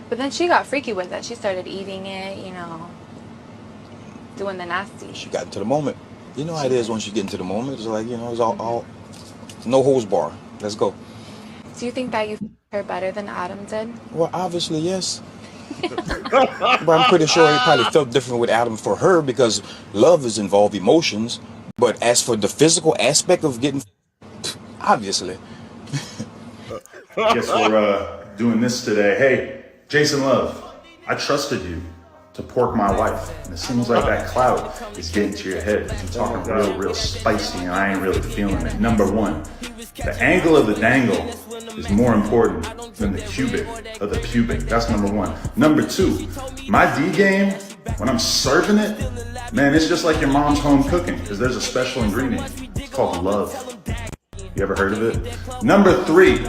But then she got freaky with it. She started eating it, doing the nasty. She got into the moment. You know how it is once you get into the moment. It's like, it's all no hose bar. Let's go. Do you think that you her better than Adam did? Well, obviously, yes. But I'm pretty sure it probably felt different with Adam for her because love is involved emotions. But as for the physical aspect of getting, obviously. Guess we're doing this today. Hey, Jason Love, I trusted you to pork my wife. And it seems like that clout is getting to your head. You're talking real spicy and I ain't really feeling it. Number one, the angle of the dangle is more important than the cubic of the pubic. That's number one. Number two, my D game, when I'm serving it, man, it's just like your mom's home cooking because there's a special ingredient. It's called love. You ever heard of it? Number three,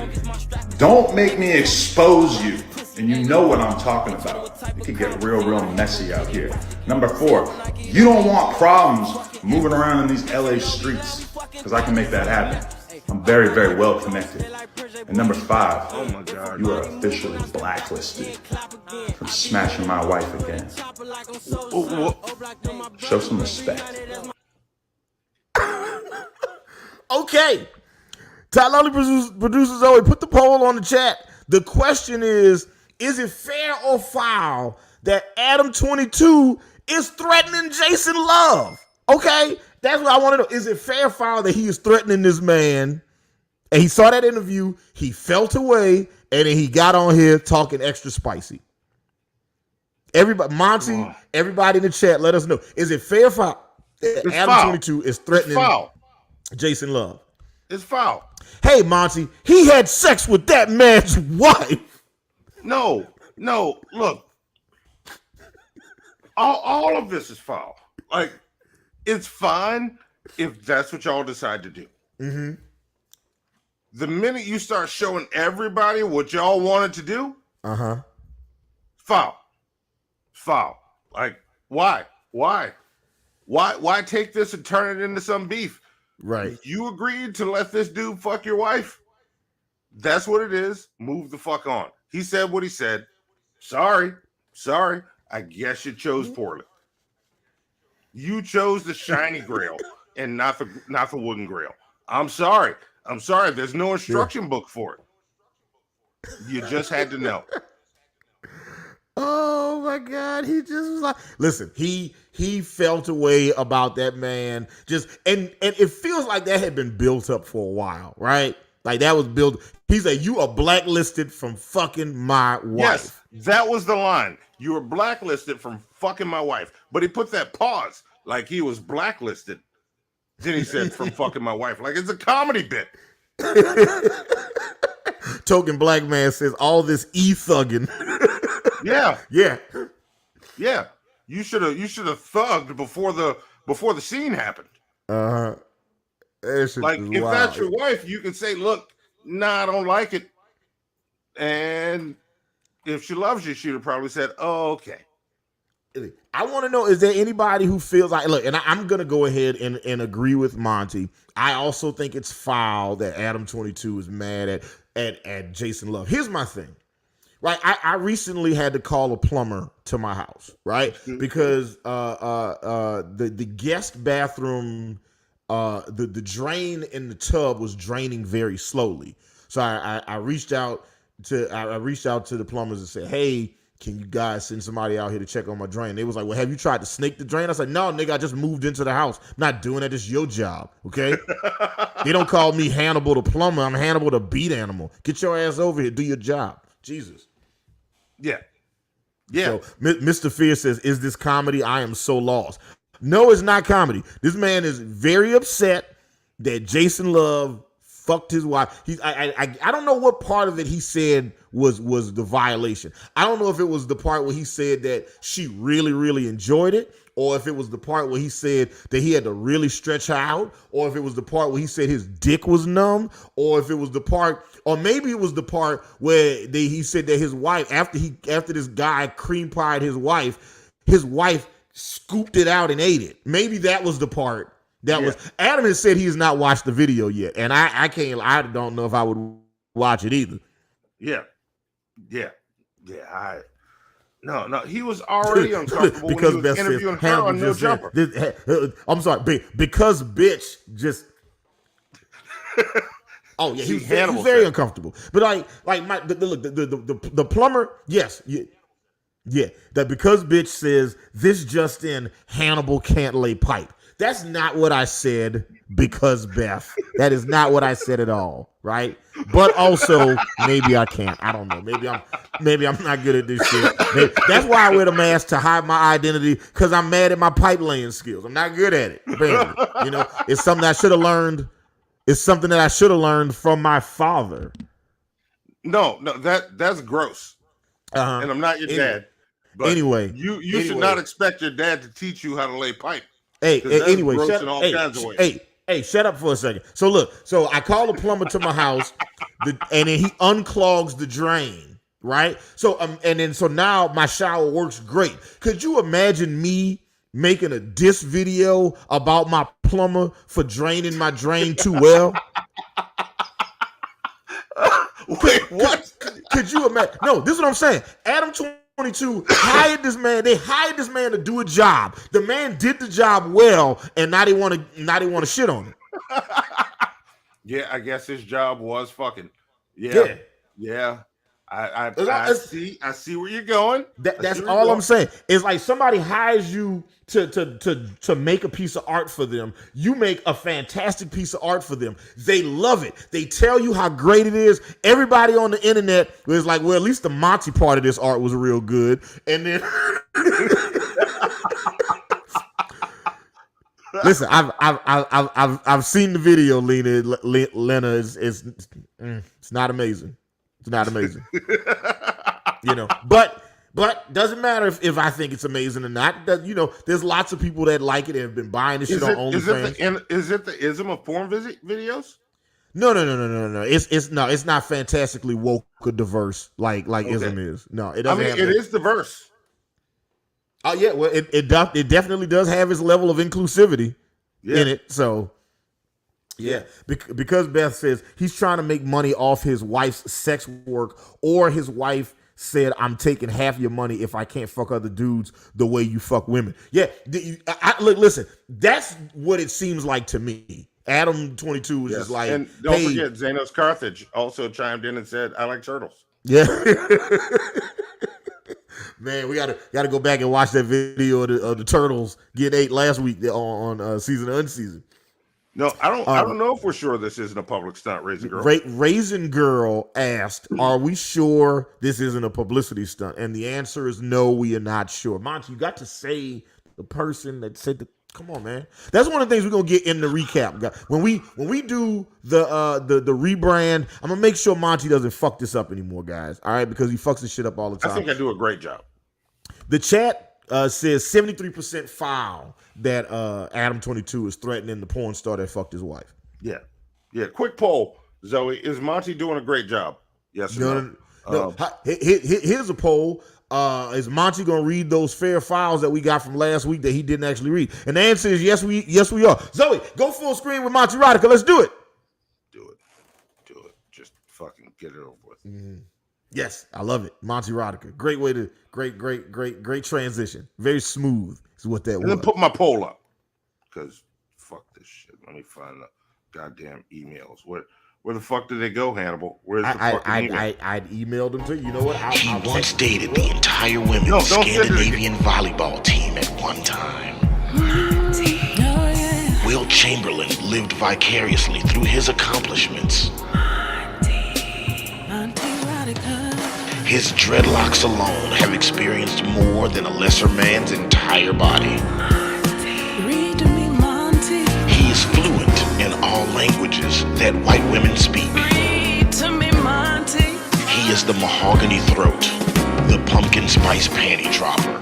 don't make me expose you. And you know what I'm talking about. It could get real messy out here. Number four, you don't want problems moving around in these LA streets because I can make that happen. I'm very, very well connected. And number five, oh my God, you are officially blacklisted from smashing my wife again. Show some respect. Okay. Tyler producer Zoe, put the poll on the chat. The question is it fair or foul that Adam22 is threatening Jason Love? Okay, that's what I want to know. Is it fair or foul that he is threatening this man? And he saw that interview, he felt away, and then he got on here talking extra spicy. Everybody, Monty, everybody in the chat, let us know. Is it fair or foul that Adam22 is threatening Jason Love? It's foul. Hey, Monty, he had sex with that man's wife. No, look. All of this is foul. Like, it's fine if that's what y'all decide to do. Mm-hmm. The minute you start showing everybody what y'all wanted to do, foul. Like, why? Why take this and turn it into some beef? Right. You agreed to let this dude fuck your wife. That's what it is. Move the fuck on. He said what he said. Sorry. I guess you chose poorly. You chose the shiny grail and not the wooden grail. I'm sorry. There's no instruction book for it. You just had to know. Oh my God, he just was like, listen, he felt a way about that man. And it feels like that had been built up for a while, right? Like that was built. He said, you are blacklisted from fucking my wife. Yes, that was the line. You were blacklisted from fucking my wife. But he put that pause like he was blacklisted. Then he said from fucking my wife. Like it's a comedy bit. Token black man says all this thugging. Yeah. You should have thugged before the scene happened. Like if that's your wife, you can say, look, nah, I don't like it. And if she loves you, she'd have probably said, oh, okay. I want to know, is there anybody who feels like, look, and I'm going to go ahead and agree with Monty. I also think it's foul that Adam22 is mad at Jason Love. Here's my thing. Right, I recently had to call a plumber to my house, right? Because the guest bathroom, the drain in the tub was draining very slowly. So I reached out to the plumbers and said, hey, can you guys send somebody out here to check on my drain? They was like, well, have you tried to snake the drain? I said, no, nigga, I just moved into the house. I'm not doing that. It's your job, okay? They don't call me Hannibal the plumber. I'm Hannibal the beat animal. Get your ass over here. Do your job. Jesus. Yeah. Yeah. So Mr. Fear says, "Is this comedy? I am so lost." No, it's not comedy. This man is very upset that Jason Love fucked his wife. I don't know what part of it he said was the violation. I don't know if it was the part where he said that she really, really enjoyed it, or if it was the part where he said that he had to really stretch her out, or if it was the part where he said his dick was numb, or if it was the part, or maybe it was the part where he said that his wife, after this guy cream pied his wife scooped it out and ate it. Maybe that was the part. Was Adam has said he has not watched the video yet, and I don't know if I would watch it either. Yeah. No, he was already uncomfortable because when he was interviewing her on No Jumper. I'm sorry, because bitch just. Oh yeah, he's very uncomfortable. But the plumber, yes, yeah, that because bitch says this just in, Hannibal can't lay pipe. That's not what I said, because Beth. That is not what I said at all, right? But also, maybe I can't. I don't know. Maybe I'm not good at this shit. That's why I wear the mask, to hide my identity, because I'm mad at my pipe laying skills. I'm not good at it. You know, it's something I should have learned. It's something that I should have learned from my father. No, that's gross. And I'm not your dad. But anyway, you should not expect your dad to teach you how to lay pipe. Hey, anyway, gross in all kinds of ways. Hey, shut up for a second. So look, I call the plumber to my house, and then he unclogs the drain, right? So so now my shower works great. Could you imagine me making a diss video about my plumber for draining my drain too well? Wait, what? Could you imagine? No, this is what I'm saying. ADAM22 hired this man. They hired this man to do a job. The man did the job well, and now they want to shit on him. Yeah, I guess his job was fucking. Yeah. I see where you're going. That's all I'm saying. It's like somebody hires you to make a piece of art for them. You make a fantastic piece of art for them. They love it. They tell you how great it is. Everybody on the internet was like, well, at least the Monty part of this art was real good. And then listen, I've seen the video, Lena. It's not amazing. It's not amazing. You know, but doesn't matter if I think it's amazing or not. You know, there's lots of people that like it and have been buying this shit on OnlyFans. Is it the Isom of porn videos? No. It's not fantastically woke or diverse like Isom is. No, it doesn't. It is diverse. Oh yeah, well it definitely does have its level of inclusivity in it. So. Yeah, because Beth says he's trying to make money off his wife's sex work, or his wife said, "I'm taking half your money if I can't fuck other dudes the way you fuck women." Yeah, look, listen, that's what it seems like to me. ADAM22 was just like, and don't forget, Xanos Carthage also chimed in and said, "I like turtles." Yeah. Man, we gotta go back and watch that video of the turtles getting ate last week on Season Unseasoned. No, I don't know if we're sure this isn't a public stunt, Raisin Girl. Raisin Girl asked, "Are we sure this isn't a publicity stunt?" And the answer is no, we are not sure. Monty, you got to say the person that said the. Come on, man. That's one of the things we're gonna get in the recap. When we do the rebrand, I'm gonna make sure Monty doesn't fuck this up anymore, guys. All right, because he fucks this shit up all the time. I think I do a great job. The chat says 73% file that ADAM22 is threatening the porn star that fucked his wife. Yeah. Quick poll, Zoe. Is Monty doing a great job? Yes or no? Here's a poll. Is Monty gonna read those fair files that we got from last week that he didn't actually read? And the answer is yes, we are. Zoe, go full screen with Monty Rodica. Let's do it. Do it. Just fucking get it over with. Mm-hmm. Yes, I love it. Monty Rodica. Great way to great transition. Very smooth is what that was. And then put my poll up. Because fuck this shit. Let me find the goddamn emails. Where the fuck did they go, Hannibal? Where's the fucking email? I'd emailed them to you. You know what? He once dated the entire women's Scandinavian volleyball team at one time. Will Chamberlain lived vicariously through his accomplishments. His dreadlocks alone have experienced more than a lesser man's entire body. Read to me, Monty. He is fluent in all languages that white women speak. Read to me, Monty. He is the mahogany throat, the pumpkin spice panty dropper,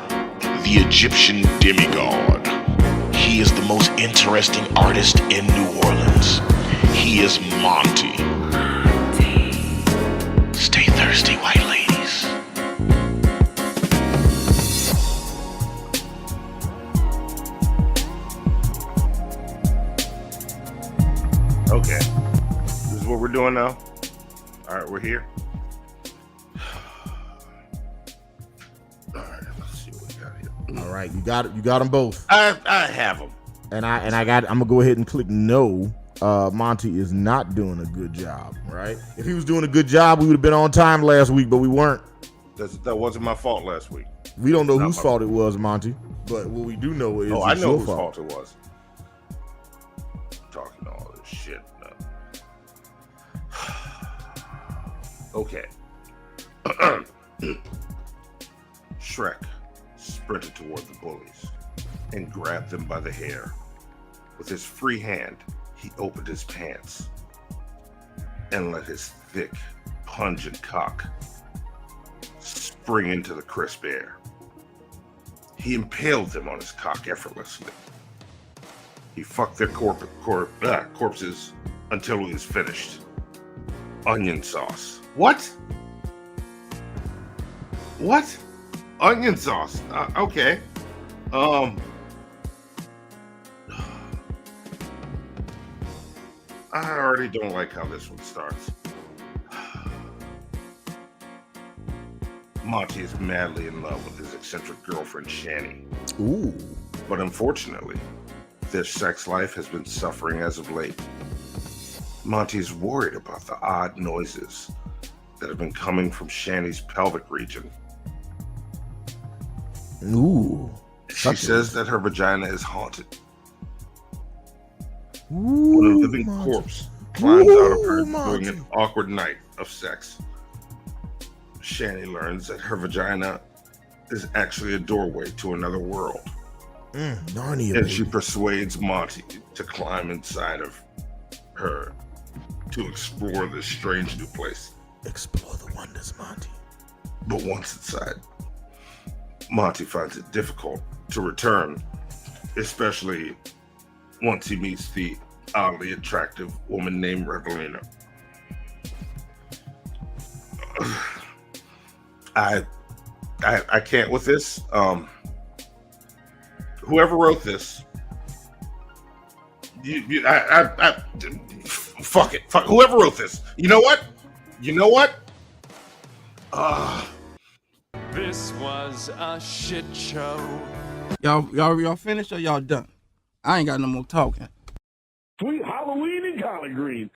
the Egyptian demigod. He is the most interesting artist in New Orleans. He is Monty. Stay thirsty, white ladies. Okay. This is what we're doing now. All right, we're here. All right, let's see what we got here. All right, you got them both. I have them. And I'm gonna go ahead and click no. Monty is not doing a good job, right? If he was doing a good job, we would have been on time last week, but we weren't. That wasn't my fault last week. We don't know whose fault it was, Monty. But what we do know is I it's know your whose fault. fault it was. Talking all this shit. Okay. Shrek sprinted toward the bullies and grabbed them by the hair. With his free hand, he opened his pants and let his thick, pungent cock spring into the crisp air. He impaled them on his cock effortlessly. He fucked their corpses until he was finished. Onion sauce. What? What? Onion sauce. Okay. I already don't like how this one starts. Monty is madly in love with his eccentric girlfriend, Shani. Ooh. But unfortunately, their sex life has been suffering as of late. Monty is worried about the odd noises that have been coming from Shani's pelvic region. Ooh. She says that her vagina is haunted. When a living corpse climbs out of her during an awkward night of sex, Shani learns that her vagina is actually a doorway to another world. Narnia, and she persuades Monty to climb inside of her to explore this strange new place. Explore the wonders, Monty. But once inside, Monty finds it difficult to return, especially once he meets the oddly attractive woman named Revelina. I can't with this. Whoever wrote this, fuck it. Fuck whoever wrote this. You know what? This was a shit show. Y'all finished or y'all done? I ain't got no more talking. Sweet Halloween in Collard Green.